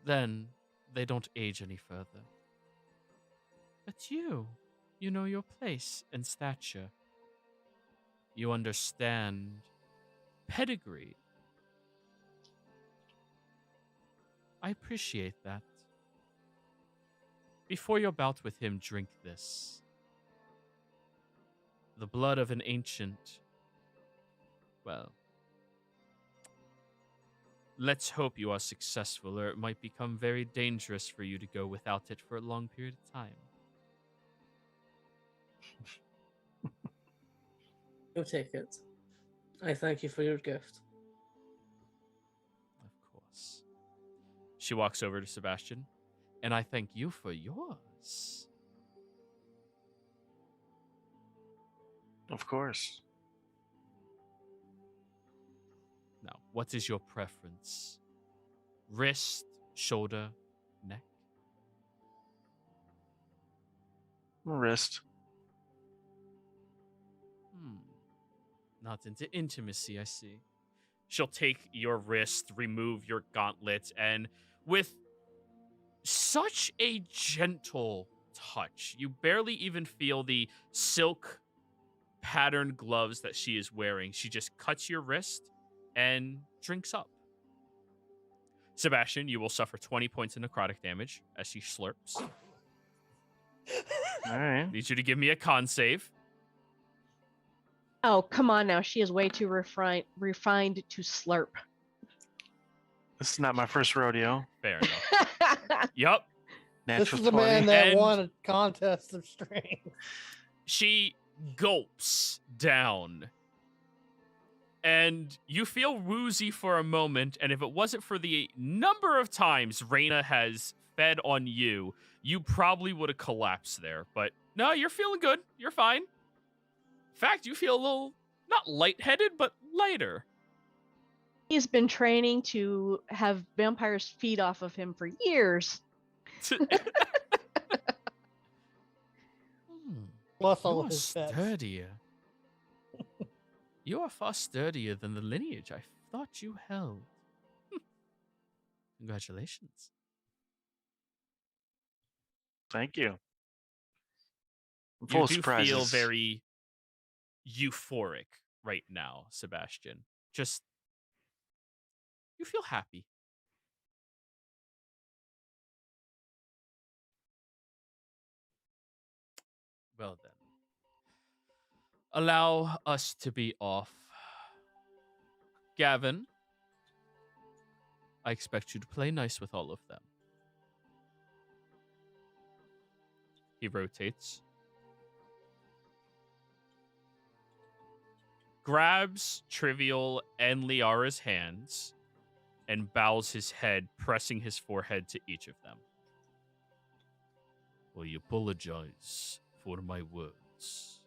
Then they don't age any further. But you know your place and stature. You understand pedigree. I appreciate that. Before your bout with him, drink this. The blood of an ancient. Well, let's hope you are successful, or it might become very dangerous for you to go without it for a long period of time. You'll take it. I thank you for your gift. Of course. She walks over to Sebastian, and I thank you for yours. Of course. Now, what is your preference? Wrist, shoulder, neck? Wrist. Not into intimacy, I see. She'll take your wrist, remove your gauntlet, and with such a gentle touch, you barely even feel the silk patterned gloves that she is wearing. She just cuts your wrist and drinks up. Sebastian, you will suffer 20 points of necrotic damage as she slurps. All right. Need you to give me a con save. Oh, come on now. She is way too refined to slurp. This is not my first rodeo. Fair enough. Yup. This Natural is the 20. man that And- won a contest of strength. She gulps down. And you feel woozy for a moment, and if it wasn't for the number of times Reyna has fed on you, you probably would have collapsed there. But no, you're feeling good. You're fine. In fact, you feel a little, not lightheaded, but lighter. He's been training to have vampires feed off of him for years. Plus You all are of his pets. sturdier. You are far sturdier than the lineage I thought you held. Congratulations. Thank you. I'm full You of do surprises. feel very euphoric right now, Sebastian. Just, you feel happy. Well then. Allow us to be off. Gavin, I expect you to play nice with all of them. He rotates. Grabs Trivial and Liara's hands and bows his head, pressing his forehead to each of them. I apologize for my words.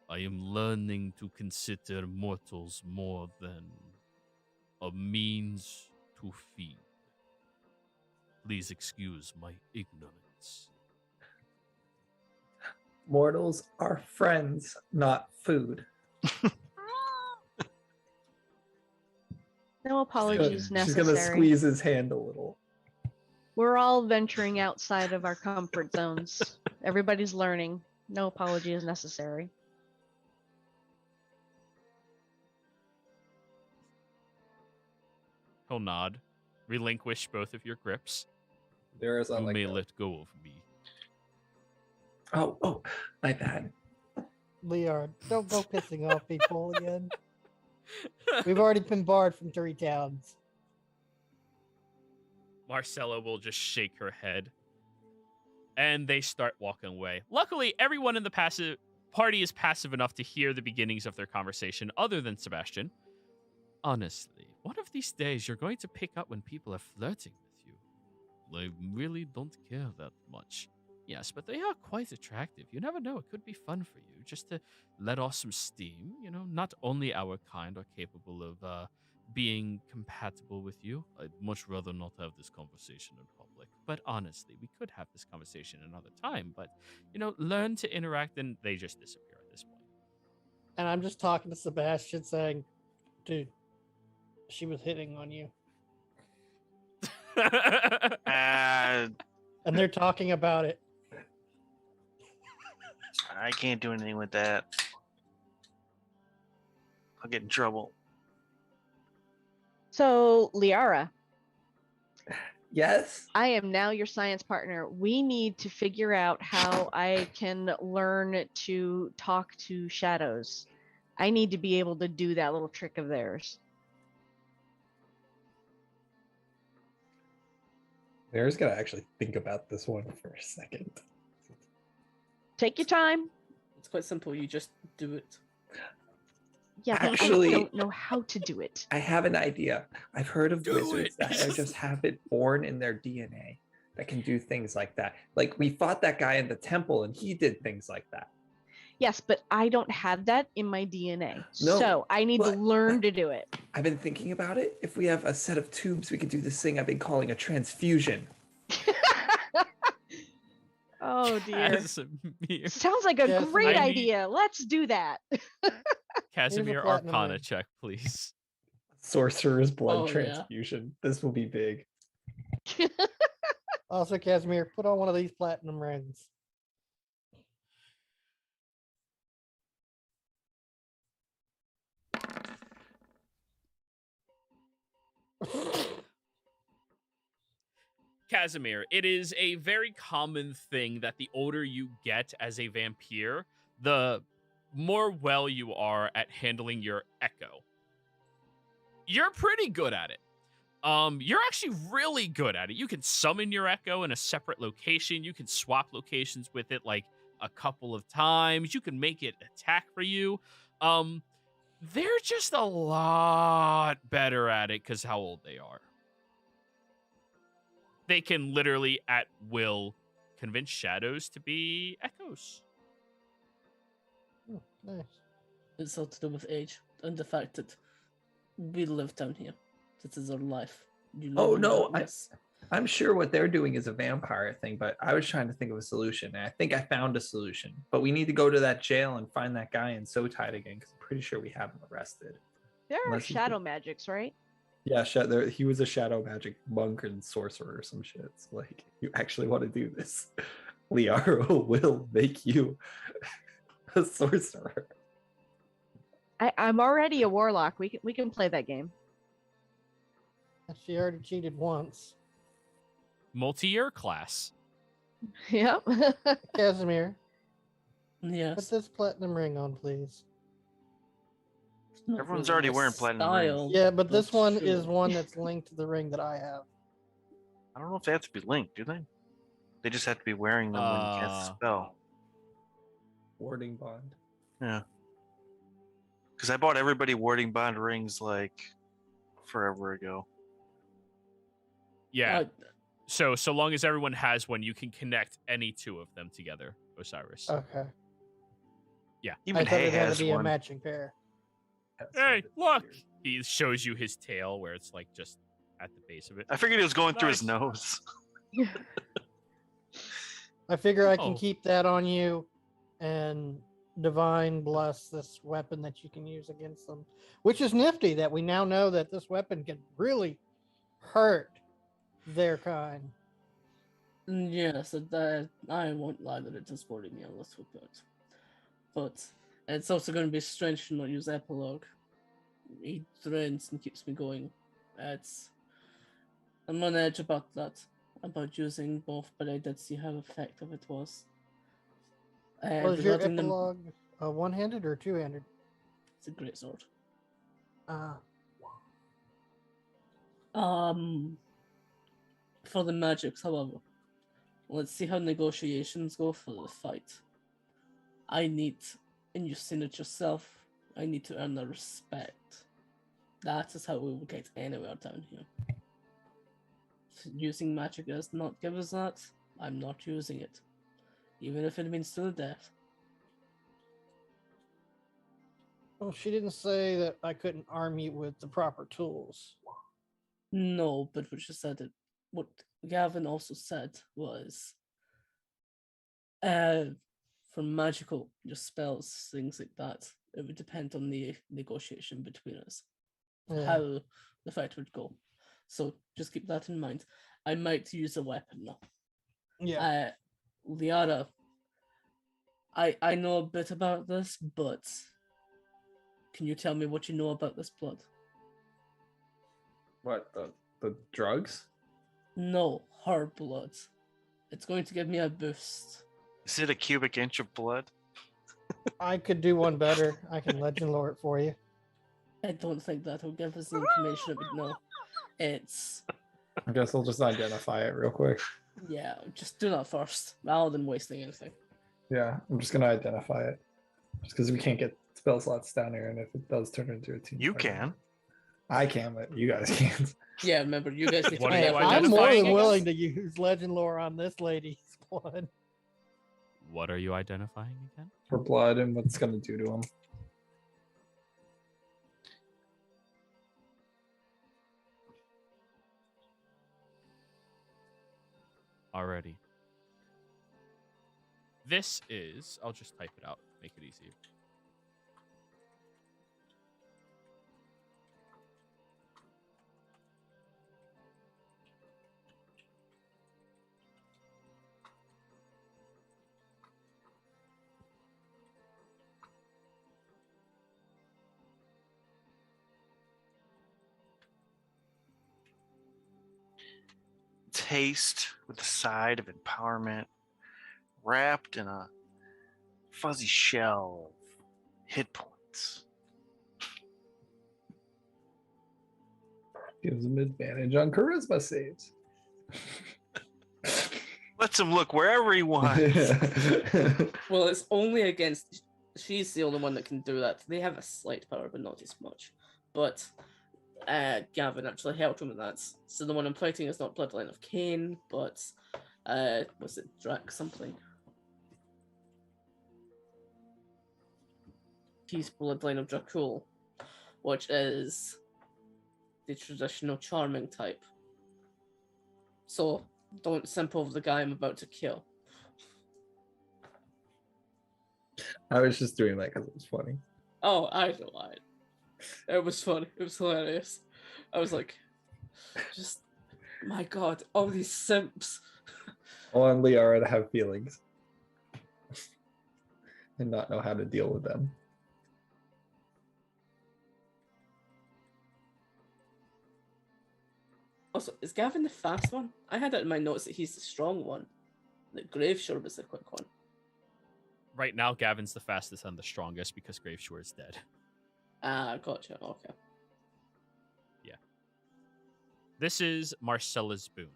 I am learning to consider mortals more than a means to feed. Please excuse my ignorance. Mortals are friends, not food. No apologies She's necessary. gonna squeeze his hand a little. We're all venturing outside of our comfort zones. Everybody's learning. No apology is necessary. He'll nod. Relinquish both of your grips. There is You may let go of me. Oh, my bad. Leon, don't go pissing off people again. We've already been barred from 3 towns. Marcella will just shake her head. And they start walking away. Luckily, everyone in the party is passive enough to hear the beginnings of their conversation, other than Sebastian. Honestly, one of these days you're going to pick up when people are flirting with you. They really don't care that much. Yes, but they are quite attractive. You never know. It could be fun for you just to let off some steam. You know, not only our kind are capable of being compatible with you. I'd much rather not have this conversation in public. But honestly, we could have this conversation another time. But, you know, learn to interact, and they just disappear at this point. And I'm just talking to Sebastian saying, dude, she was hitting on you. I And they're talking about it. can't do anything with that. I'll get in trouble. So, Liara, Yes? I am now your science partner. We need to figure out how I can learn to talk to shadows. I need to be able to do that little trick of theirs. Mary's gonna actually think about this one for a second. Take your time. It's quite simple. You just do it. Yeah, but Actually- I don't know how to do it. I have an idea. I've heard of Do wizards it. that are just have it born in their DNA that can do things like that. Like we fought that guy in the temple and he did things like that. Yes, but I don't have that in my DNA. No, So I need to but- learn to do it. I've been thinking about it. If we have a set of tubes, we could do this thing I've been calling a transfusion. Oh dear. Casimir. Sounds like a Yes, great I need- idea. Let's do that. Casimir platinum Arcana ring. check, please. Sorcerer's blood Oh, yeah. transfusion. This will be big. Also, Casimir, put on one of these platinum rings. Casimir, it is a very common thing that the older you get as a vampire, the more well you are at handling your echo. You're pretty good at it. You're actually really good at it. You can summon your echo in a separate location. You can swap locations with it like a couple of times. You can make it attack for you. They're just a lot better at it because how old they are. They can literally at will convince shadows to be echoes. Oh, nice. It's all to do with age and the fact that we live down here. This is our life. You live Oh in no, darkness. I'm sure what they're doing is a vampire thing, but I was trying to think of a solution. And I think I found a solution. But we need to go to that jail and find that guy in Sotide again, because I'm pretty sure we have him arrested. There are Unless he's shadow the- magics, right? Yeah, he was a shadow magic monk and sorcerer or some shit. So like, you actually want to do this? Liaro will make you a sorcerer. I'm already a warlock. We can play that game. She already cheated once. Multi-year class. Yep. Casimir, put Yes. this platinum ring on, please. It's not Everyone's really already my wearing platinum rings. style, Yeah, but this one sure. is one that's linked to the ring that I have. I don't know if they have to be linked, do they? They just have to be wearing them when you cast a spell. Warding bond. Yeah. Because I bought everybody warding bond rings like forever ago. Yeah. Uh, So long as everyone has one, you can connect any two of them together, Osiris. Okay. Even I thought Hay it had has to be a one. matching pair. That's Hey, what it's look! weird. He shows you his tail where it's like just at the base of it. I figured he was going through his Nice. nose. I figure I can Oh. keep that on you and divine bless this weapon that you can use against them, which is nifty that we now know that this weapon can really hurt their kind. Yes, I won't lie that it does worry me a little bit. But it's also going to be strange to not use epilogue. He drains and keeps me going. I'm on edge about that, about using both, but I did see how effective it was. Was your Regarding them, epilogue one-handed or two-handed? it's a great sword. For the magics, however, let's see how negotiations go for the fight. And you've seen it yourself, I need to earn their respect. That is how we will get anywhere down here. If using magic does not give us that, I'm not using it. Even if it means to the death. Well, she didn't say that I couldn't arm you with the proper tools. No, but what Gavin also said was, for magical, just spells, things like that, it would depend on the negotiation between us, how the fight would go. So just keep that in mind. I might use a weapon now. Yeah. Liara, I know a bit about this, but can you tell me what you know about this blood? What, the drugs? No, her blood. It's going to give me a boost. Is it a cubic inch of blood? I could do one better. I can legend lore it for you. I don't think that will give us the information it would know. It's... I guess I'll just identify it real quick. Yeah, just do that first, rather than wasting anything. Yeah, I'm just gonna identify it. Just because we can't get spell slots down here, and if it does turn into a team You fight, can. I can, but you guys can't. Yeah, remember, you guys need to What are pay you for I'm this. more identifying, than I willing guess? to use legend lore on this lady's blood. What are you identifying again? For blood and what it's gonna do to him. Alrighty. This is, I'll just type it out, make it easier. Taste with the side of empowerment, wrapped in a fuzzy shell of hit points. Gives him advantage on charisma saves. Lets him look wherever he wants. Well, it's only against... She's the only one that can do that. They have a slight power, but not as much. But Gavin actually helped him with that. So the one I'm fighting is not Bloodline of Cain, but was it Drac something? He's Bloodline of Dracul, which is the traditional charming type. So don't simp over the guy I'm about to kill. I was just doing that because it was funny. Oh, I know why. It was funny. It was hilarious. I was like, just, my God, all these simps. I want Liara to have feelings and not know how to deal with them. Also, is Gavin the fast one? I had it in my notes that he's the strong one. That Graveshore was the quick one. Right now, Gavin's the fastest and the strongest because Graveshore is dead. Ah, gotcha. Okay. This is Marcella's boon.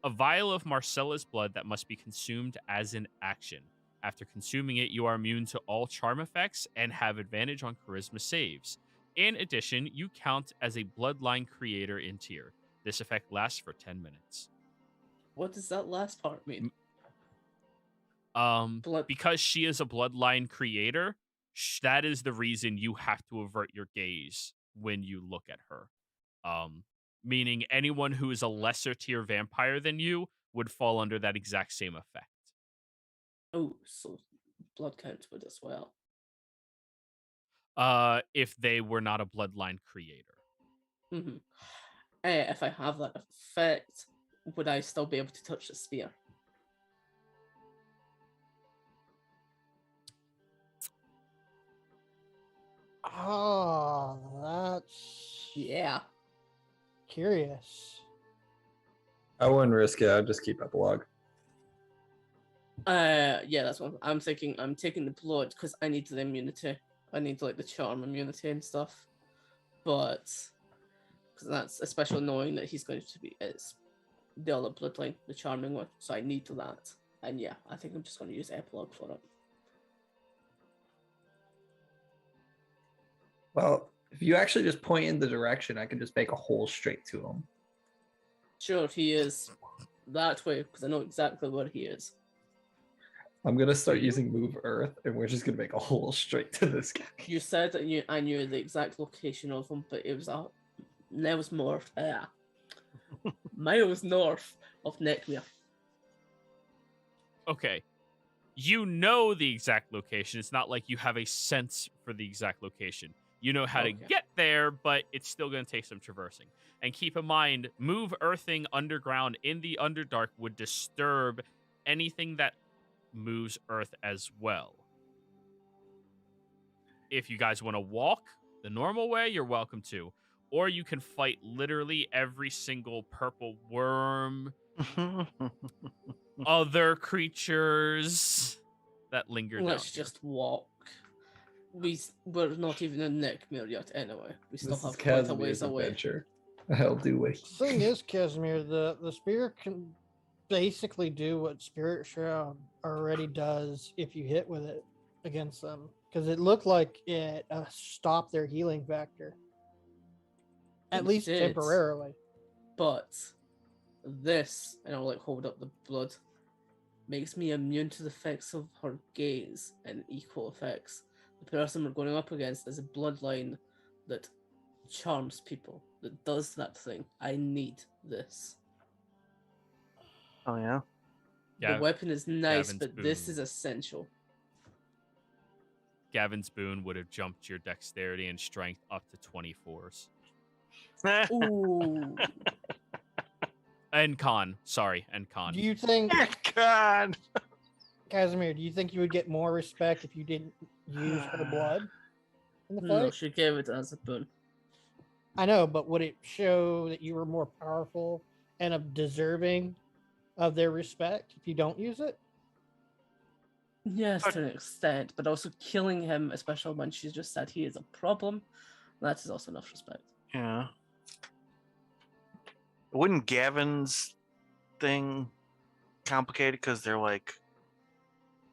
A vial of Marcella's blood that must be consumed as an action. After consuming it, you are immune to all charm effects and have advantage on charisma saves. In addition, you count as a bloodline creator in tier. This effect lasts for 10 minutes. What does that last part mean? Because she is a bloodline creator, that is the reason you have to avert your gaze when you look at her. Meaning anyone who is a lesser tier vampire than you would fall under that exact same effect. Oh, so blood count would as well. If they were not a bloodline creator. Mm-hmm. If I have that effect, would I still be able to touch the spear? Oh, that's Yeah. curious. I wouldn't risk it. I'd just keep up log. Yeah, that's what I'm thinking. I'm taking the blood because I need the immunity. I need like the charm immunity and stuff. But because that's especially knowing that he's going to be it's the other bloodline, the charming one. So I need that. And yeah, I think I'm just going to use epilogue for it. Well, if you actually just point in the direction, I can just make a hole straight to him. Sure, he is that way because I know exactly where he is. I'm gonna start using Move Earth, and we're just gonna make a hole straight to this guy. You said that I knew the exact location of him, but it was miles north. Miles north of Neckmere. Okay. You know the exact location. It's not like you have a sense for the exact location. You know how to get there, but it's still going to take some traversing. And keep in mind, move earthing underground in the Underdark would disturb anything that moves earth as well. If you guys want to walk the normal way, you're welcome to. Or you can fight literally every single purple worm, other creatures that linger down Let's here. just walk. We're not even in Neckmere yet anyway. We still This have is quite a Casimir's ways away. adventure. I'll do wait. Thing is, Casimir, the spear can basically do what Spirit Shroud already does if you hit with it against them, because it looked like it stopped their healing factor, at It least did. temporarily. But this, and I'll like hold up the blood, makes me immune to the effects of her gaze and equal effects. The person we're going up against is a bloodline that charms people, that does that thing. I need this. Oh yeah. The weapon is nice, Gavin's but this boon. is essential. Gavin's boon would have jumped your dexterity and strength up to 24s. Ooh. And con. Sorry, and con. Do you think, God. Casimir, do you think you would get more respect if you didn't use her blood in the fight? No, she gave it as a boon. I know, but would it show that you were more powerful and deserving of their respect if you don't use it? Yes, to an extent, but also killing him, especially when she just said he is a problem, that is also enough respect. Yeah. Wouldn't Gavin's thing complicated because they're like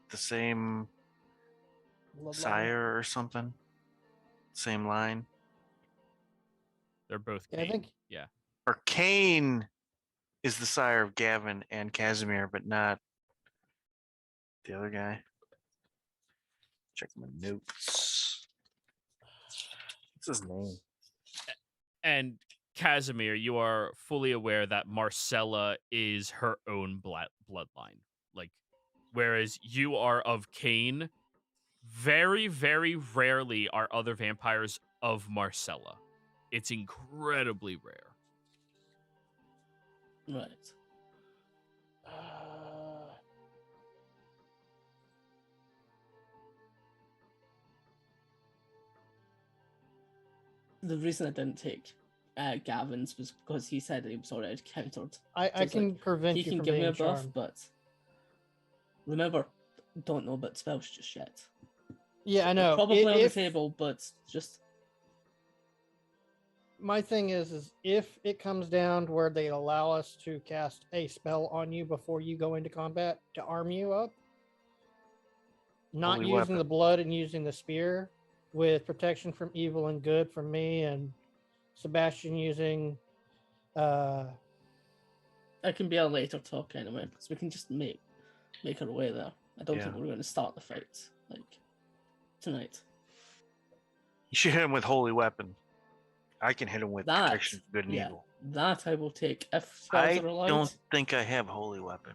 the same Bloodline. sire or something? Same line? They're both Yeah, I Cain. think Yeah. Or Cain is the sire of Gavin and Casimir, but not the other guy. Check my notes. What's his name? And Casimir, you are fully aware that Marcella is her own bloodline. Like, whereas you are of Cain, very, very rarely are other vampires of Marcella. It's incredibly rare. Right. The reason I didn't take Gavin's was because he said he was already countered. I it's can like, prevent He you can from give me being a buff, charmed. but remember, don't know about spells just yet. Yeah, I know. Probably on the If- table, but just My thing is if it comes down to where they allow us to cast a spell on you before you go into combat to arm you up, not Holy using weapon. the blood and using the spear, with protection from evil and good from me, and Sebastian using that can be a later talk anyway, because we can just make our way there. I don't think Yeah. we're going to start the fight like tonight. You should hit him with holy weapon. I can hit him with That, protection from good and yeah. evil. That I will take if spells I are allowed. don't think I have holy weapon.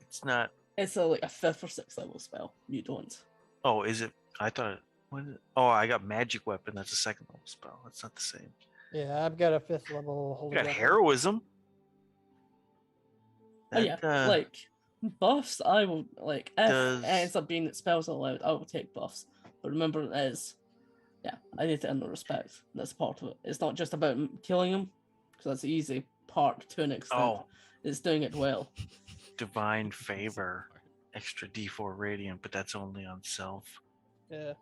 It's not. It's like a 5th or 6th level spell. You don't. Oh, is it? I thought. What is it? Oh, I got magic weapon. That's a 2nd level spell. That's not the same. Yeah, I've got a 5th level I holy got weapon. heroism. Oh yeah, like buffs. I will like if does- it ends up being that spells are allowed. I will take buffs. But remember, it is. Yeah, I need to earn the respect. That's part of it. It's not just about killing him, because that's the easy part to an extent. Oh, It's doing it well. divine favor, extra D4 radiant, but that's only on self. Yeah.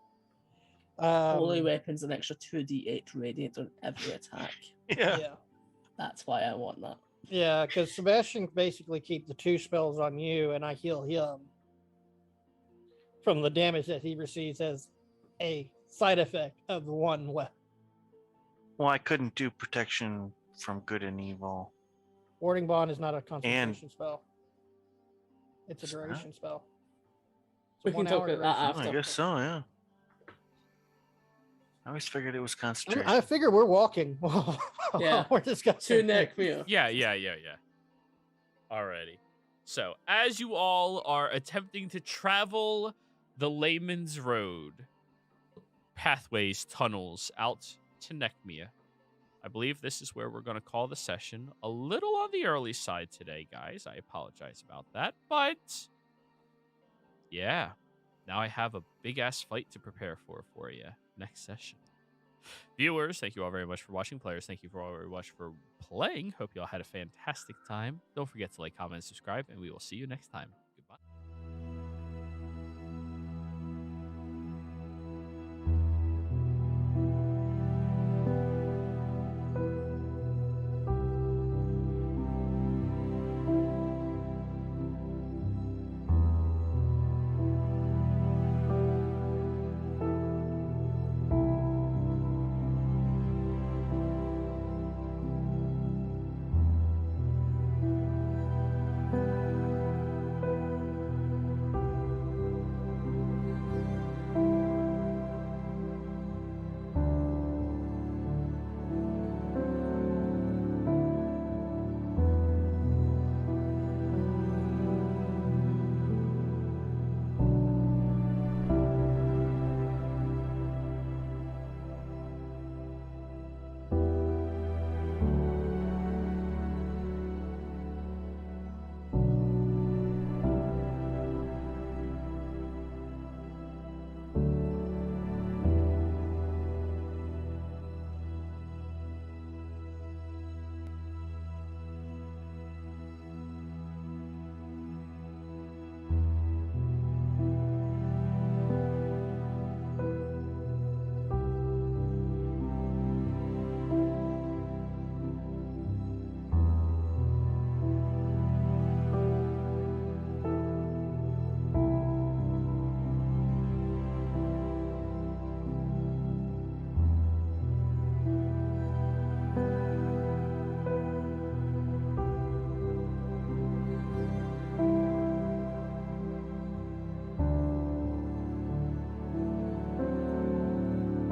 Holy weapons an extra 2d8 radiant on every attack. Yeah. Yeah. That's why I want that. Yeah, because Sebastian basically keep the 2 spells on you, and I heal him from the damage that he receives as a side effect of the 1 weapon. Well, I couldn't do protection from good and evil. Warding Bond is not a concentration spell. It's a It's not? duration spell. It's a We can 1 talk hour about that duration. I after. guess so. Yeah. I always figured it was concentration. I figure we're walking. Yeah. We're discussing. To Nick Muir. Yeah. Alrighty. So, as you all are attempting to travel the Layman's Road, pathways, tunnels out to Neckmia, I believe this is where we're going to call the session. A little on the early side today, guys. I apologize about that. But, yeah. Now I have a big-ass fight to prepare for you next session. Viewers, thank you all very much for watching. Players, thank you all very much for playing. Hope you all had a fantastic time. Don't forget to like, comment, and subscribe, and we will see you next time.